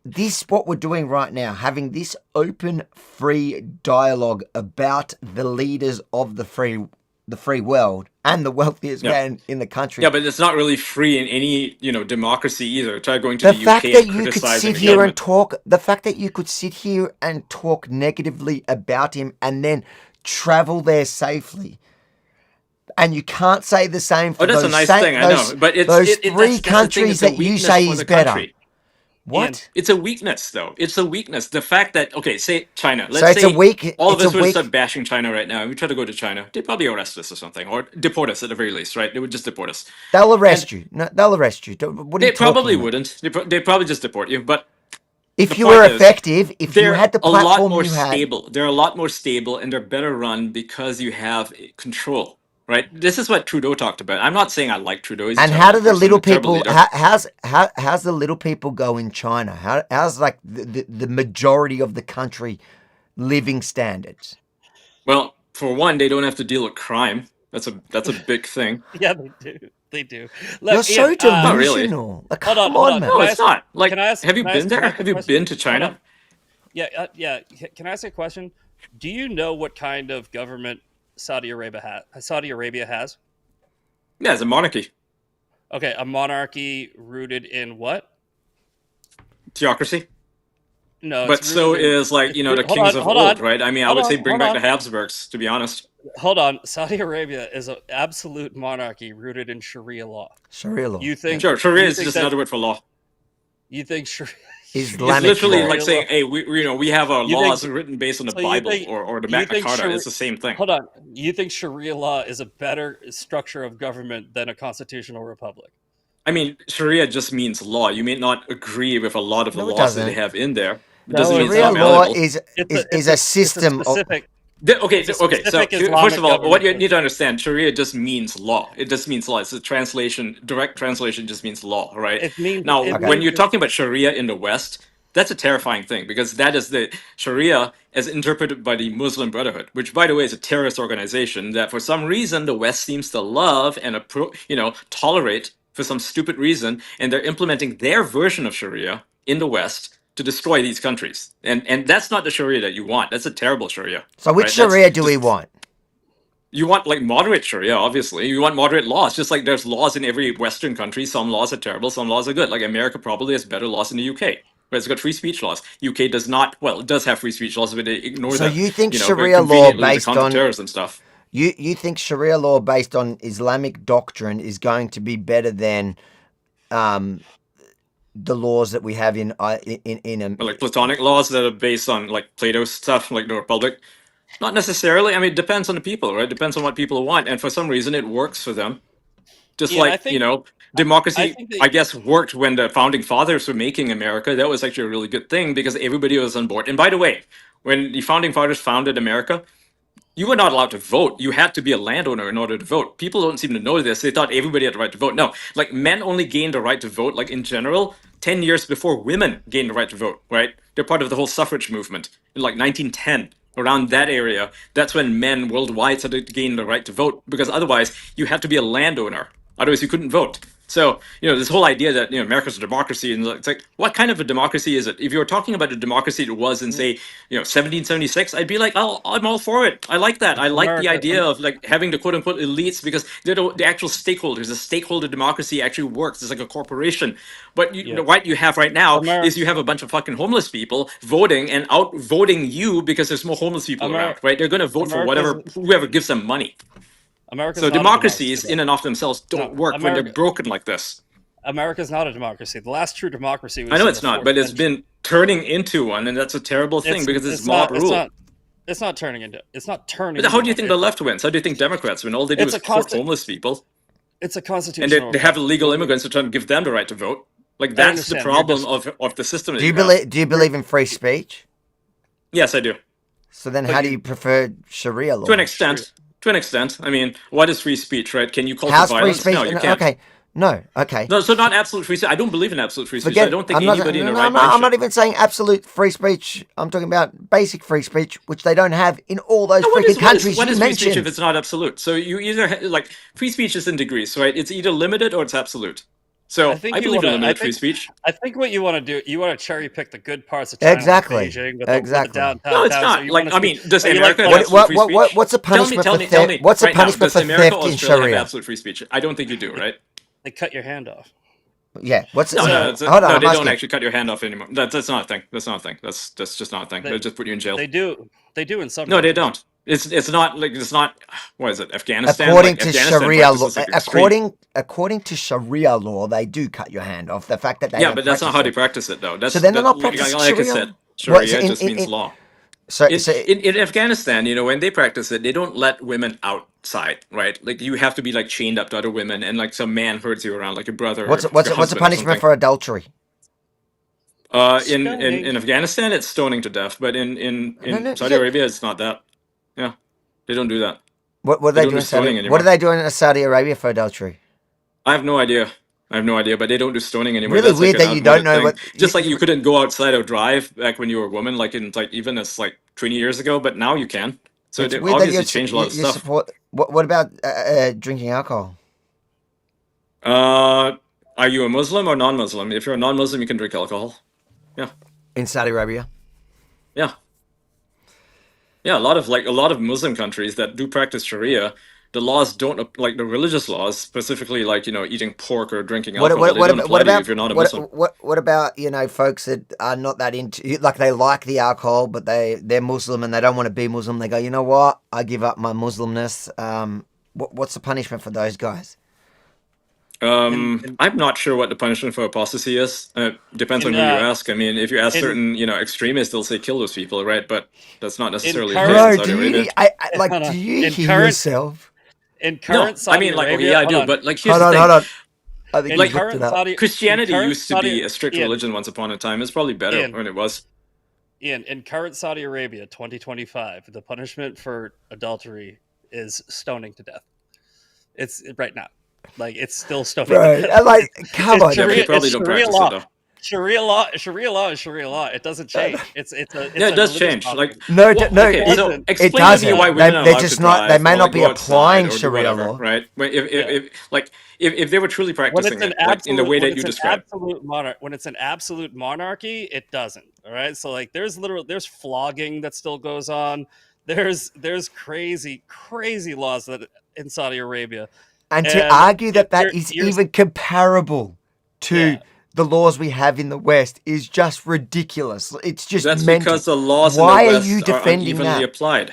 what we're doing right now, having this open, free dialogue about the leaders of the free world and the wealthiest Yeah. man in the country. Yeah, but it's not really free in any democracy either. Try going to The the fact UK that and you could criticizing sit the here and government. the fact that you could sit here and talk negatively about him and then travel there safely. And you can't say the same for Oh, that's a those nice same, thing, I know. But those that's three the thing. countries It's a that you weakness say for is the better. country. What? It's a weakness, though. It's a weakness. The fact that, okay, say China. So Let's it's a say weak. all of It's a us would weak. start bashing China right now. And we try to go to China. They'd probably arrest us or something, or deport us at the very least, right? They would just deport us. They'll And arrest you. No, they'll arrest you. What are they you talking probably about? wouldn't. They'd probably just deport you. But the If you point were is, effective, if you they're had the a lot platform more you had, stable. They're a lot more stable, and they're better run because you have control, right? This is what Trudeau talked about. I'm not saying I like Trudeau. He's a and how terrible do the person, little a terrible people? leader. How's the little people go in China? How's like the majority of the country living standards? Well, for one, they don't have to deal with crime. That's a big thing. Yeah, they do. They do. You're Look, so Ian, Not really. delusional. Like, hold on, come hold on, on. man. No, it's not. Like, Can I ask? have you Can I been ask? there? Can I ask Have a you question? been to Hold China? on. Yeah, yeah. Can I ask a question? Do you know what kind of government Saudi Arabia has? Yeah, it's a monarchy, Okay, a monarchy rooted in what? theocracy. No, it's But so rooted in. is like, the Hold kings on, of hold old, on, right? I mean, I hold would say on, bring hold back the on, Habsburgs, to be honest. hold on. Saudi Arabia is an absolute monarchy rooted in Sharia law. Sharia law. You think? Sure, Sharia You is think just that? another word for law. You think Sharia? You It's Islamic think literally law. like Sharia law? saying, hey, we have our You think? laws written based on the So you Bible think? or the You Magna think Carta. Sharia? It's the same thing. Hold on. You think Sharia law is a better structure of government than a constitutional republic? I mean, Sharia just means law. You may not agree with a lot of the No, it laws that they doesn't. have in there. It No, doesn't mean it it's Sharia not doesn't. law valuable. is a It's a system of. specific. Okay, It's a okay. So specific first of Islamic all, what government you need system. to understand, Sharia just means law. It just means law. It's a translation. Direct translation just means law, right? It means Now, it Okay. when means you're talking about Sharia in the West, that's a terrifying thing because that is the Sharia as interpreted by the Muslim Brotherhood, which, by the way, is a terrorist organization that, for some reason, the West seems to love and tolerate for some stupid reason, and they're implementing their version of Sharia in the West to destroy these countries. And that's not the Sharia that you want. That's a terrible Sharia, So which right? That's Sharia do we just want? you want like moderate Sharia, obviously. You want moderate laws, just like there's laws in every Western country. Some laws are terrible, some laws are good. Like America probably has better laws than the UK, but it's got free speech laws. UK does not. Well, it does have free speech laws, but they ignore So them. you think Very Sharia law conveniently to based counter on terrorism stuff. you think Sharia law based on Islamic doctrine is going to be better than um, the laws that we have in But like Platonic laws that are based on like Plato stuff, like the Republic. Not necessarily. I mean, it depends on the people, right? Depends on what people want, and for some reason, it works for them. Just Ian, like I democracy, think that I guess, worked when the founding fathers were making America. That was actually a really good thing because everybody was on board. And by the way, when the founding fathers founded America, you were not allowed to vote. You had to be a landowner in order to vote. People don't seem to know this. They thought everybody had the right to vote. No, like men only gained the right to vote, like in general, 10 years before women gained the right to vote, right? They're part of the whole suffrage movement in like 1910. Around that area, that's when men worldwide started to gain the right to vote because otherwise you had to be a landowner. Otherwise, you couldn't vote. So, this whole idea that, America's a democracy, and it's like, what kind of a democracy is it? If you were talking about a democracy that was in, say, 1776, I'd be like, oh, I'm all for it. I like that. I like the America, idea of like having the quote unquote elites because they're the actual stakeholders. The stakeholder democracy actually works. It's like a corporation. But yeah, what you have right now America, is you have a bunch of fucking homeless people voting and outvoting you because there's more homeless people around, America, right? They're going to vote for America's whoever gives them money. America's So not a democracy. democracies in and of themselves No, don't work when they're broken like this. America's not a democracy. The last true democracy I was know in the it's not, fourth but it's century. been turning into one, and that's a terrible thing because it's It's mob not it's rule. not it's not turning into it's not turning But how into do you one. think the left wins? How do you think Democrats win? All they do It's is a court constant. homeless people, It's a and constitutional they have republic. illegal immigrants who try to give them the right to vote. Like I that's the understand. You're problem just of the system that do you you have. believe in free speech? Yes, I do. So then, but how do you prefer Sharia To an law? extent. To an extent. I mean, what is free speech, right? Can you call for How's free violence? speech? No, you No, can't. okay, no, okay. No, so not absolute free speech. I don't believe in absolute free speech. I Forget. don't think I'm not. anybody in No, their no, right mind I'm not should. even saying absolute free speech. I'm talking about basic free speech, which they don't have in all those No, freaking countries what you is free speech if mentioned. it's not absolute? So you either like free speech is in degrees, right? It's either limited or it's absolute. I So think I you believe want in to. limited free speech. I think what you want to do. You want to cherry pick the good parts of China, like Exactly. Beijing, with the Exactly. downtown No, it's towns. So not. you want Like to I see. mean, does You like America have like absolute free speech? What's the punishment for Tell theft? me What's the right now. punishment Does for America theft or in Australia have Sharia? absolute free speech? I don't think you do, right? they cut your hand off. Yeah. What's No, So hold on? no, I'm they don't asking. actually cut your hand off anymore. That's not a thing. That's not a thing. That's just not a thing. they They'll just put you in jail. they do they do in some No, they countries. don't. It's not like it's not. What is it? Afghanistan? According Like to Afghanistan Sharia law, practices like extreme. according to Sharia law, they do cut your hand off. The fact that they Yeah, don't but that's not practice how they it. practice it, though. So then they're not Like practicing I Sharia. said, What? So Sharia just means law. so In, so in Afghanistan, when they practice it, they don't let women outside, right? Like you have to be like chained up to other women, and like some man herds you around, like your brother or your what's the husband or punishment something. for adultery? In Stoning. Afghanistan, it's stoning to death, but No, in no. Saudi Yeah. Arabia, it's not that. Yeah, they don't do that. What do They they don't do do in Saudi? stoning What are anymore. they doing in Saudi Arabia for adultery? I have no idea. I have no idea, but they don't do stoning anymore. Really That's like weird an that you don't outmoded know thing. what. Just like you couldn't go outside or drive back when you were a woman, like in like even as like 20 years ago, but now you can. So It's they weird that obviously changed a lot of you stuff. support. What about drinking alcohol? Are you a Muslim or non-Muslim? If you're a non-Muslim, you can drink alcohol. Yeah, In Saudi Arabia? yeah, yeah. A lot of Muslim countries that do practice Sharia, the laws don't like the religious laws, specifically like eating pork or drinking alcohol. They don't apply to you if you're not a Muslim. What about folks that are not that into, like, they like the alcohol but they're Muslim and they don't want to be Muslim? They go, you know what? I give up my Muslimness. What's the punishment for those guys? I'm not sure what the punishment for apostasy is. Depends on who you ask. I mean, if you ask certain, extremists, they'll say kill those people, right? But that's not necessarily the case in Bro, Saudi Arabia. do you hear yourself? In current No, I Saudi mean, like, Arabia, yeah, I hold do. on. But like, here's Hold the on, thing. hold on. I think In you looked current it up. Saudi, Christianity in current used to Saudi- be a strict Ian, religion once upon a time. It's probably better Ian. when it was. Ian, in current Saudi Arabia, 2025, the punishment for adultery is stoning to death. It's right now. Like, it's still stoning Bro, to death. like, come It's on. Yeah, but you Sharia, probably it's don't Sharia practice law. it though. Sharia law is Sharia law. It doesn't change. It's Yeah, a it does religious change. boundary. Like, No, okay, it, so it explain to me doesn't. why women are They're allowed just to not. They drive may or not like be go outside applying or do Sharia whatever, law. right? Yeah. If they were truly When it's practicing an it, like in the way that you absolute described. when it's an absolute monarchy, it doesn't. All right. So, like, there's flogging that still goes on. There's crazy laws that in Saudi Arabia. And to And argue that you're- is you're- even comparable to Yeah. the laws we have in the West is just ridiculous. It's just That's mental. because the laws Why in the are West you are defending unevenly that? applied.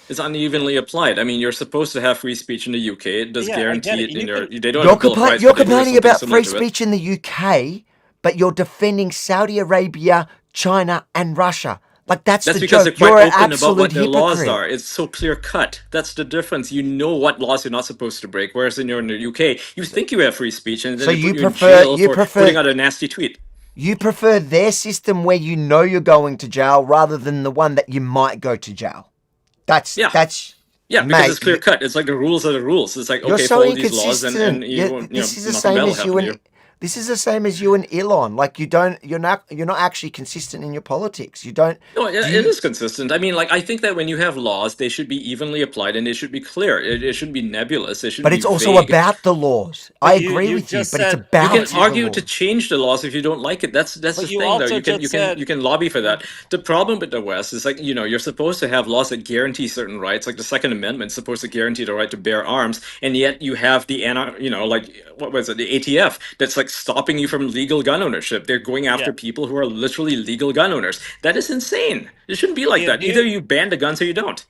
It's unevenly applied. I mean, you're supposed to have free speech in the UK. It does Yeah, I get guarantee it. it in You your. can- They don't have a Bill of Rights, You're but they do have complaining something about similar free to it. speech in the UK, but you're defending Saudi Arabia, China, and Russia. Like, that's That's the because joke. they're You're quite an open about what absolute their laws hypocrite. are. It's so clear cut. That's the difference. You know what laws you're not supposed to break. Whereas in the UK, you think you have free speech, and then So they put you you in prefer jail for putting out a nasty tweet. you prefer their system where you know you're going to jail rather than the one that you might go to jail. That's Yeah, because mate, it's clear cut. It's like the rules are the rules. It's like, you're okay, so follow these laws, and inconsistent. you won't, This is the nothing same bad will as happen you to and you. this is the same as you and Elon. Like, you're not actually consistent in your politics. You don't. No, it Do you? is consistent. I mean, like, I think that when you have laws, they should be evenly applied and they should be clear. It shouldn't be nebulous. They shouldn't But be it's also vague. about the laws. I But agree you with you, just but it's said You can about the argue to laws. change the laws if you don't like it. That's the but you thing, though. also just said You can lobby for that. The problem with the West is, like, you're supposed to have laws that guarantee certain rights, like the Second Amendment is supposed to guarantee the right to bear arms, and yet you have like, what was it, the ATF that's like stopping you from legal gun ownership. They're going after yeah. people who are literally legal gun owners. That is insane. It shouldn't be like Ian, that. Either you ban the guns or you don't.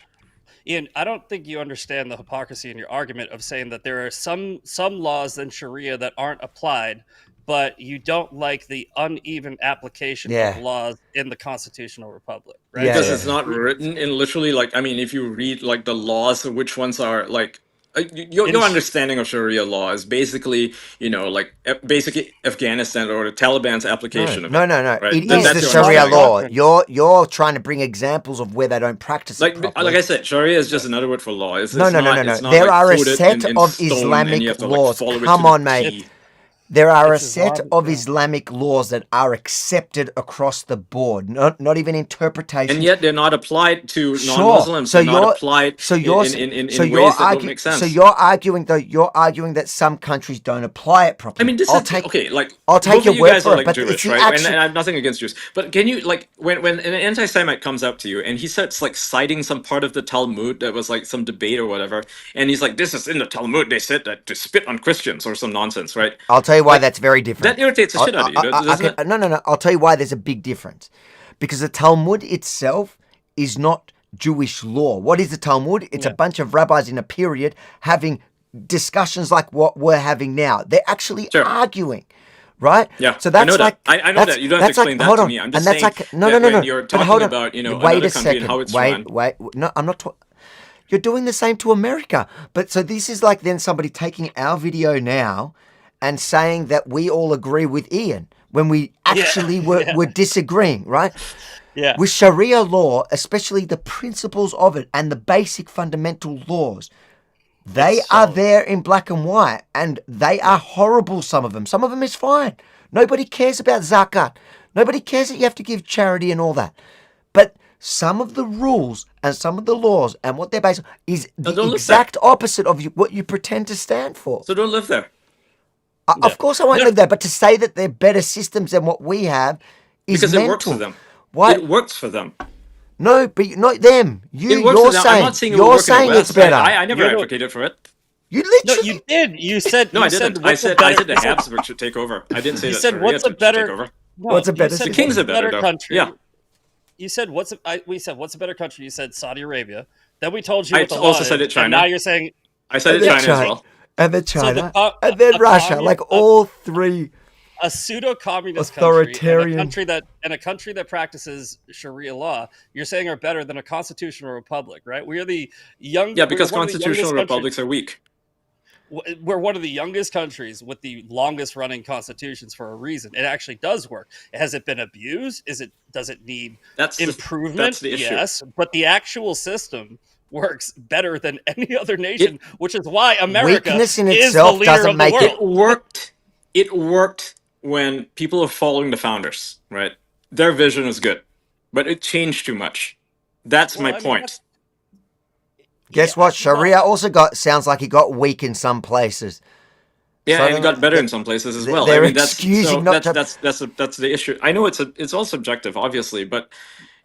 Ian, I don't think you understand the hypocrisy in your argument of saying that there are some laws in Sharia that aren't applied, but you don't like the uneven application Yeah. of laws in the constitutional republic, right? Yeah, Because yeah. it's not written in literally, like, I mean, if you read like the laws of which ones are like your In sh- understanding of Sharia law is basically, like, basically Afghanistan or the Taliban's application of No. it, right? It No, is That's the your Sharia understanding. law. doctrine. You're trying to bring examples of where they don't practice it Like properly. I said, Sharia is just another word for law. It's No. It's not There like are a coded set in of stone, and you have Islamic to like laws. follow it to Come the on, mate. T. There are a It's set Islamic, of yeah. Islamic laws that are accepted across the board. Not even interpretations. And yet they're not applied to Sure. non-Muslims. So They're not you're applied so in you're in so in you're ways that don't arguing make sense. you're arguing that some countries don't apply it I properly. mean, this I'll is take okay. Like, I'll take both your of you word guys for are it, like but it's Jewish, the right? actual. And I have nothing against Jews, but can you, like, when an anti-Semite comes up to you and he starts like citing some part of the Talmud that was like some debate or whatever, and he's like, "This is in the Talmud. They said that to spit on Christians or some nonsense," right? I'll tell you why Like, that's very different. that irritates the shit out of you, doesn't it? No. I'll tell you why there's a big difference. Because the Talmud itself is not Jewish law. What is the Talmud? It's a bunch of rabbis in a period having discussions like what we're having now. They're actually Sure. arguing, right? Yeah, So that's I know like that. I know that. You don't have to explain that hold to on. me. I'm And just that's saying like no. that when you're But talking hold on. about, Wait another a country and second. how it's run. No, I'm not. You're doing the same to America. But so this is like then somebody taking our video now and saying that we all agree with Ian when we actually were disagreeing, right? Yeah. With Sharia law, especially the principles of it and the basic fundamental laws, they are there in black and white, and they are horrible, some of them. Some of them is fine. Nobody cares about zakat. Nobody cares that you have to give charity and all that. But some of the rules and some of the laws and what they're based on is the don't live exact opposite of what you pretend to stand for. So don't live there. Of course I won't live there, but to say that they're better systems than what we have is Because mental. it works for them. Why? It works for them. No, but not them. It works You're for them. saying, I'm not saying it will you're work in the saying it's West. better. I never You know- advocated for it. You No, literally. you did. You said No, you I didn't. I what's a said better- the you said- Habsburgs should take over. I didn't say You that said Sharia what's a should better take over. no, What's a you better said system? The king's what's a better though. country. Yeah. You said we said what's a better country? You said Saudi Arabia. Then we told you I what the also law said is, it China. and now you're saying I said And it then China as well. And then So China. the and then a Russia. commun- Like a- all three. a pseudo-communist Authoritarian. country and a country that practices Sharia law. You're saying are better than a constitutional republic, right? We are the young. Yeah, because we're one of the constitutional youngest republics are weak. we're one of the youngest countries with the longest running constitutions for a reason. It actually does work. Has it been abused? Does it need That's improvement? that's the issue. Yes, but the actual system works better than any other nation, which is why America Weakness in is itself the leader doesn't of the make it- world. It worked when people are following the founders, right? Their vision was good, but it changed too much. That's my point. Guess what? Sharia also sounds like it got weak in some places. Yeah, So and it got better in some places as well. they're I mean, that's excusing not to- that's the issue. I know it's all subjective, obviously, but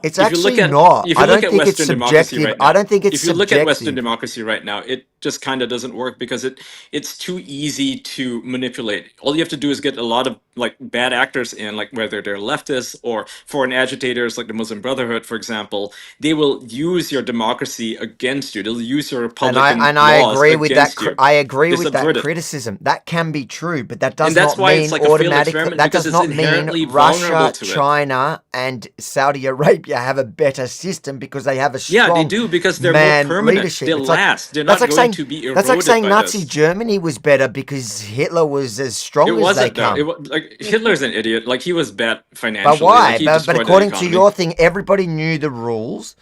It's if you actually look at, not. If you I look don't at think it's Western democracy subjective. right now, I don't think it's if you look at Western subjective. democracy right now, it just kind of doesn't work because it's too easy to manipulate. All you have to do is get a lot of like bad actors in, like whether they're leftists or foreign agitators, like the Muslim Brotherhood, for example. They will use your democracy against you. They'll use your Republican And I laws agree with that. against you. I agree They with that subvert it. criticism. That can be true, but that does And that's not why mean it's like a failed automatically. experiment, That because does it's not inherently mean Russia, vulnerable to it. China, and Saudi Arabia have a better system because they have a strong Yeah, they do, because they're man more permanent. leadership. They'll It's like- last. They're that's not like going saying- to be That's like eroded saying by Nazi this. Germany was better because Hitler was as strong It as they wasn't though. come. It was, like Hitler's an idiot. Like he was bad financially. But why? Like, he But destroyed the according to economy. your thing, everybody knew the rules,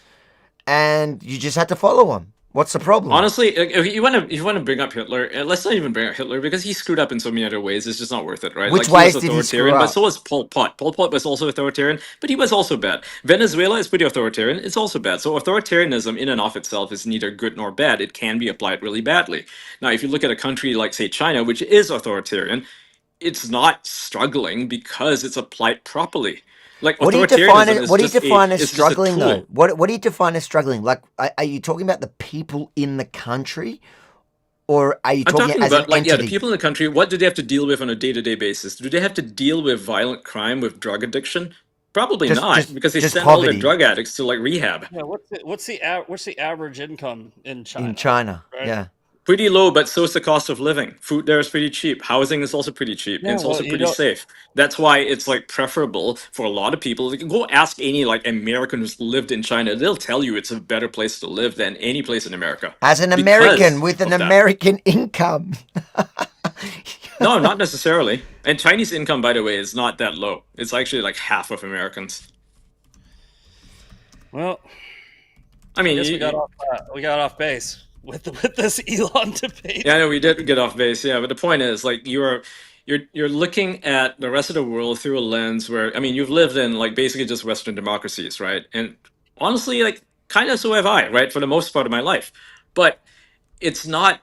and you just had to follow them. What's the problem? Honestly, like, if you want to bring up Hitler, let's not even bring up Hitler because he screwed up in so many other ways. It's just not worth it, right? Which like, ways was did he screw authoritarian, up? But so was Pol Pot. Pol Pot was also authoritarian, but he was also bad. Venezuela is pretty authoritarian. It's also bad. So authoritarianism in and of itself is neither good nor bad. It can be applied really badly. Now, if you look at a country like, say, China, which is authoritarian, it's not struggling because it's applied properly. Like What do you authoritarianism define? is What do you just define a, as it's just a struggling, though? tool. What do you define as struggling? Like, are you talking about the people in the country, or are you I'm talking talking as about an like entity? the people in the country. What do they have to deal with on a day-to-day basis? Do they have to deal with violent crime, with drug addiction? Probably not, because they just send all their poverty drug addicts to like rehab. Yeah, what's the average income in China? in China? right? Yeah. Pretty low, but so is the cost of living. Food there is pretty cheap. Housing is also pretty cheap. Yeah, and it's well, also you pretty don't- safe. That's why it's like preferable for a lot of people. You can go ask any like American who's lived in China. They'll tell you it's a better place to live than any place in America. As an because American with an of that. American income. No, not necessarily. And Chinese income, by the way, is not that low. It's actually like half of Americans. Well, I mean, I guess you- we got off base with this Elon debate. Yeah, I know we did get off base. Yeah, but the point is, like, you're looking at the rest of the world through a lens where, I mean, you've lived in like basically just Western democracies, right? And honestly, like, kind of so have I, right, for the most part of my life. But it's not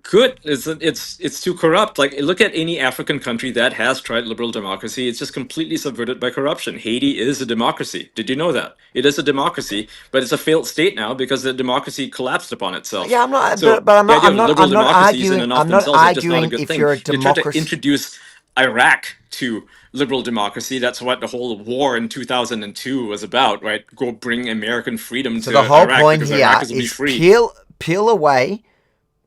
good. It's too corrupt. Like, look at any African country that has tried liberal democracy. It's just completely subverted by corruption. Haiti is a democracy. Did you know that? It is a democracy, but it's a failed state now because the democracy collapsed upon itself. Yeah, I'm not. So but I'm the not. idea I'm of not. liberal I'm not democracies in arguing. and of I'm not themselves are just not a arguing good if thing. you're a They tried to democracy. introduce Iraq to liberal democracy. That's what the whole war in 2002 was about, right? Go bring American freedom So to the whole Iraq point because here Iraq will be is free.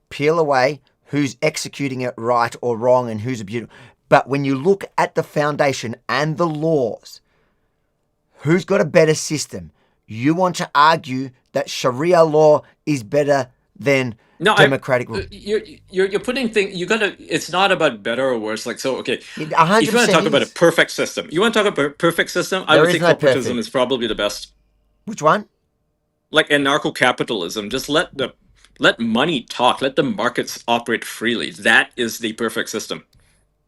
peel away who's executing it right or wrong and who's abusing. But when you look at the foundation and the laws, who's got a better system? You want to argue that Sharia law is better than democratic rule. You're putting things. You gotta. It's not about better or worse. Like, so, okay. 100% If you want to talk about a is. perfect system, you want to talk about a perfect system. I There would is say no corporatism perfect. is probably the best. Which one? Like anarcho-capitalism, just let money talk. Let the markets operate freely. That is the perfect system.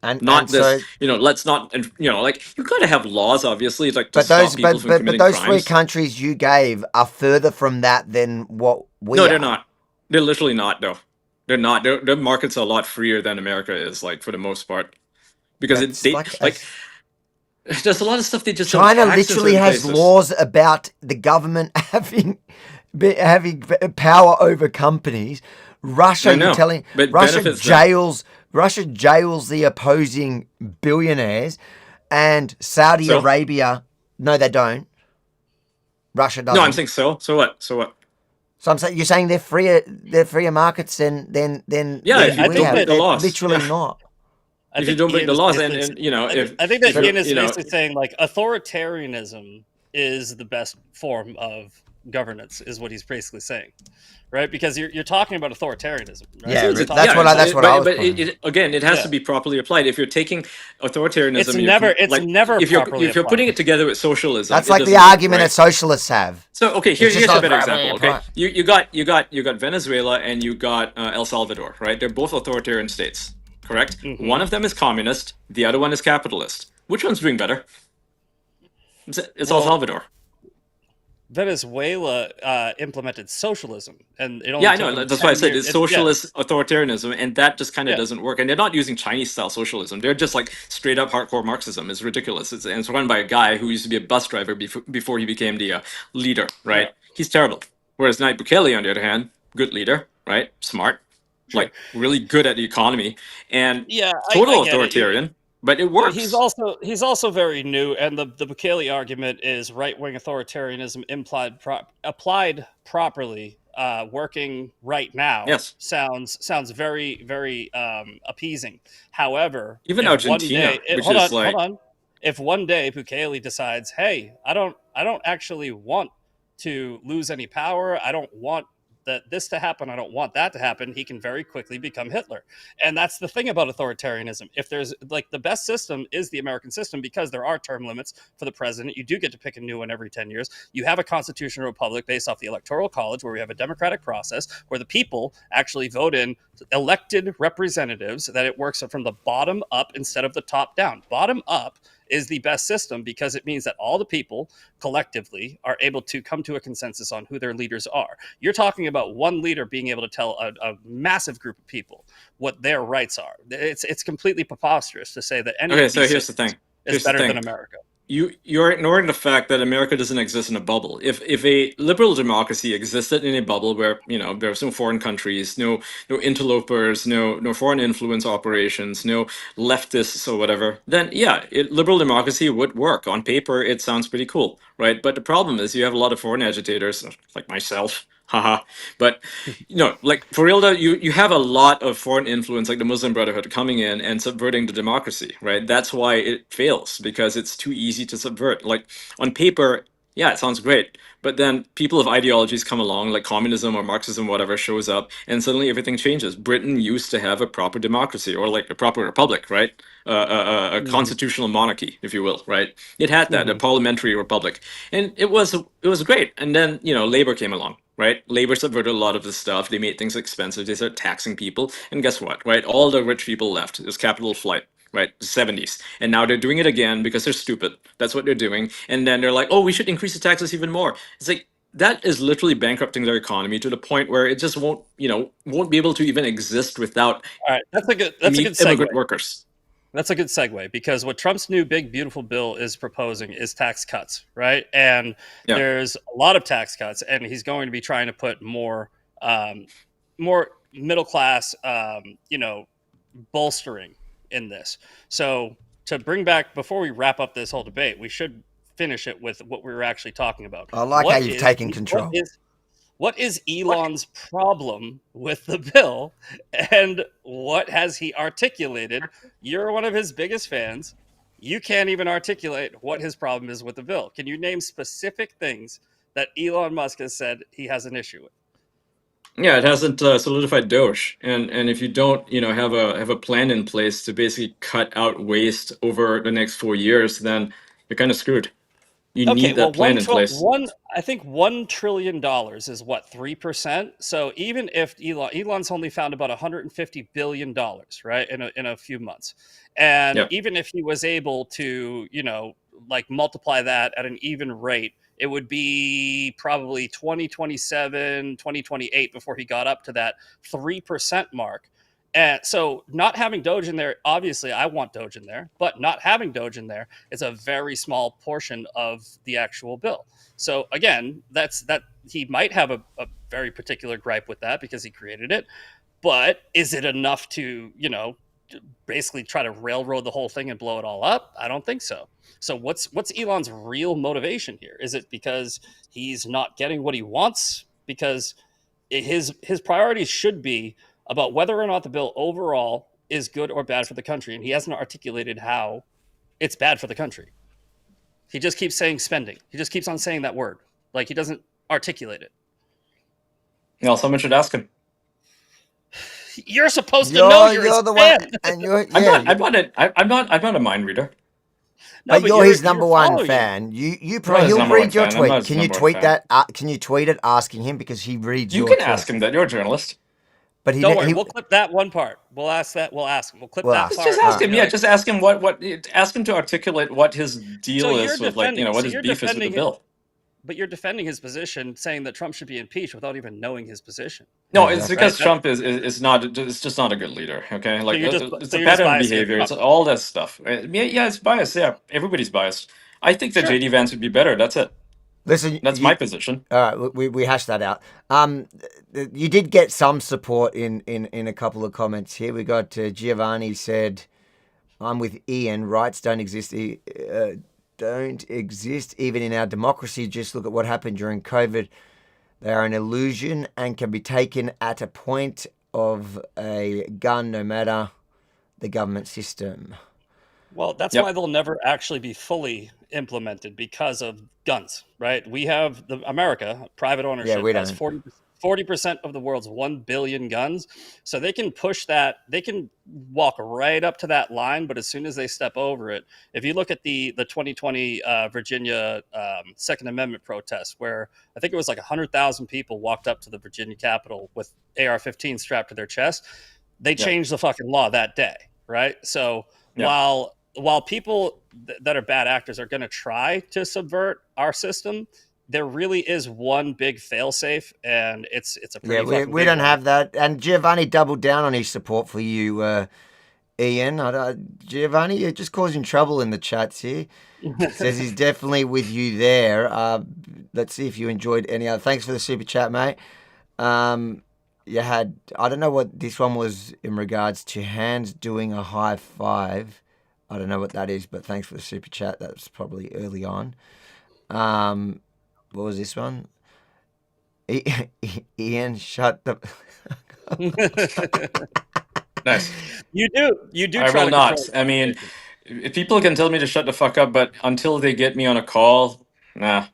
and Not this, so, let's not, and like you got to have laws, obviously, like to but stop those people from but committing those three crimes. countries you gave are further from that than what No, we they're are. not. They're literally not, though. They're not. Their markets are a lot freer than America is, like for the most part, because That's they like like there's a lot of stuff they just don't China tax in literally certain has places. laws about the government having power over companies. I know, but benefits them. Russia jails the opposing billionaires, and Saudi So Arabia, no, they don't. Russia no, I'm doesn't. saying so. So what? So what? So I'm saying you're saying they're freer markets Yeah, Yeah, if than you I we think don't have. break that the They're laws. literally Yeah, not. I if you think don't break Ian the is laws, basically. and I think that if Ian is basically saying like authoritarianism is the best form of governance, is what he's basically saying, right? Because you're talking about authoritarianism, right? Yeah, You're that's talking what about that's what I was but putting. again, it has yeah. to be properly applied. If you're taking It's authoritarianism, it's never properly if you're applied. putting it together with socialism, That's it like the doesn't work, argument that right? socialists have. So okay, It's just here's a not better properly example. Okay, applied. you got Venezuela and you got El Salvador, right? They're both authoritarian states, correct? Hmm. One of them is communist, the other one is capitalist. Which one's doing better? It's El Well, Salvador. Venezuela implemented socialism, and it Yeah, only I took know. them That's why I 10 said years. it's socialist authoritarianism, and that just kind of Yeah. doesn't work. And they're not using Chinese style socialism. They're just like straight up hardcore Marxism. It's ridiculous. And it's run by a guy who used to be a bus driver before he became the leader, Yeah. right? He's terrible. Whereas Nayib Bukele, on the other hand, good leader, right? Smart, Sure. like really good at the economy, and Yeah, I total get it. authoritarian, but it But he's works. also very new, and the Bukele argument is right wing authoritarianism applied properly, working right now Yes. sounds very appeasing. However, Even if one Argentina, day which is hold like, on, if one day Bukele decides, hey, I don't actually want to lose any power. I don't want that this to happen. I don't want that to happen. He can very quickly become Hitler. And that's the thing about authoritarianism. If there's like the best system is the American system because there are term limits for the president. You do get to pick a new one every 10 years. You have a constitutional republic based off the electoral college where we have a democratic process where the people actually vote in elected representatives, that it works from the bottom up instead of the top down. Bottom up is the best system because it means that all the people collectively are able to come to a consensus on who their leaders are. You're talking about one leader being able to tell a massive group of people what their rights are. It's completely preposterous to say that any okay, of so these here's the systems thing. is Here's the better than thing. America. You're ignoring the fact that America doesn't exist in a bubble. If a liberal democracy existed in a bubble where there's no foreign countries, no interlopers, no foreign influence operations, no leftists or whatever, then yeah, liberal democracy would work. On paper, it sounds pretty cool, right? But the problem is you have a lot of foreign agitators like myself. Haha. But like for real though, you have a lot of foreign influence, like the Muslim Brotherhood, coming in and subverting the democracy, right? That's why it fails because it's too easy to subvert. Like on paper, yeah, it sounds great, but then people of ideologies come along, like communism or Marxism, whatever, shows up, and suddenly everything changes. Britain used to have a proper democracy or like a proper republic, right? A Mm-hmm. constitutional monarchy, if you will, right? It had that, a Mm-hmm. parliamentary republic, and it was great. And then Labor came along, right? Labor subverted a lot of this stuff. They made things expensive. They started taxing people, and guess what? Right, all the rich people left. It was capital flight. Right, 70s, and now they're doing it again because they're stupid. That's what they're doing, and then they're like, "Oh, we should increase the taxes even more." It's like that is literally bankrupting their economy to the point where it just won't be able to even exist without All right, that's a good segue. immigrant workers. That's a good segue because what Trump's new big beautiful bill is proposing is tax cuts, right? And Yeah. there's a lot of tax cuts, and he's going to be trying to put more middle class, bolstering in this. So to bring back before we wrap up this whole debate, we should finish it with what we were actually talking about. I like how you've taken control. What is Elon's problem with the bill, and what has he articulated? You're one of his biggest fans. You can't even articulate what his problem is with the bill. Can you name specific things that Elon Musk has said he has an issue with? Yeah, it hasn't solidified Doge, and if you don't, have a plan in place to basically cut out waste over the next 4 years, then you're kind of screwed. You Okay, need well, that plan in place. I think $1 trillion is what, 3%. So even if Elon's only found about $150 billion, right, in a few months, and Yeah. even if he was able to, like multiply that at an even rate, it would be probably 2027, 2028 before he got up to that 3% mark. And so not having Doge in there, obviously I want Doge in there, but not having Doge in there is a very small portion of the actual bill. So again, that he might have a very particular gripe with that because he created it, but is it enough to, basically try to railroad the whole thing and blow it all up? I don't think so. So what's Elon's real motivation here? Is it because he's not getting what he wants? Because his priorities should be about whether or not the bill overall is good or bad for the country, and he hasn't articulated how it's bad for the country. He just keeps saying spending. He just keeps on saying that word. Like, he doesn't articulate it. Well, someone should ask him. You're supposed to know. You're the one, and I'm not a mind reader. No, but you're his number one fan. He'll read your tweet. Can you tweet that? Can you tweet it asking him, because he reads your tweets? You can ask him that. You're a journalist. But don't worry, we'll clip that one part. We'll ask that. We'll ask him. We'll clip that part. Just ask him. Yeah, just ask him ask him to articulate what his deal is with, what his beef is with the bill. But you're defending his position, saying that Trump should be impeached without even knowing his position. No, it's because Trump is not. It's just not a good leader. Okay, like it's a pattern of behavior. It's all that stuff. Yeah, it's biased. Yeah, everybody's biased. I think that JD Vance would be better. That's it. Listen, that's my position. All right, we hashed that out. You did get some support in a couple of comments here. We got Giovanni said, "I'm with Ian. Rights don't exist. Don't exist even in our democracy. Just look at what happened during COVID. They are an illusion and can be taken at a point of a gun, no matter the government system." Well, that's why they'll never actually be fully implemented, because of guns, right? We have America, private ownership, has 40% of the world's 1 billion guns. So they can push that. They can walk right up to that line. But as soon as they step over it, if you look at the 2020 Virginia Second Amendment protest, where I think it was like 100,000 people walked up to the Virginia Capitol with AR-15 strapped to their chest, they changed the fucking law that day, right? So while people that are bad actors are going to try to subvert our system, there really is one big failsafe, and it's a pretty we don't have that. And Giovanni doubled down on his support for you, Ian. Giovanni, you're just causing trouble in the chats here. Says he's definitely with you there. Let's see if you enjoyed any other. Thanks for the super chat, mate. You had, I don't know what this one was in regards to hands doing a high five. I don't know what that is, but thanks for the super chat. That's probably early on. What was this one? Ian, shut the... Nice. You do. I will not. I mean, if people can tell me to shut the fuck up, but until they get me on a call, nah, I'm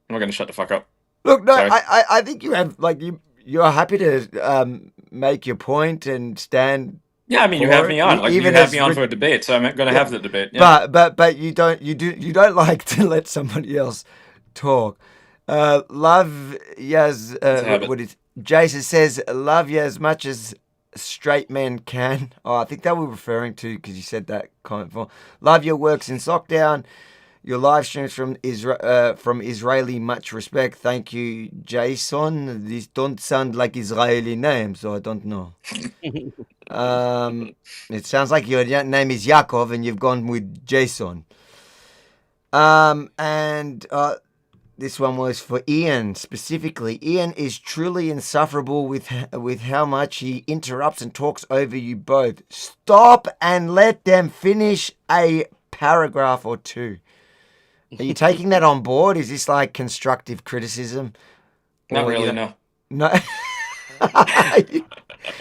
not going to shut the fuck up. Look, no, I think you have, like, you're happy to make your point and stand. Yeah, I mean, you have me on. Like, you have me on for a debate, so I'm going to have the debate. Yeah. But you don't like to let somebody else talk. Love Yaz. Jason says, love you as much as straight men can. Oh, I think that we're referring to, because you said that comment before. Love your works in lockdown. Your live streams from Israeli, much respect. Thank you, Jason. These don't sound like Israeli names, so I don't know. It sounds like your name is Yaakov and you've gone with Jason. This one was for Ian specifically. Ian is truly insufferable with how much he interrupts and talks over you both. Stop and let them finish a paragraph or two. Are you taking that on board? Is this like constructive criticism? Not really, no. No.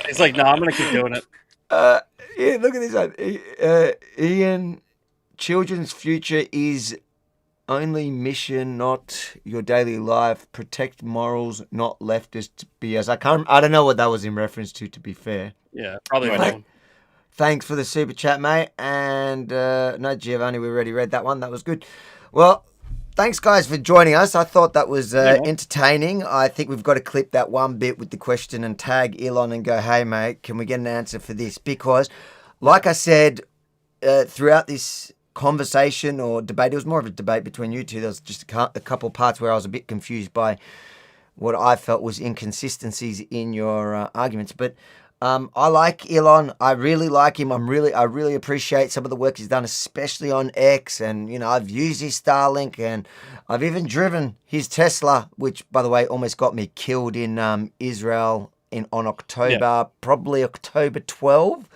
He's like, no, I'm going to keep doing it. Yeah, look at this one. Ian, children's future is only mission, not your daily life. Protect morals, not leftist BS. I don't know what that was in reference to be fair. Yeah, probably wrong. Thanks for the super chat, mate. And no, Giovanni, we already read that one. That was good. Well, thanks, guys, for joining us. I thought that was entertaining. I think we've got to clip that one bit with the question and tag Elon and go, hey, mate, can we get an answer for this? Because, like I said, throughout this conversation or debate, it was more of a debate between you two. There was just a couple of parts where I was a bit confused by what I felt was inconsistencies in your arguments. But I like Elon. I really like him. I really appreciate some of the work he's done, especially on X. And, you know, I've used his Starlink and I've even driven his Tesla, which, by the way, almost got me killed in Israel on October, probably October 12.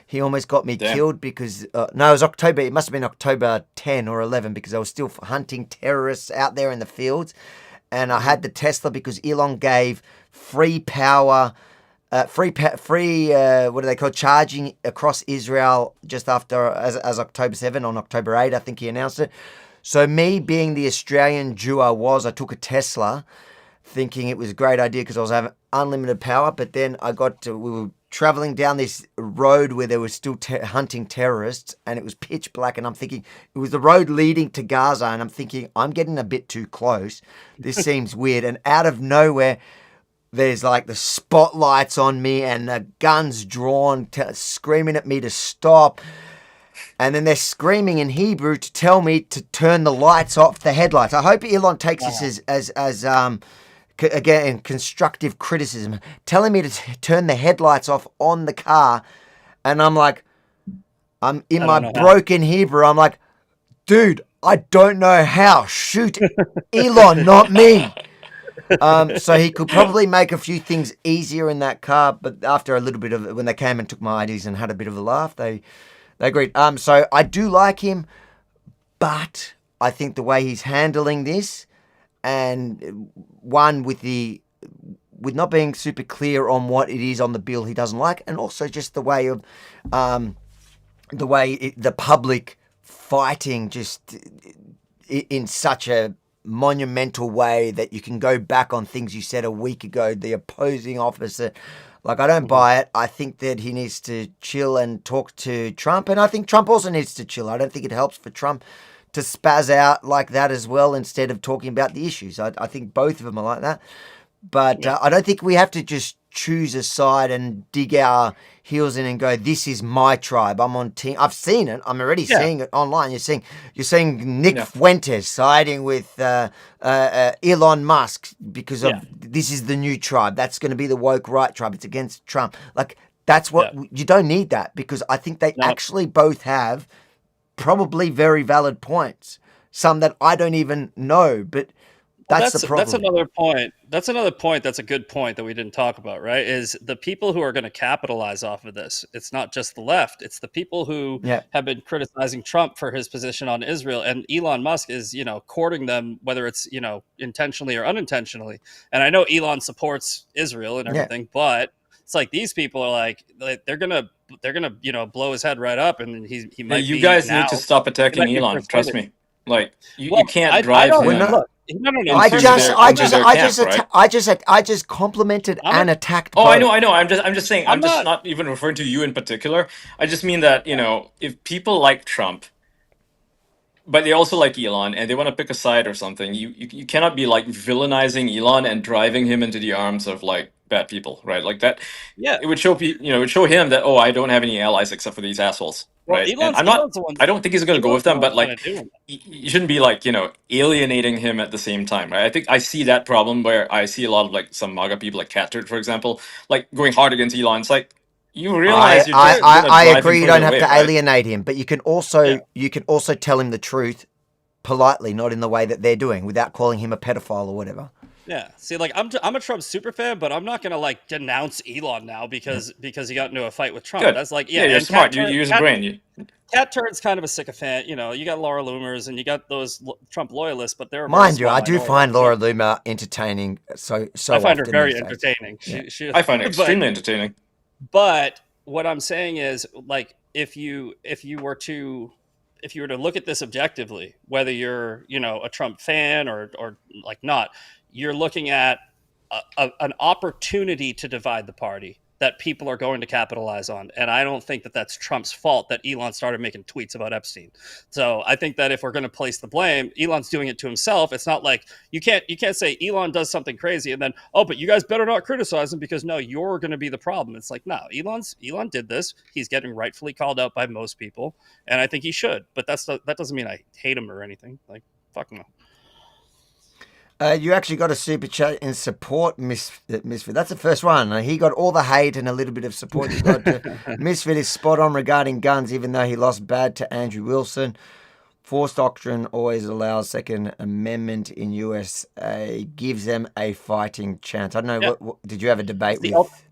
He almost got me killed because, no, it was October. It must have been October 10 or 11 because I was still hunting terrorists out there in the fields. And I had the Tesla because Elon gave free power, what do they call, charging across Israel just after, as October 7, on October 8, I think he announced it. So me being the Australian Jew I took a Tesla thinking it was a great idea because I was having unlimited power. But then we were traveling down this road where there was still hunting terrorists and it was pitch black, and I'm thinking it was the road leading to Gaza, and I'm thinking I'm getting a bit too close. This seems weird. And out of nowhere, there's like the spotlights on me and the guns drawn, screaming at me to stop. And then they're screaming in Hebrew to tell me to turn the lights off, the headlights. I hope Elon takes this as again, constructive criticism, telling me to turn the headlights off on the car. And I'm like, I'm in my broken Hebrew. I'm like, dude, I don't know how. Shoot Elon, not me. So he could probably make a few things easier in that car. But after a little bit of, when they came and took my IDs and had a bit of a laugh, they agreed. So I do like him, but I think the way he's handling this, and one with not being super clear on what it is on the bill he doesn't like, and also just the way of the public fighting just in such a monumental way that you can go back on things you said a week ago, the opposing opposite. Like, I don't buy it. I think that he needs to chill and talk to Trump, and I think Trump also needs to chill. I don't think it helps for Trump to spaz out like that as well instead of talking about the issues. I think both of them are like that. But I don't think we have to just choose a side and dig our heels in and go, this is my tribe. I'm on team. I've seen it. I'm already seeing it online. You're seeing Nick Fuentes siding with Elon Musk because of this is the new tribe. That's going to be the woke right tribe. It's against Trump. Like, that's what you don't need that, because I think they actually both have probably very valid points. Some that I don't even know, but that's the problem. That's another point. That's another point. That's a good point that we didn't talk about, right? Is the people who are going to capitalize off of this. It's not just the left. It's the people who have been criticizing Trump for his position on Israel, and Elon Musk is, courting them, whether it's, intentionally or unintentionally. And I know Elon supports Israel and everything, but it's like these people are like they're gonna blow his head right up, and he might. You guys need to stop attacking Elon. Trust me. Like you can't drive him. I just complimented and attacked. Oh, both. I know. I'm just saying. I'm just not even referring to you in particular. I just mean that if people like Trump, but they also like Elon, and they want to pick a side or something, you cannot be like villainizing Elon and driving him into the arms of like bad people, right? Like that. Yeah, it would show it would show him that, oh, I don't have any allies except for these assholes. Right. Well, I don't think he's going to go with them, but like, you shouldn't be like, alienating him at the same time, right? I think I see that problem where I see a lot of like some MAGA people, like Patriot, for example, like going hard against Elon. It's like, you realize I agree. You don't have to alienate him, but you can also tell him the truth politely, not in the way that they're doing, without calling him a pedophile or whatever. Yeah. See, like I'm a Trump super fan, but I'm not gonna like denounce Elon now because he got into a fight with Trump. Good. That's like you're smart. You use a brain. Cat Turn's kind of a sycophant. You got Laura Loomers and you got those Trump loyalists, but they're mind you, I do find Laura Loomer entertaining. So I find her very entertaining. I find her extremely entertaining. But what I'm saying is, like, if you were to look at this objectively, whether you're a Trump fan or like not, you're looking at an opportunity to divide the party. that people are going to capitalize on. And I don't think that that's Trump's fault that Elon started making tweets about Epstein. So I think that if we're going to place the blame, Elon's doing it to himself. It's not like you can't say Elon does something crazy and then, oh, but you guys better not criticize him because no, you're going to be the problem. It's like, no, Elon did this. He's getting rightfully called out by most people, and I think he should. But that doesn't mean I hate him or anything. Like, fuck no. You actually got a super chat in support, Misfit. That's the first one. He got all the hate and a little bit of support. You got Misfit is spot on regarding guns, even though he lost bad to Andrew Wilson. Force doctrine always allows Second Amendment in USA, gives them a fighting chance. I don't know, what did you have a debate with?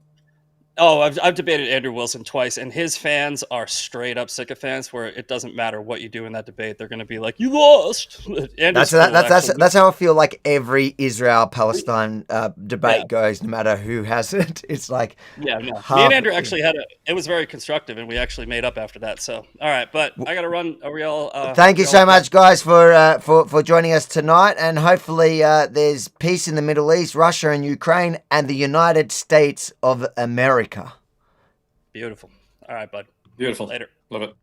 Oh, I've debated Andrew Wilson twice, and his fans are straight up sycophants. Where it doesn't matter what you do in that debate, they're going to be like, "You lost." That's how I feel like every Israel-Palestine debate goes, no matter who has it. It's like me and Andrew actually it was very constructive, and we actually made up after that. So all right, but I got to run. Are we all? Thank you so much, guys, for joining us tonight, and hopefully there's peace in the Middle East, Russia and Ukraine, and the United States of America. Beautiful. All right, bud. Beautiful. Later. Love it.